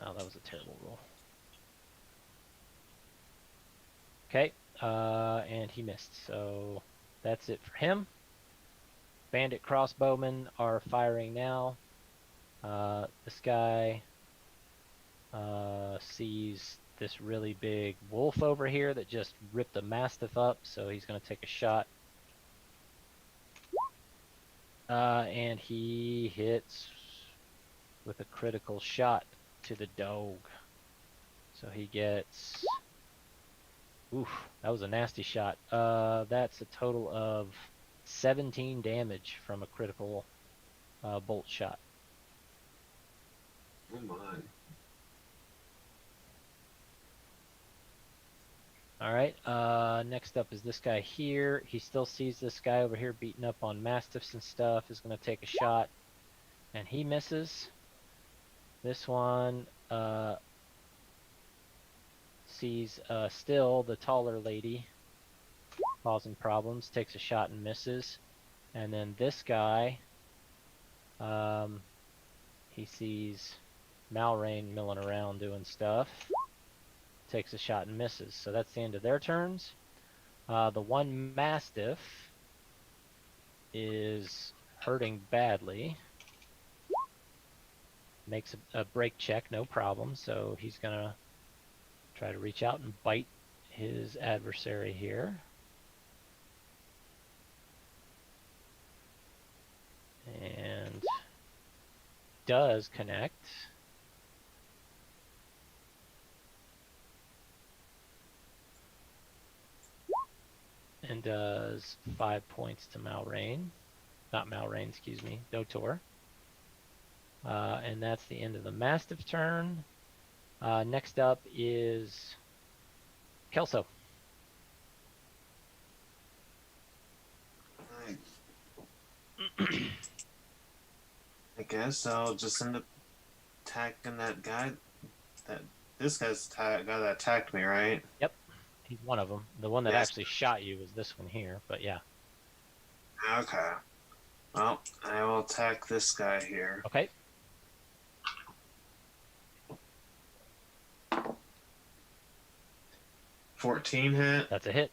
oh, that was a terrible roll. Okay, and he missed. So that's it for him. Bandit crossbowmen are firing now. This guy sees this really big wolf over here that just ripped a mastiff up, so he's going to take a shot. And he hits with a critical shot to the dog. So he gets... Oof, that was a nasty shot. That's a total of 17 damage from a critical bolt shot. Oh my. Alright, next up is this guy here. He still sees this guy over here beating up on mastiffs and stuff. Is going to take a shot, and he misses. This one sees still the taller lady causing problems, takes a shot and misses. And then this guy, he sees Malrain milling around doing stuff, takes a shot and misses. So that's the end of their turns. The one mastiff is hurting badly. Makes a break check, no problem. So he's gonna try to reach out and bite his adversary here. And does connect. And does 5 points to Malrain. Not Malrain, excuse me, Dotor. And that's the end of the Mastiff turn. Next up is Kelso. I guess I'll just end up attacking that guy. This guy's guy that attacked me, right? Yep, he's one of them. The one that Yes. actually shot you was this one here, but yeah. Okay. Well, I will attack this guy here. Okay. $14 hit. That's a hit.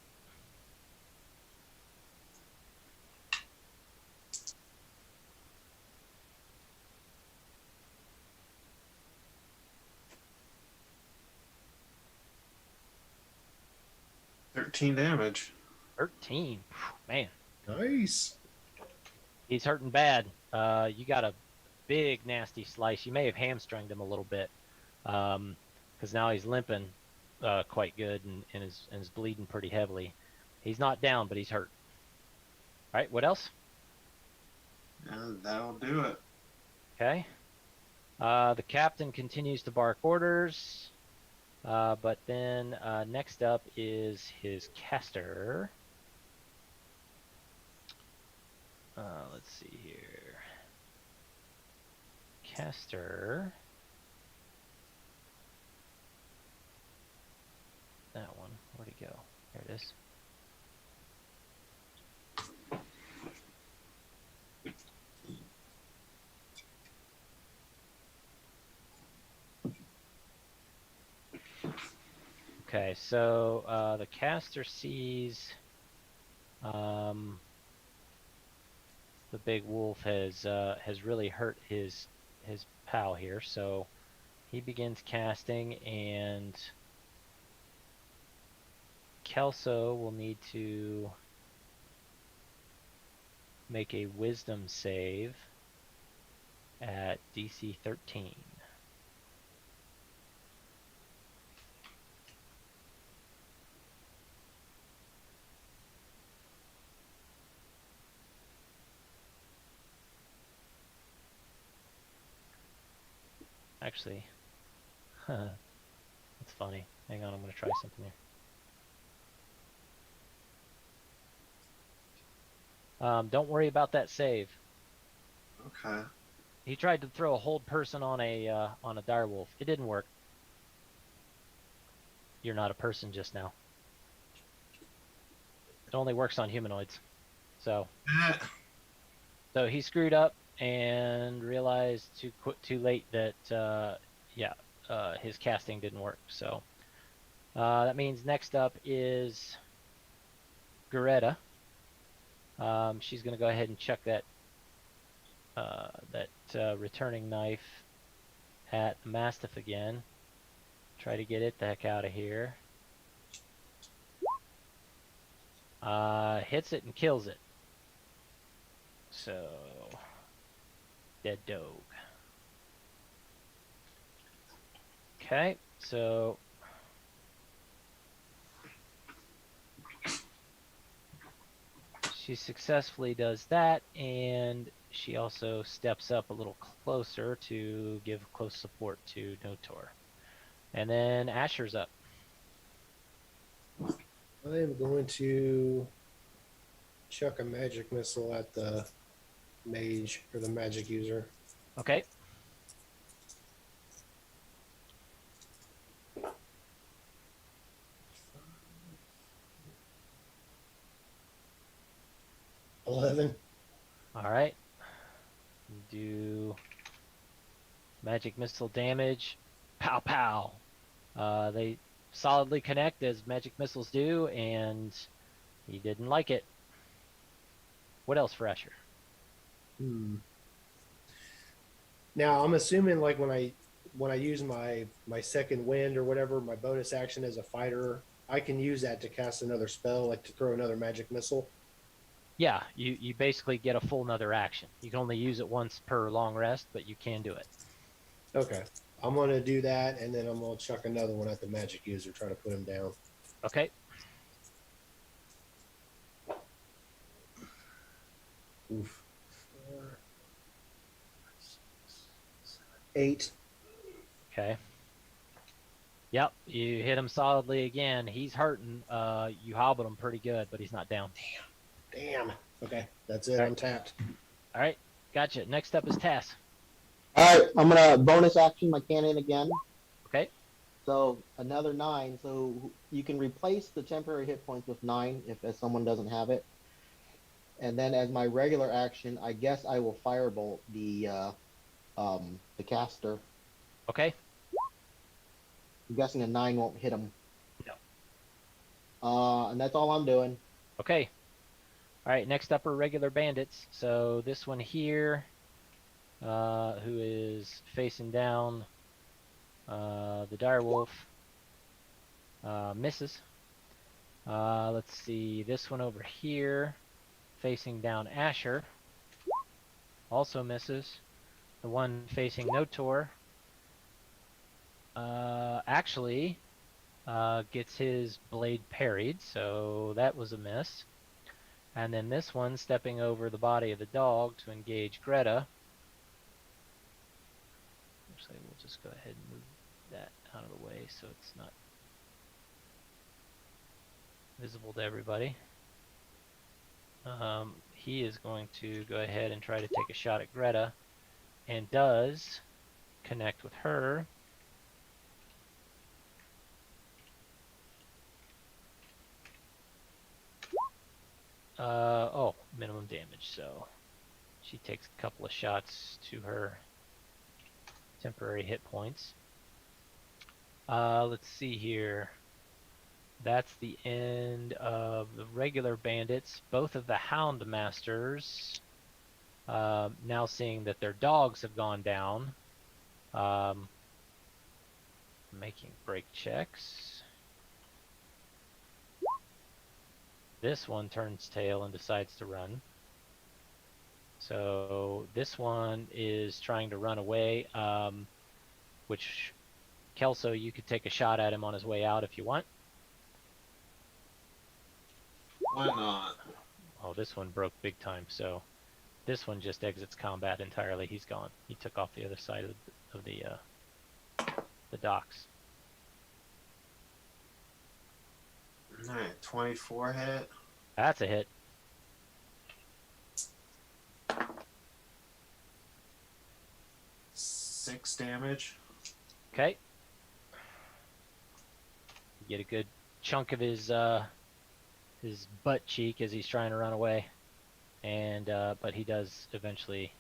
$13 damage. 13. Man, Nice. he's hurting bad. You got a big nasty slice. You may have hamstrung him a little bit, because now he's limping quite good and is bleeding pretty heavily. He's not down, but he's hurt. All right, what else? And that'll do it. Okay. The captain continues to bark orders, but then next up is his caster. Let's see here. Caster. That one. Where'd it go? There it is. Okay, so the caster sees the big wolf has really hurt his pal here, so he begins casting, and Kelso will need to make a wisdom save at DC 13. Actually, that's funny. Hang on, I'm gonna try something here. Don't worry about that save. Okay. He tried to throw a hold person on a direwolf. It didn't work. You're not a person just now. It only works on humanoids. So he screwed up and realized too late that his casting didn't work. So that means next up is Greta. She's gonna go ahead and chuck that returning knife at the Mastiff again. Try to get it the heck out of here. Hits it and kills it. So, dead dog. Okay, so she successfully does that, and she also steps up a little closer to give close support to Notor. And then Asher's up. I am going to chuck a magic missile at the mage or the magic user. Okay. $11. All right. Do magic missile damage. Pow pow. They solidly connect as magic missiles do, and he didn't like it. What else for Asher? Now I'm assuming like when I use my second wind or whatever, my bonus action as a fighter, I can use that to cast another spell, like to throw another magic missile. Yeah, you basically get a full another action. You can only use it once per long rest, but you can do it. Okay. I'm going to do that, and then I'm going to chuck another one at the magic user, try to put him down. Okay. Oof. 4, 6, 7, 8. Okay. Yep, you hit him solidly again. He's hurting. You hobbled him pretty good, but he's not down. Damn. Okay, that's it. All right. I'm tapped. All right, gotcha. Next up is Tass. All right, I'm gonna bonus action my cannon again. Okay. So another 9. So you can replace the temporary hit points with 9 if someone doesn't have it. And then as my regular action, I guess I will firebolt the caster. Okay. I'm guessing a 9 won't hit him. No. And that's all I'm doing. Okay. All right, next up are regular bandits. So this one here, who is facing down the direwolf, misses. Let's see, this one over here, facing down Asher, also misses. The one facing Notor, actually gets his blade parried, so that was a miss. And then this one stepping over the body of the dog to engage Greta. Actually, we'll just go ahead and move that out of the way so it's not visible to everybody. He is going to go ahead and try to take a shot at Greta, and does connect with her. Minimum damage, so she takes a couple of shots to her temporary hit points. Let's see here. That's the end of the regular bandits. Both of the Hound Masters, now seeing that their dogs have gone down, making break checks. This one turns tail and decides to run. So this one is trying to run away, which, Kelso, you could take a shot at him on his way out if you want. Why not? Oh, this one broke big time, so this one just exits combat entirely. He's gone. He took off the other side of the the docks. Alright, 24 hit. That's a hit. Six damage. Okay. You get a good chunk of his butt cheek as he's trying to run away, and but he does eventually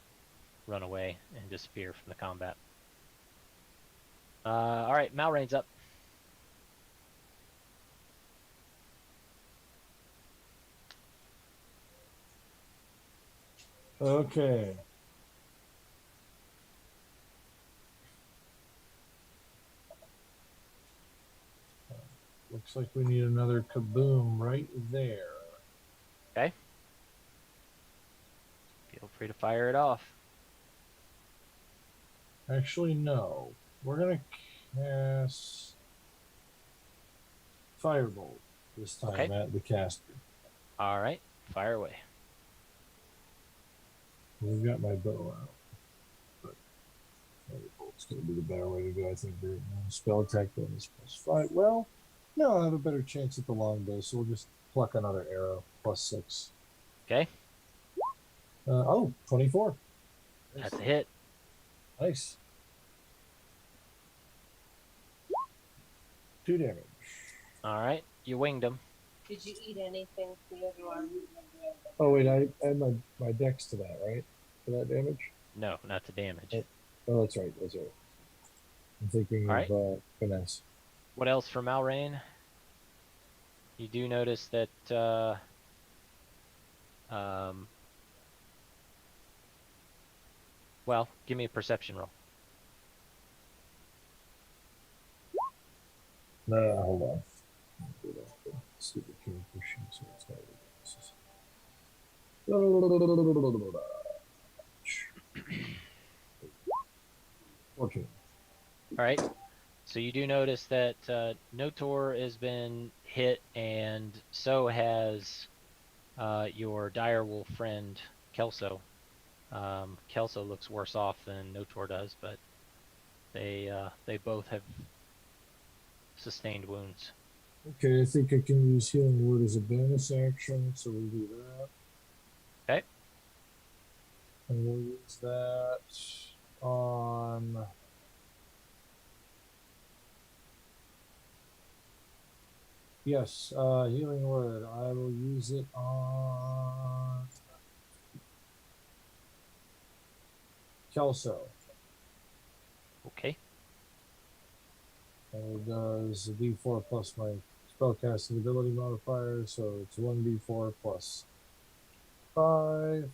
run away and disappear from the combat. All right, Malrain's up. Okay. Looks like we need another kaboom right there. Okay. Feel free to fire it off. Actually, no. We're gonna cast Firebolt this time Okay. at the caster. All right, fire away. We've got my bow out, but Firebolt's gonna be the better way to go, I think. Right now. Spell attack bonus +5. Well, no, I have a better chance at the longbow, so we'll just pluck another arrow +6. Okay, 24. that's a hit. Nice. 2 damage. All right, you winged him. Did you eat anything for the other one? Oh wait, I add my dex to that, right? For that damage. No, not the damage. Oh, that's right. That's right. I'm thinking All of finesse. What else for Malrain? You do notice that well, give me a perception roll. No, hold on. Stupid character sheet, so it's got weaknesses. 14. All right. So you do notice that Notor has been hit, and so has your direwolf friend Kelso. Kelso looks worse off than Notor does, but they both have sustained wounds. Okay, I think I can use Healing Word as a bonus action, so we'll do that. Okay. And we'll use that on... Yes, Healing Word. I will use it on... Kelso. Okay. And it does a d4 plus my spellcasting ability modifier, so it's 1d4 plus 5.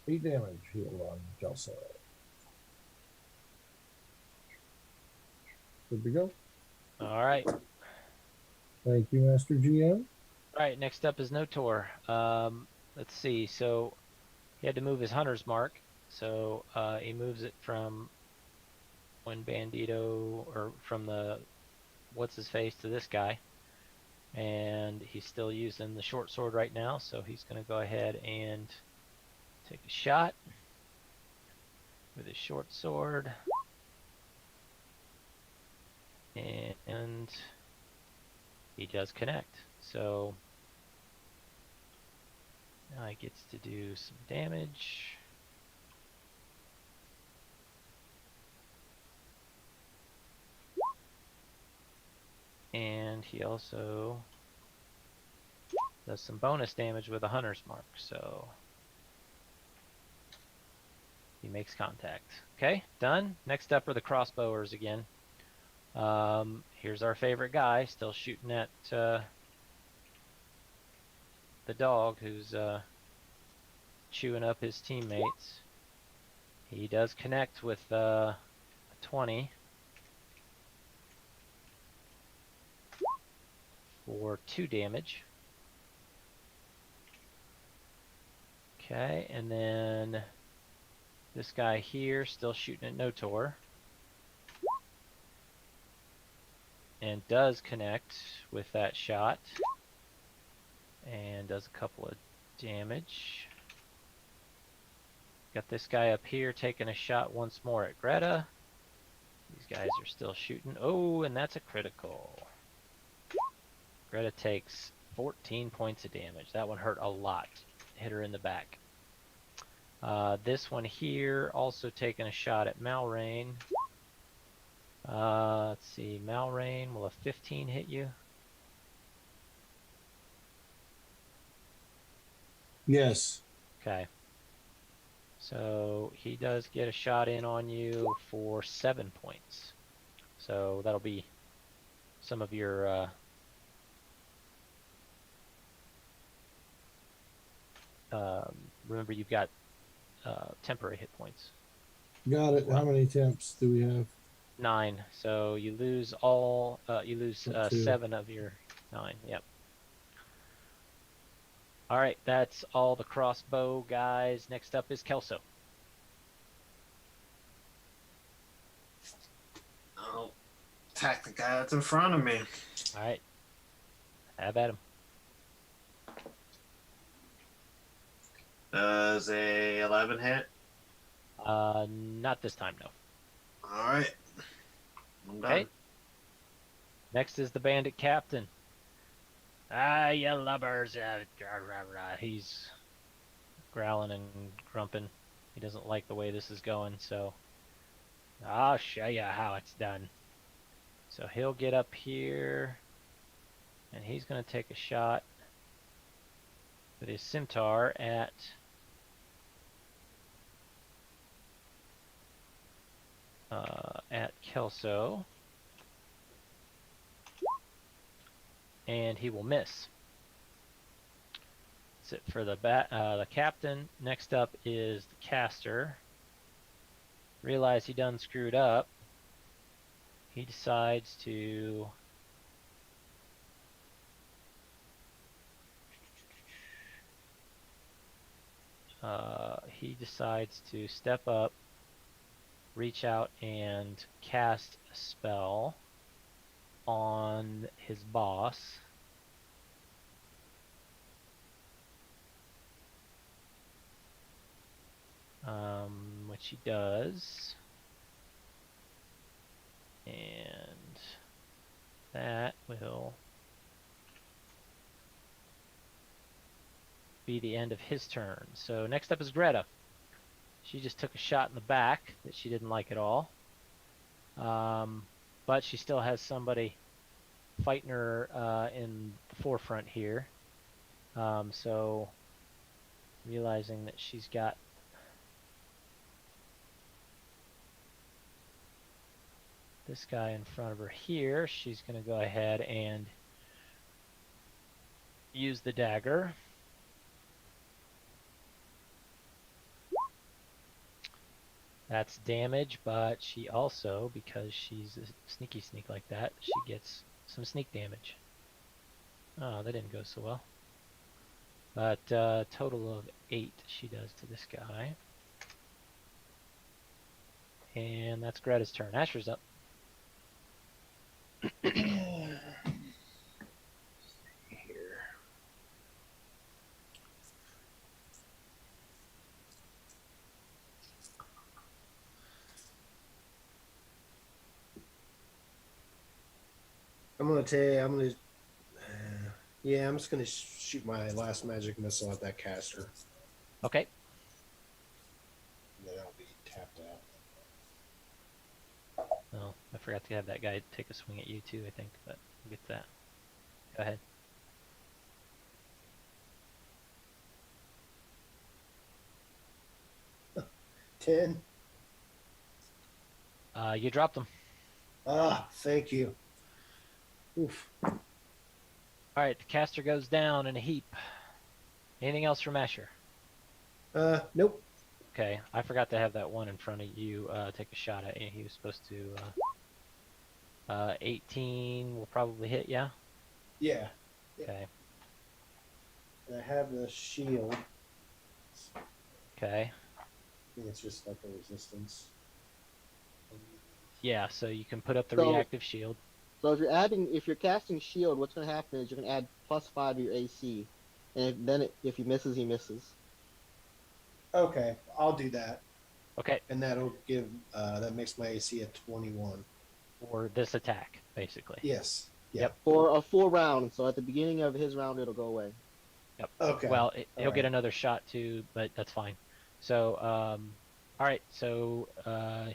8 damage healed on Kelso. Good to go. All right. Thank you, Master GM. All right. Next up is Notor. Let's see. So he had to move his hunter's mark, so he moves it from one bandito, or from the what's his face, to this guy, and he's still using the short sword right now, so he's going to go ahead and take a shot with his short sword, and he does connect. So now he gets to do some damage. And he also does some bonus damage with a hunter's mark, so he makes contact. Okay, done. Next up are the crossbowers again. Here's our favorite guy, still shooting at the dog who's chewing up his teammates. He does connect with a 20 for 2 damage. Okay, and then this guy here still shooting at Notor, and does connect with that shot and does a couple of damage. Got this guy up here taking a shot once more at Greta, These guys are still shooting. Oh, and that's a critical. Greta takes 14 points of damage. That one hurt a lot. Hit her in the back. This one here also taking a shot at Malrain. Let's see. Malrain, will a 15 hit you? Yes. Okay. So he does get a shot in on you for 7 points. So that'll be some of your remember you've got temporary hit points. Got it. How many temps do we have? 9. So you lose all. You lose Up to. 7 of your 9. Yep. All right, that's all the crossbow guys. Next up is Kelso. I'll attack the guy that's in front of me. All right, have at him. Does a 11 hit? Not this time, no. All right. I'm done. Okay. Next is the Bandit Captain. Ah, you lubbers. He's growling and grumping. He doesn't like the way this is going, so I'll show you how it's done. So he'll get up here, and he's going to take a shot with his scimitar at Kelso. And he will miss. That's it for the captain. Next up is the caster. Realize he done screwed up. He decides to step up, reach out, and cast a spell on his boss. Which he does. And that will be the end of his turn. So next up is Greta. She just took a shot in the back that she didn't like at all. But she still has somebody fighting her in the forefront here. So realizing that she's got this guy in front of her here, she's going to go ahead and use the dagger. That's damage, but she also, because she's a sneaky sneak like that, she gets some sneak damage. Oh, that didn't go so well. But total of 8 she does to this guy. And that's Greta's turn. Asher's up. Here. I'm gonna tell you. I'm just gonna shoot my last magic missile at that caster. Okay. And then I'll be tapped out. Oh, I forgot to have that guy take a swing at you too, I think, but we'll get to that. Go ahead. Ten. You dropped him. Ah, thank you. Oof. Alright, the caster goes down in a heap. Anything else from Asher? Nope. Okay, I forgot to have that one in front of you take a shot at you. He was supposed to 18 will probably hit, yeah? Yeah. Okay. And I have the shield. Okay. I think it's just like a resistance. Yeah, so you can put up the So- reactive shield. So if you're casting shield, what's going to happen is you're going to add +5 to your AC, and if he misses, he misses. Okay, I'll do that. Okay, and that'll give that makes my AC at 21. for this attack, basically. Yes. Yeah. Yep. For a full round. So at the beginning of his round, it'll go away. Yep. Okay. Well, All he'll get right. another shot too, but that's fine. So, all right. So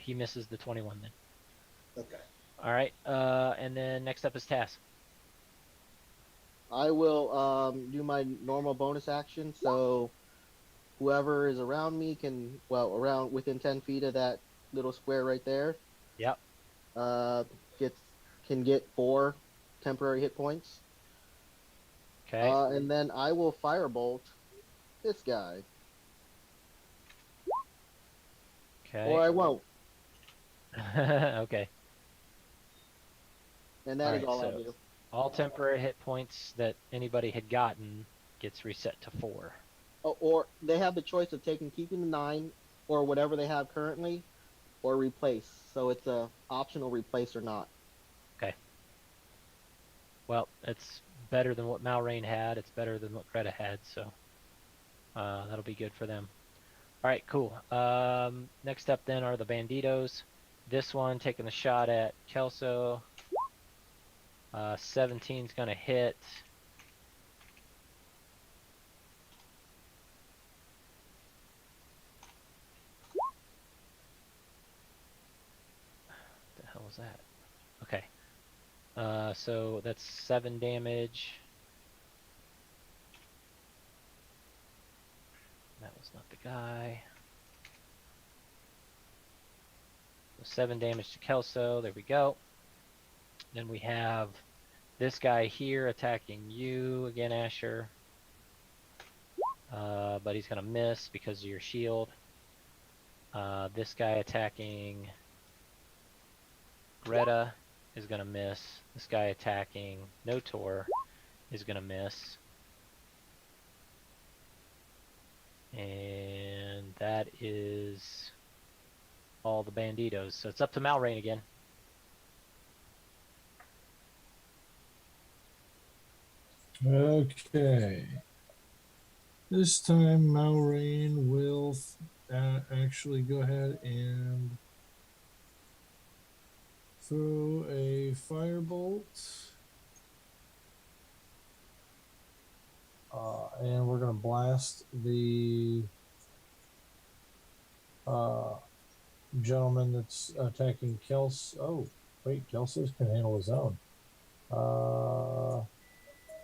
he misses the 21 then. Okay. All right. And then next up is Tass. I will do my normal bonus action. So whoever is around me around within 10 feet of that little square right there, Yep. uh, can get 4 temporary hit points. Okay. And then I will firebolt this guy, Okay. or I won't. Okay. And that is Alright, all I'll so- do. All temporary hit points that anybody had gotten gets reset to 4. Oh, or they have the choice of keeping the 9, or whatever they have currently, or replace. So it's a optional replace or not. Well, it's better than what Malrain had. It's better than what Greta had, so that'll be good for them. All right, cool. Next up then are the Banditos. This one taking the shot at Kelso. 17's going to hit. What the hell was that? Okay. So that's 7 damage. That was not the guy. So 7 damage to Kelso. There we go. Then we have this guy here attacking you again, Asher. But he's going to miss because of your shield. This guy attacking Greta is going to miss. This guy attacking Notor is going to miss. And that is all the Banditos. So it's up to Malrain again. Okay. This time, Malrain will actually go ahead and throw a firebolt. And we're going to blast the gentleman that's attacking Kels. Oh, wait, Kelsos can handle his own.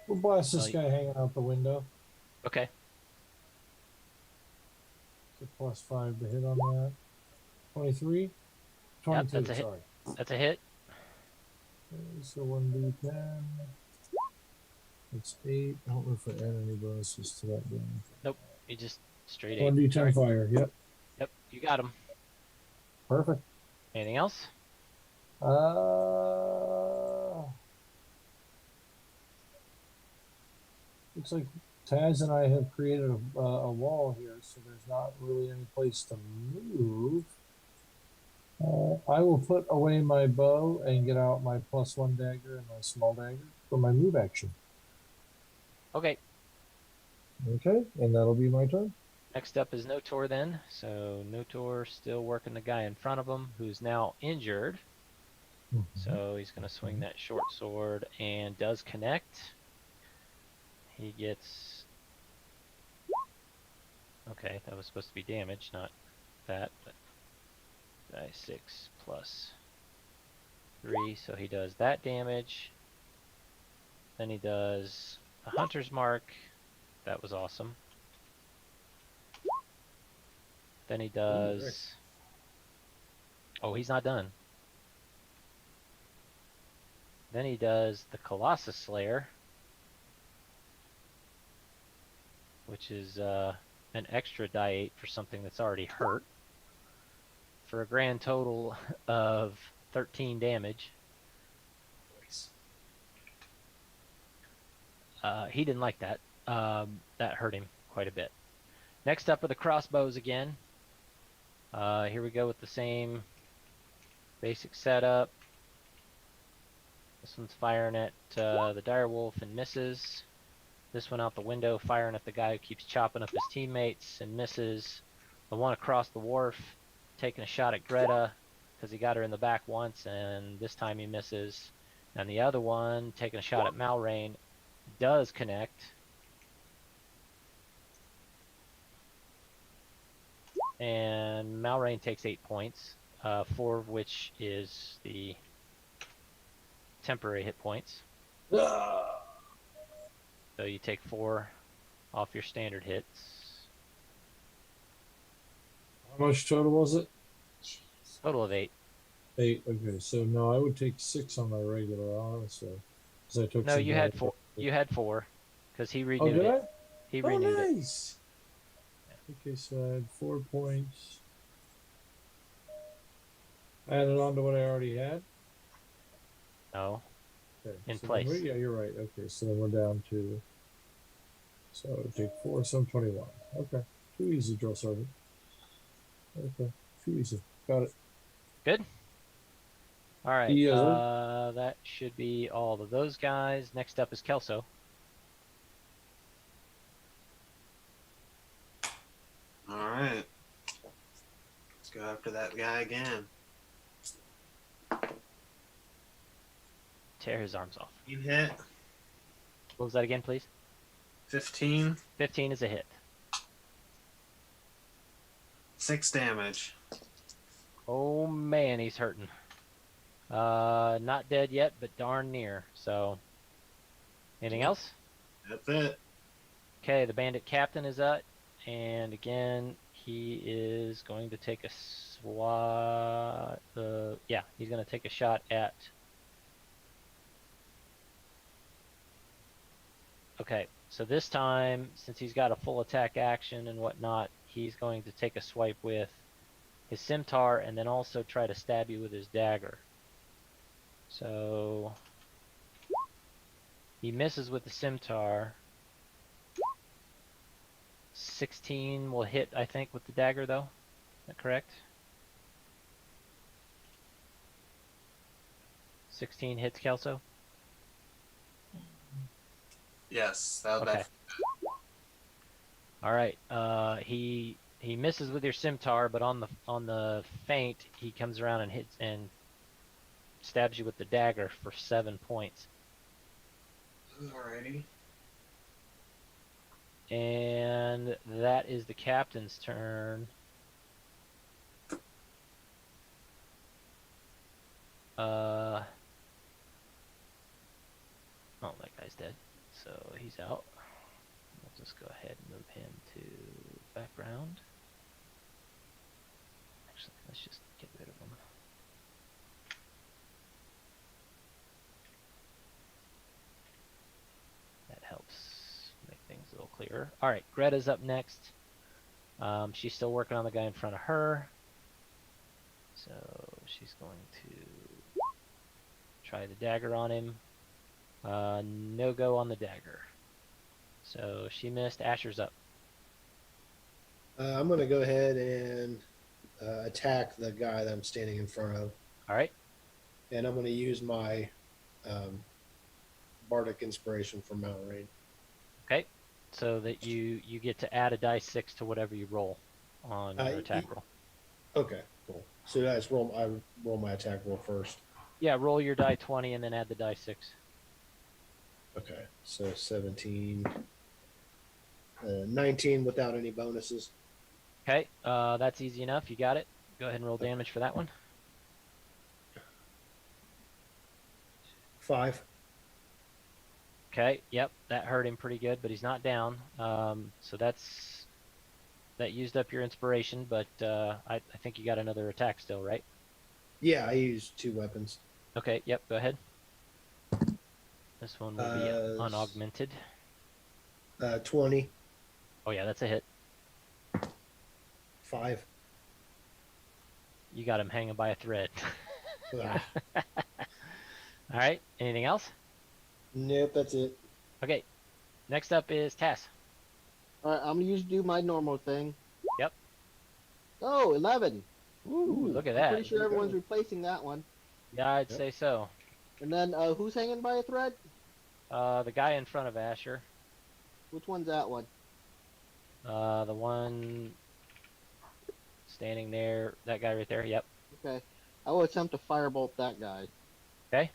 We'll blast this guy hanging out the window. Okay. It's a +5 to hit on that. 23? 22, that's a hit. sorry. That's a hit. Okay, so 1d10. It's 8. I don't know if I add any bonuses to that damage. Nope. You just straight 8. 1d10 Sorry. fire, yep. Yep. You got him. Perfect. Anything else? Looks like Taz and I have created a wall here, so there's not really any place to move. I will put away my bow and get out my +1 dagger and my small dagger for my move action. Okay. Okay, and that'll be my turn. Next up is Notor then. So Notor still working the guy in front of him who's now injured. So he's going to swing that short sword and does connect. He gets... Okay, that was supposed to be damage, not that. But die 6 plus 3, so he does that damage. Then he does a Hunter's Mark. That was awesome. Then he does... Oh, he's not done. Then he does the Colossus Slayer, which is an extra die 8 for something that's already hurt, for a grand total of 13 damage. He didn't like that. That hurt him quite a bit. Next up are the crossbows again. Here we go with the same basic setup. This one's firing at the direwolf and misses. This one out the window firing at the guy who keeps chopping up his teammates and misses. The one across the wharf taking a shot at Greta because he got her in the back once, and this time he misses. And the other one taking a shot at Malrain does connect. And Malrain takes 8 points, 4 of which is the temporary hit points. So you take 4 off your standard hits. How much total was it? Total of 8. 8. Okay, so no, I would take 6 on my regular, honestly. Because I took No, some you had damage. 4. You had 4 because he Oh, renewed did it. I? He Oh, renewed it. nice. Okay, so I had 4 points. Added on to what I already had. No. Okay, In so place. yeah, you're right. Okay, so then we're down to. So I would take 4, so I'm 21. Okay, too easy, drill sergeant. Okay, too easy. Got it. Good. All right. Yes, sir. That should be all of those guys. Next up is Kelso. Alright. Let's go after that guy again. Tear his arms off. You hit. What was that again, please? 15. 15 is a hit. 6 damage. Oh man, he's hurting. Not dead yet, but darn near. So, anything else? That's it. Okay, the Bandit Captain is up, and again, he is going to take a swat. Yeah, he's going to take a shot at. Okay, so this time, since he's got a full attack action and whatnot, he's going to take a swipe with his scimitar and then also try to stab you with his dagger. So he misses with the scimitar. 16 will hit, I think, with the dagger, though. Is that correct? 16 hits Kelso? Yes, that was Okay. All right. He misses with your scimitar, but on the feint, he comes around and hits and stabs you with the dagger for 7 points. Alrighty. And that is the captain's turn. Oh, that guy's dead. So he's out. We'll just go ahead and move him to background. Actually, let's just get rid of him. That helps make things a little clearer. All right, Greta's up next. She's still working on the guy in front of her. So she's going to try the dagger on him. No go on the dagger. So she missed. Asher's up. I'm going to go ahead and attack the guy that I'm standing in front of. All right. And I'm going to use my Bardic Inspiration for Mount Rain. Okay. So that you get to add a dice 6 to whatever you roll on your attack roll. Okay, cool. So I roll my attack roll first. Yeah, roll your die 20 and then add the die 6. Okay, so 17, 19 without any bonuses. Okay, that's easy enough. You got it. Go ahead and roll damage for that one. 5. Okay, yep, that hurt him pretty good, but he's not down. So that used up your inspiration, but I think you got another attack still, right? Yeah, I used 2 weapons. Okay, yep, go ahead. This one will be unaugmented. 20. Oh yeah, that's a hit. 5. You got him hanging by a thread. Ah, All right, anything else? nope, that's it. Okay, next up is Tass. All right, I'm gonna do my normal thing. Yep. Oh, 11. Ooh, look at I'm that. pretty sure everyone's replacing that one. Yeah, I'd say so. And then who's hanging by a thread? The guy in front of Asher. Which one's that one? The one standing there. That guy right there. Yep. Okay. I will attempt to firebolt that guy. Okay.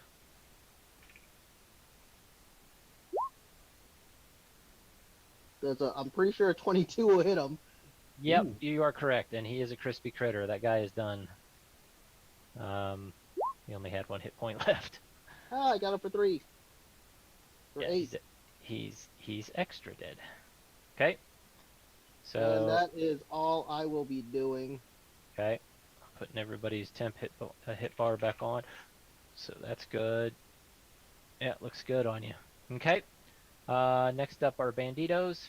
I'm pretty sure a 22 will hit him. Yep, Ooh. you are correct, and he is a crispy critter. That guy is done. He only had 1 hit point left. Ah, I got him for 3. For Yeah, 8. he's extra dead. Okay. So And that is all I will be doing. okay, putting everybody's temp hit bar back on. So that's good. Yeah, it looks good on you. Okay. Next up are Banditos.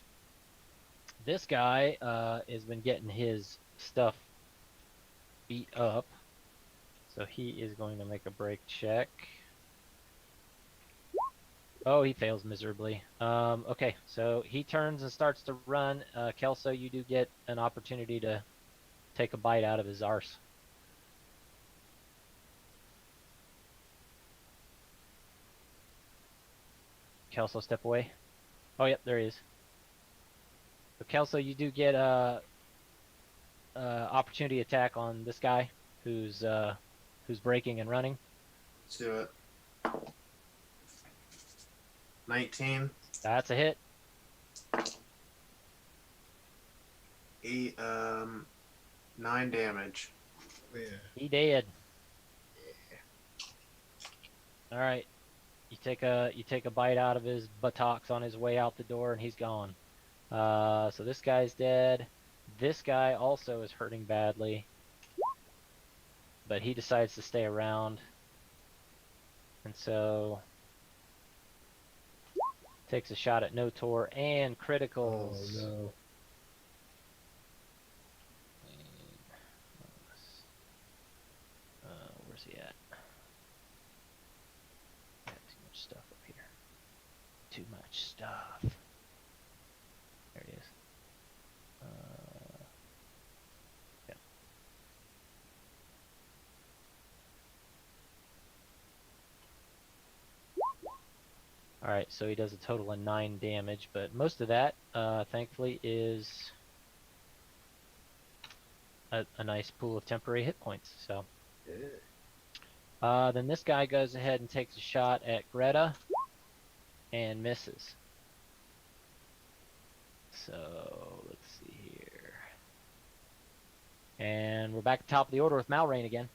This guy has been getting his stuff beat up. So he is going to make a break check. Oh, he fails miserably. Okay, so he turns and starts to run. Kelso, you do get an opportunity to take a bite out of his arse. Kelso, step away. Oh, yep, there he is. So Kelso, you do get a opportunity attack on this guy who's breaking and running. Let's do it. 19. That's a hit. 8, 9 damage. Yeah. He dead. All right. You take a bite out of his buttocks on his way out the door, and he's gone. So this guy's dead. This guy also is hurting badly, but he decides to stay around, and so takes a shot at Notor and criticals. Oh no. Where's he at? Got too much stuff up here. Too much stuff. There he is. Yeah. Alright, so he does a total of 9 damage, but most of that, thankfully, is a nice pool of temporary hit points. So, then this guy goes ahead and takes a shot at Greta and misses. So let's see here, and we're back at the top of the order with Malrain again.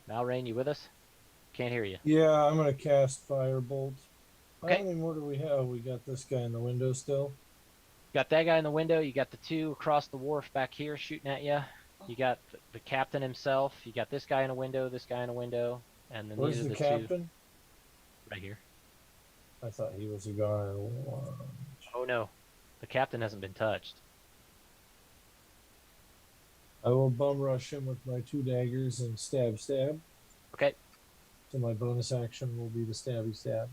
Malrain, you with us? Can't hear you. Yeah, I'm gonna cast Firebolt. Okay. How many more do we have? We got this guy in the window still. Got that guy in the window. You got the 2 across the wharf back here shooting at you. You got the captain himself. You got this guy in a window, this guy in a window, and then Where's these are the the 2 captain? right here. I thought he was a guy. Oh no, the captain hasn't been touched. I will bum rush him with my 2 daggers and stab. Okay. So my bonus action will be the stabby stab.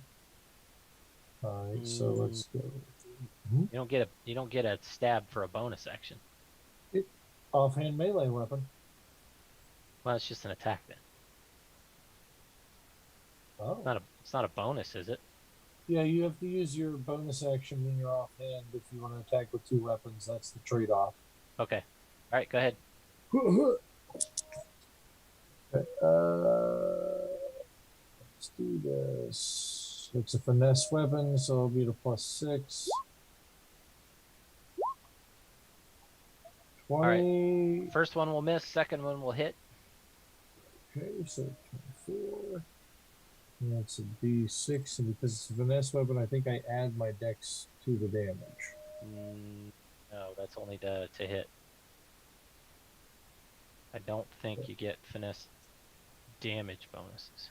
Alright, so let's go. You don't get a stab for a bonus action. Offhand melee weapon. Well, it's just an attack then. Oh. It's not a bonus, is it? Yeah, you have to use your bonus action when you're offhand if you want to attack with 2 weapons. That's the trade-off. Okay. All right, go ahead. Okay, let's do this. It's a finesse weapon, so it'll be the +6. 20. Right. First one will miss. Second one will hit. Okay, so 24. And that's a D6, and because it's a finesse weapon, I think I add my dex to the damage. No, that's only to hit. I don't think you get finesse damage bonuses.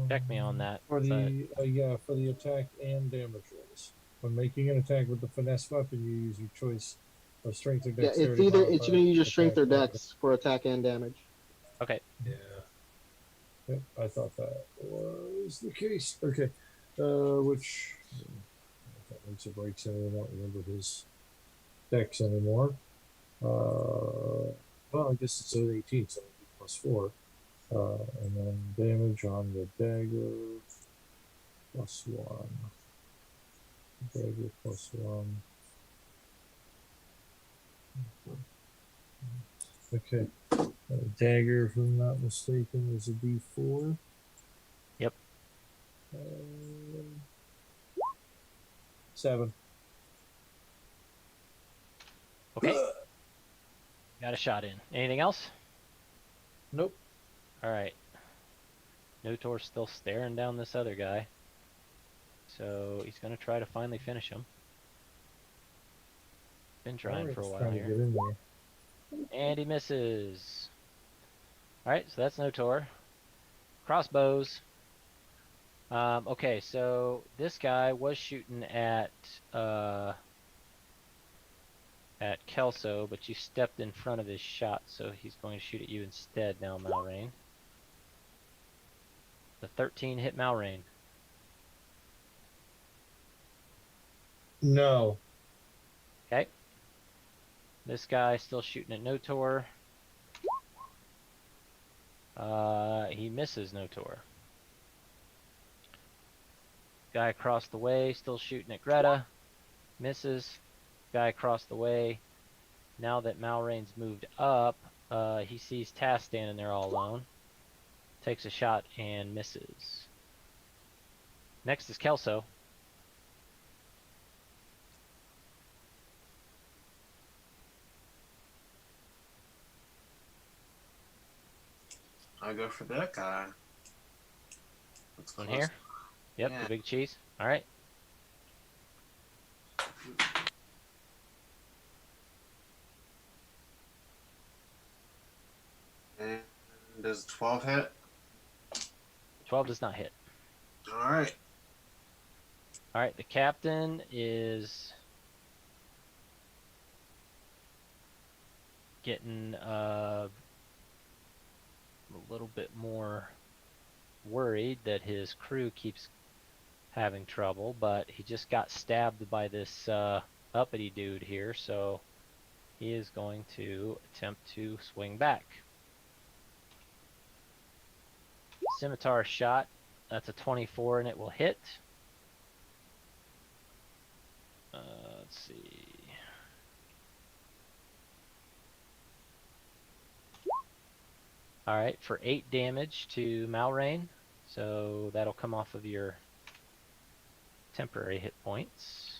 Check me on that. For the for the attack and damage rolls. When making an attack with the finesse weapon, you use your choice of strength or Yeah, dexterity. it's you're modifier gonna use your to strength or attack dex for attack and damage. Okay. Yeah. Yep, I thought that was the case. Okay. Which if that makes or breaks any, I don't remember his dex anymore. Well, I guess it's an 18, so +4. And then damage on the dagger +1. Dagger +1. Okay. Dagger, if I'm not mistaken, is a D4. Yep. 7. Okay. Got a shot in. Anything else? Nope. All right. Notor's still staring down this other guy. So he's going to try to finally finish him. Been trying for a while trying to here. get in there. And he misses. Alright, so that's Notor. Crossbows. Okay, so this guy was shooting at Kelso, but you stepped in front of his shot, so he's going to shoot at you instead now, Malrain. The 13 hit Malrain. No. Okay. This guy still shooting at Notor. He misses Notor. Guy across the way still shooting at Greta. Misses. Guy across the way. Now that Malrain's moved up, he sees Tass standing there all alone. Takes a shot and misses. Next is Kelso. I go for that guy. That's One close. here. Yep, Yeah. the big cheese. All right. And does 12 hit? 12 does not hit. All right. All right, the captain is getting a little bit more worried that his crew keeps having trouble, but he just got stabbed by this uppity dude here, so he is going to attempt to swing back. Scimitar shot. That's a 24 and it will hit. Let's see. Alright, for 8 damage to Malrain. So that'll come off of your temporary hit points.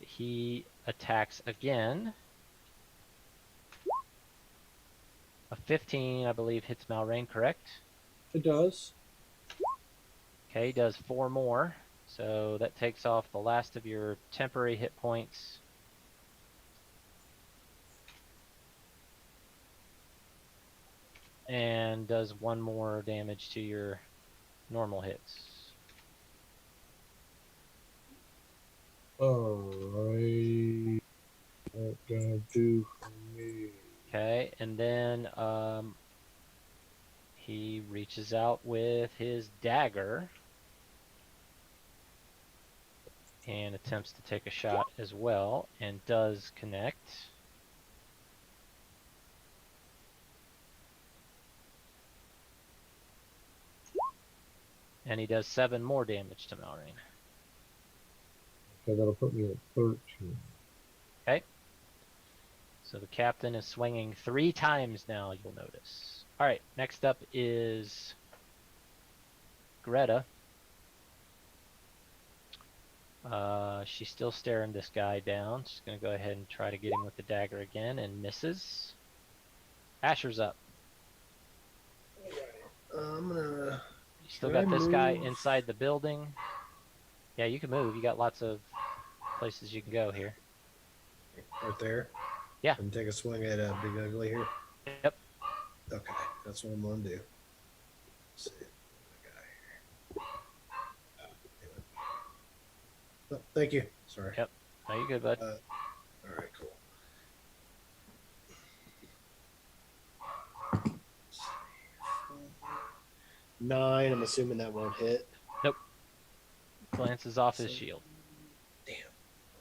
He attacks again. A 15, I believe, hits Malrain, correct? It does. Okay, does 4 more. So that takes off the last of your temporary hit points. And does 1 more damage to your normal hits. Alright. That's gonna do for me. Okay, and then he reaches out with his dagger and attempts to take a shot as well, and does connect. And he does 7 more damage to Malrain. Okay, that'll put me at 13. Okay. So the captain is swinging 3 times now, you'll notice. Alright, next up is Greta. She's still staring this guy down. She's going to go ahead and try to get him with the dagger again, and misses. Asher's up. I'm gonna. You still Can got I this guy move? inside the building. Yeah, you can move. You got lots of places you can go here. Right there. Yeah. And take a swing at Big Ugly here. Yep. Okay, that's what I'm gonna do. Let's see. The guy here. Damn it. Oh, thank you. Sorry. Yep. No, you good, bud. All right, cool. 9. I'm assuming that won't hit. Glances off his shield.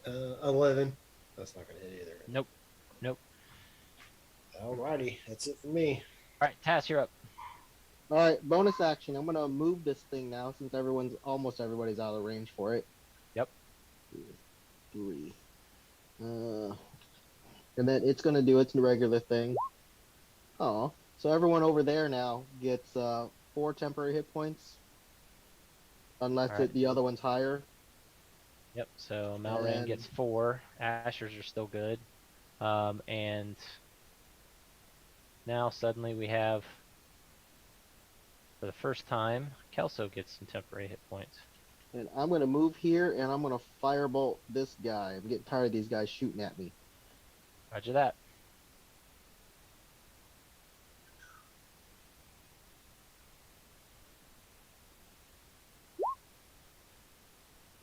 11. That's not gonna hit either. Nope. Nope. Alrighty, that's it for me. All right, Tass, you're up. All right, bonus action. I'm gonna move this thing now since almost everybody's out of range for it. Yep. 3. And then it's gonna do its regular thing. Oh, so everyone over there now gets 4 temporary hit points, unless All right. the other one's higher. Yep. So Malrain And- gets 4. Ashers are still good. And now suddenly we have, for the first time, Kelso gets some temporary hit points. And I'm gonna move here, and I'm gonna firebolt this guy. I'm getting tired of these guys shooting at me. Roger that.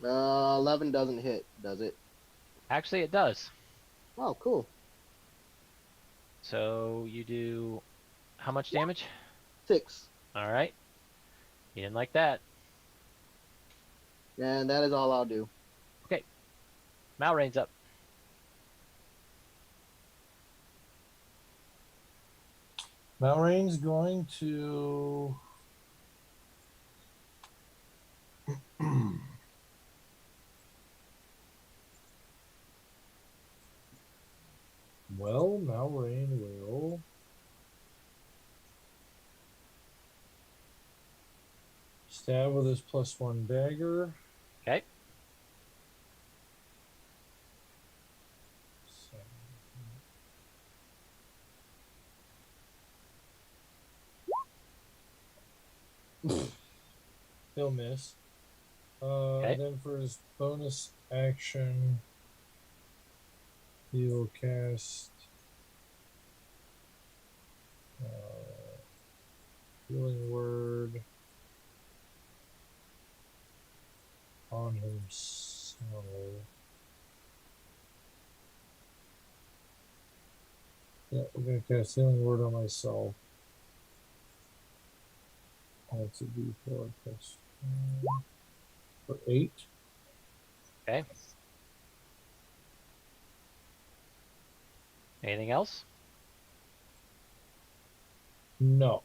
Uh, 11 doesn't hit, does it? Actually, it does. Oh, cool. So you do how much damage? 6. All right. You didn't like that. And that is all I'll do. Malrain's up. Malrain's going to. Well, Malrain will. Stab with his +1 dagger. Okay. He'll miss. Okay. Then for his bonus action, he'll cast Healing Word on himself. Yeah, we're gonna cast Healing Word on myself. That's a D4 plus for 8. Okay. Anything else? No.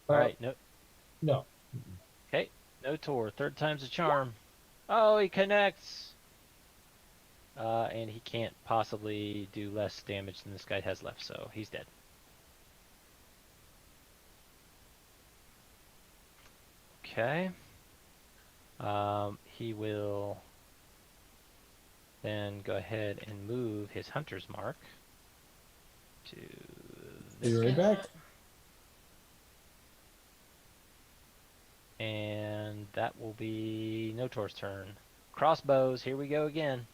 All right. No. No. Okay. No Tor. Third time's a charm. Oh, he connects. And he can't possibly do less damage than this guy has left, so he's dead. Okay. He will then go ahead and move his hunter's mark to Be right guy. back. And that will be Notor's turn. Crossbows, here we go again.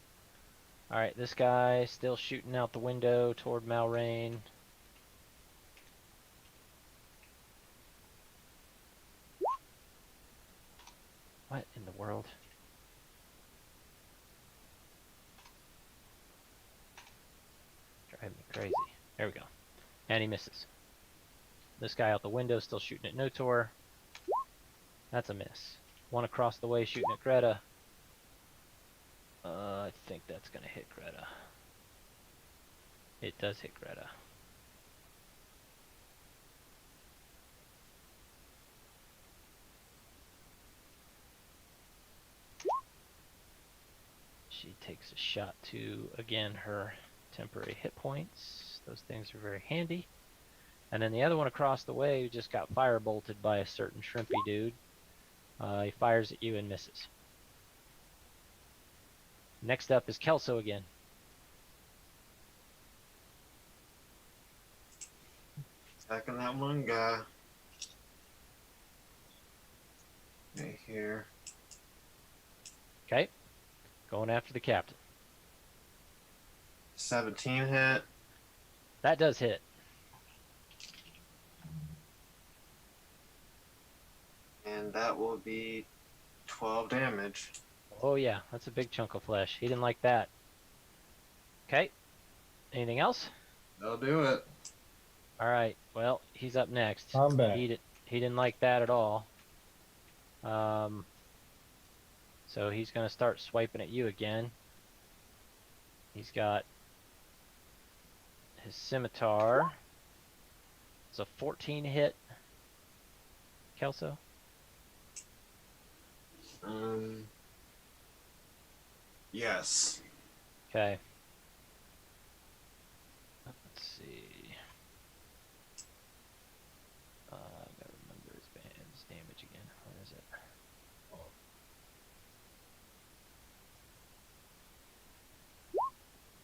Alright, this guy still shooting out the window toward Malrain. What in the world? Driving me crazy. There we go. And he misses. This guy out the window still shooting at Notor. That's a miss. One across the way shooting at Greta. I think that's gonna hit Greta. It does hit Greta. She takes a shot to, again, her temporary hit points. Those things are very handy. And then the other one across the way who just got firebolted by a certain shrimpy dude. He fires at you and misses. Next up is Kelso again. Attacking that one guy. Right here. Okay. Going after the captain. 17 hit. That does hit. And that will be 12 damage. Oh yeah, that's a big chunk of flesh. He didn't like that. Okay. Anything else? That'll do it. Alright, well, he's up next. I'm back. He didn't like that at all. So he's going to start swiping at you again. He's got his scimitar. It's a 14 hit. Kelso? Yes. Okay. Let's see. I gotta remember his damage again. Where is it?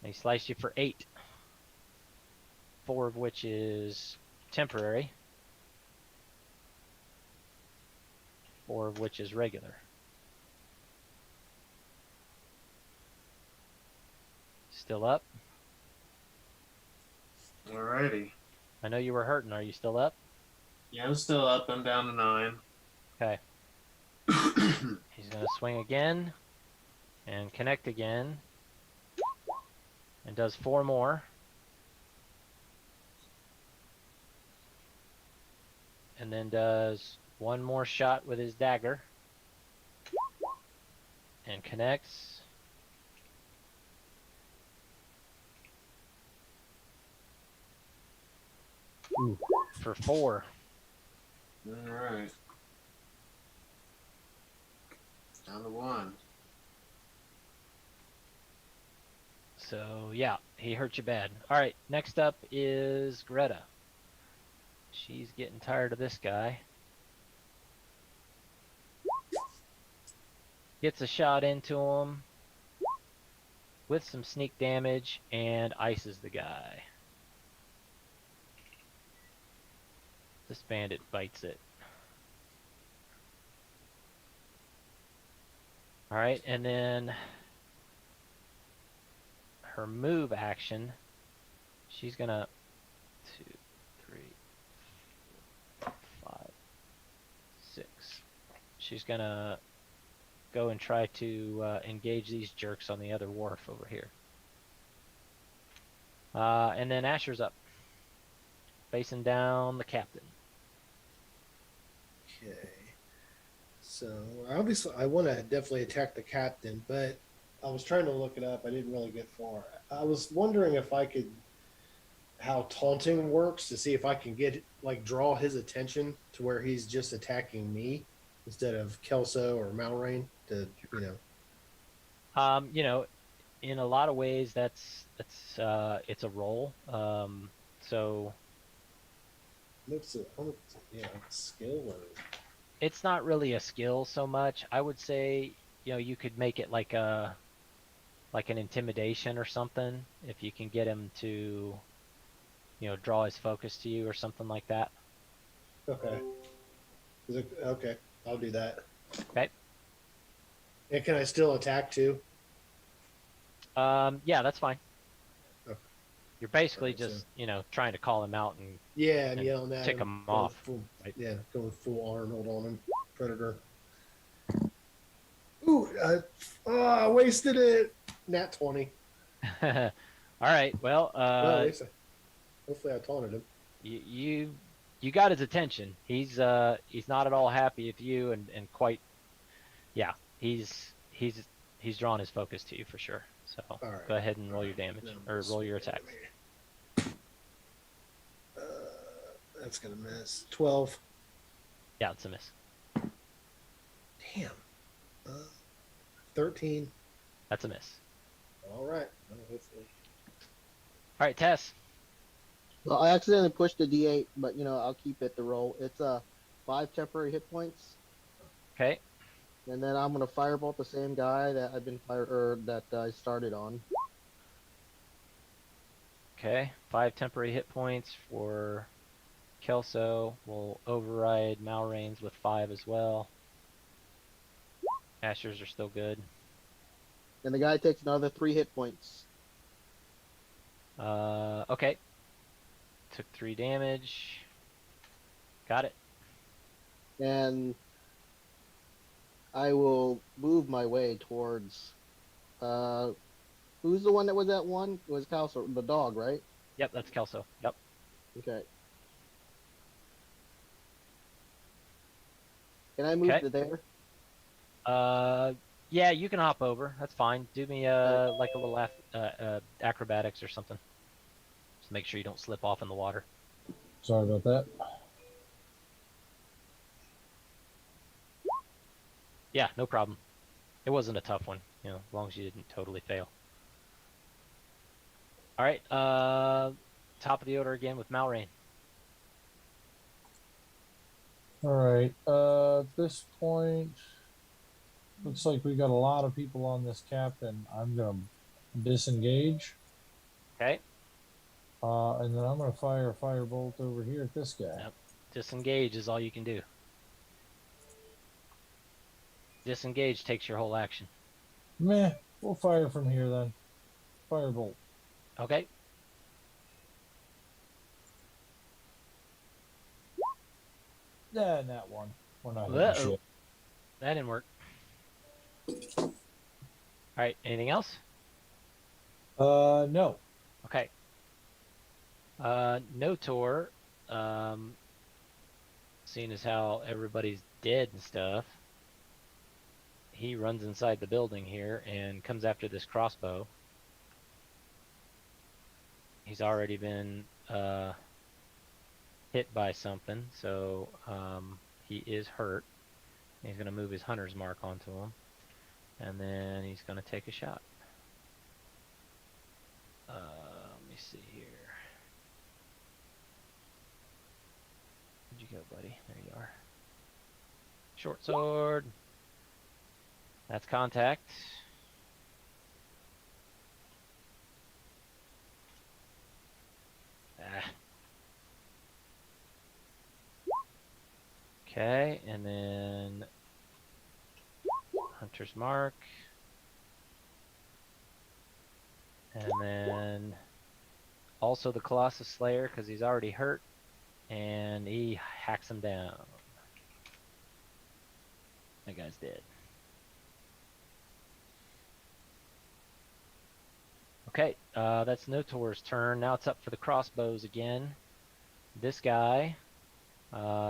And he sliced you for 8. 4 of which is temporary. 4 of which is regular. Still up? Alrighty. I know you were hurting. Are you still up? Yeah, I'm still up. I'm down to 9. Okay. He's going to swing again and connect again and does 4 more. And then does 1 more shot with his dagger and connects. Ooh. For 4. Alright. Down to 1. So yeah, he hurt you bad. All right, next up is Greta. She's getting tired of this guy. Gets a shot into him with some sneak damage and ices the guy. This bandit bites it. All right, and then her move action, she's gonna 2, 3, 4, 5, 6. She's gonna go and try to engage these jerks on the other wharf over here. And then Asher's up, facing down the captain. Okay. So obviously, I want to definitely attack the captain, but I was trying to look it up. I didn't really get far. I was wondering if I could, how taunting works to see if I can get draw his attention to where he's just attacking me instead of Kelso or Malrain to You know, in a lot of ways, it's a roll. So Looks at skill or it's not really a skill so much. I would say, you could make it like an intimidation or something if you can get him to, draw his focus to you or something like that. okay. Okay, I'll do that. Okay. And can I still attack too? Yeah, that's fine. Okay. You're basically Alright, just, trying to call him out and Yeah, and and yelling at tick him. him off. Full, right? Yeah, going full Arnold on him. Predator. Ooh, I wasted it. Nat 20. All right. Well, Well, at least hopefully I taunted him. you got his attention. He's not at all happy with you, and quite, yeah. He's drawn his focus to you for sure. So Alright. go ahead and roll your damage or roll your attack. That's gonna miss. 12. Yeah, it's a miss. Damn. 13. That's a miss. All right. Well, hopefully. All right, Tess. Well, I accidentally pushed the D8, but I'll keep it to roll. It's 5 temporary hit points, Okay. and then I'm gonna firebolt the same guy that I've been that I started on. Okay. 5 temporary hit points for Kelso. We'll override Malrain's with 5 as well. Asher's are still good. And the guy takes another 3 hit points. Okay. Took 3 damage. Got it. And I will move my way towards. Who's the one that was at 1? It was Kelso, the dog, right? Yep, that's Kelso. Yep. Okay. Can I move Okay. to there? Yeah, you can hop over. That's fine. Do me like a little acrobatics or something. Just make sure you don't slip off in the water. Sorry about that. Yeah, no problem. It wasn't a tough one, you know, as long as you didn't totally fail. All right, top of the order again with Malrain. All right. At this point, looks like we got a lot of people on this captain. I'm gonna disengage. Okay. And then I'm gonna fire a firebolt over here at this guy. Yep. Disengage is all you can do. Disengage takes your whole action. Meh. We'll fire from here then. Firebolt. Okay. That one. We're not hitting Uh-oh. shit. That didn't work. All right, anything else? No. Okay. Notor, seeing as how everybody's dead and stuff, he runs inside the building here and comes after this crossbow. He's already been hit by something, so he is hurt. He's going to move his hunter's mark onto him, and then he's going to take a shot. Let me see here. Where'd you go, buddy? There you are. Short sword. That's contact. Ah. Okay, and then Hunter's Mark. And then also the Colossus Slayer, because he's already hurt. And he hacks him down. That guy's dead. Okay, that's Notor's turn. Now it's up for the crossbows again. This guy,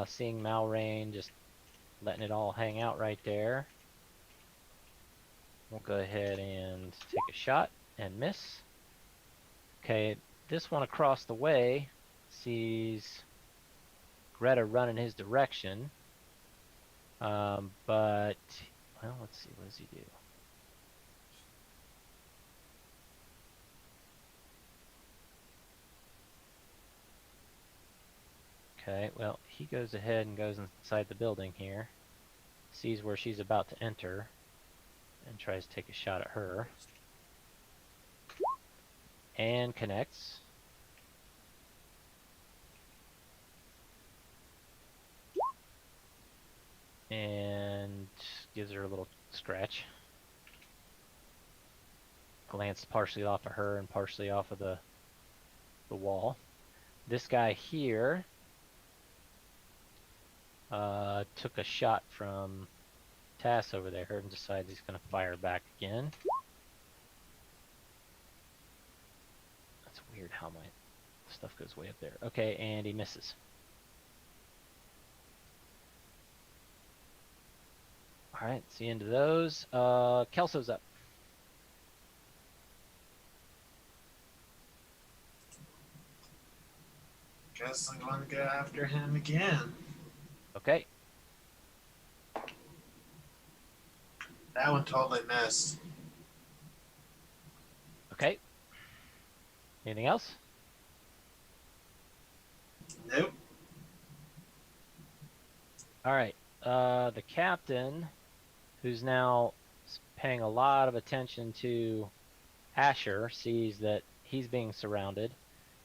seeing Malrain just letting it all hang out right there, we'll go ahead and take a shot and miss. Okay, this one across the way sees Greta running his direction. But, well, let's see, what does he do? Okay, well, he goes ahead and goes inside the building here, sees where she's about to enter, and tries to take a shot at her. And connects. And gives her a little scratch. Glanced partially off of her and partially off of the wall. This guy here took a shot from Tass over there and decides he's going to fire back again. That's weird how my stuff goes way up there. Okay, and he misses. Alright, it's the end of those. Kelso's up. Guess I'm going to go after him again. Okay. That one totally missed. Okay. Anything else? Nope. Alright. The captain, who's now paying a lot of attention to Asher, sees that he's being surrounded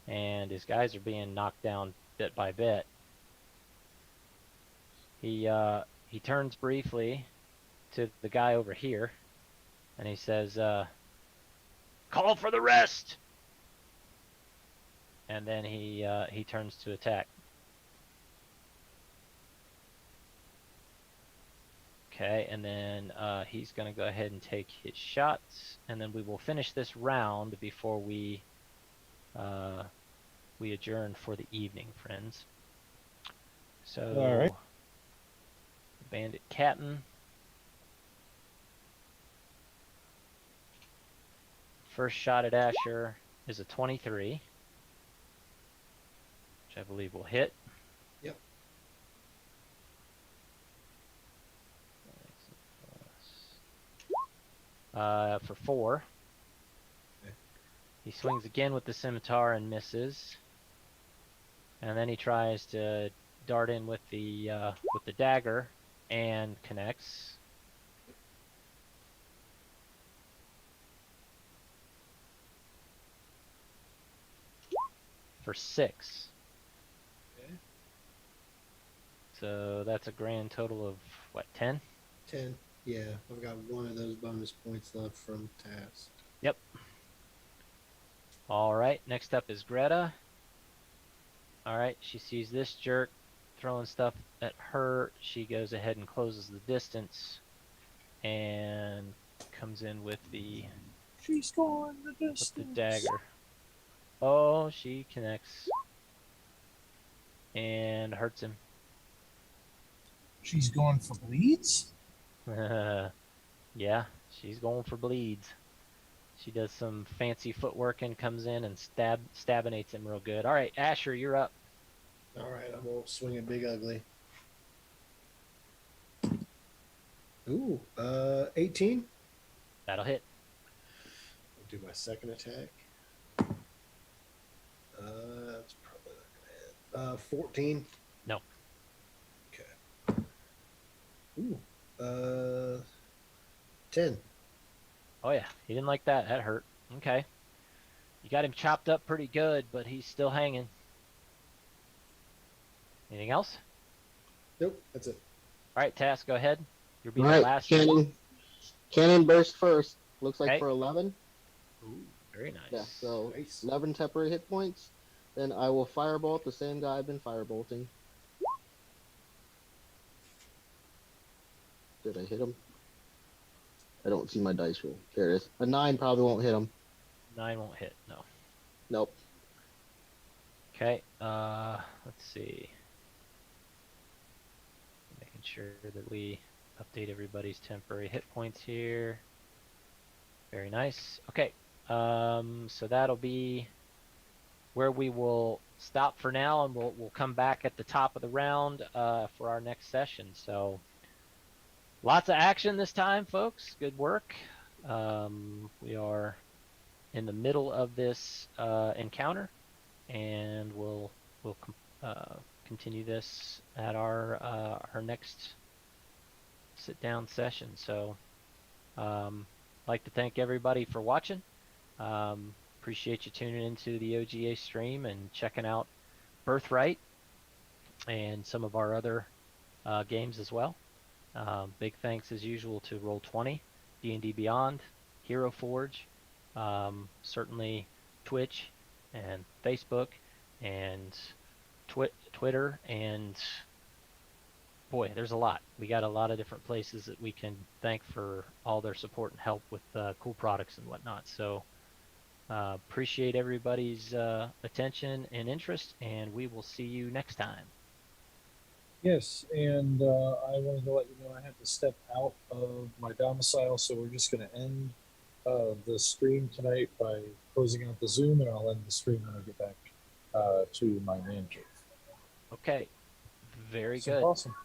and his guys are being knocked down bit by bit. He turns briefly to the guy over here and he says, "Call for the rest!" And then he turns to attack. Okay, and then he's going to go ahead and take his shots, and then we will finish this round before we adjourn for the evening, friends. So, All right. Bandit Captain. First shot at Asher is a 23, which I believe will hit. Yep. For 4. Okay. He swings again with the scimitar and misses. And then he tries to dart in with the dagger and connects. For 6. Okay. So that's a grand total of what, 10? 10. Yeah, I've got one of those bonus points left from task. Yep. All right, next up is Greta. All right, she sees this jerk throwing stuff at her. She goes ahead and closes the distance and comes in with the She's going the distance. dagger. Oh, she connects and hurts him. She's going for bleeds? Yeah, she's going for bleeds. She does some fancy footwork and comes in and stabinates him real good. All right, Asher, you're up. All right, I'm gonna swing a big ugly. Ooh, 18. That'll hit. I'll do my second attack. That's probably not gonna hit. 14. No. Okay. Ooh, 10. Oh yeah, he didn't like that. That hurt. Okay. You got him chopped up pretty good, but he's still hanging. Anything else? Nope, that's it. All right, Task, go ahead. You'll be All the right, last. cannon burst first. Looks like Okay. for 11. Ooh, very nice. Yeah, so Nice. 11 temporary hit points. Then I will firebolt the same guy I've been firebolting. Did I hit him? I don't see my dice roll. There it is. A 9 probably won't hit him. 9 won't hit. No. Nope. Okay. Let's see. Making sure that we update everybody's temporary hit points here. Very nice. Okay. So that'll be where we will stop for now, and we'll come back at the top of the round for our next session. So lots of action this time, folks. Good work. We are in the middle of this encounter, and we'll continue this at our next sit down session. So like to thank everybody for watching. Appreciate you tuning into the OGA stream and checking out Birthright and some of our other games as well. Big thanks as usual to Roll20, D&D Beyond, Hero Forge, certainly Twitch and Facebook and Twitter, and boy, there's a lot. We got a lot of different places that we can thank for all their support and help with cool products and whatnot. So appreciate everybody's attention and interest, and we will see you next time. Yes, and I wanted to let you know I had to step out of my domicile, so we're just going to end the stream tonight by closing out the Zoom, and I'll end the stream when I get back to my man cave. Okay, very So good. awesome.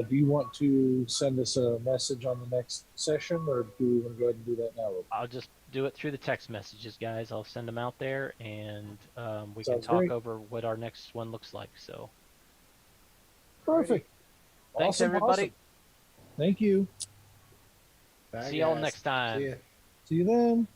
Do you want to send us a message on the next session, or do we want to go ahead and do that now? I'll just do it through the text messages, guys. I'll send them out there, and we can Sounds talk great. over what our next one looks like. So Perfect. thanks, Awesome, everybody. awesome. Thank you. Bye, See y'all guys. next time. See ya. See you then.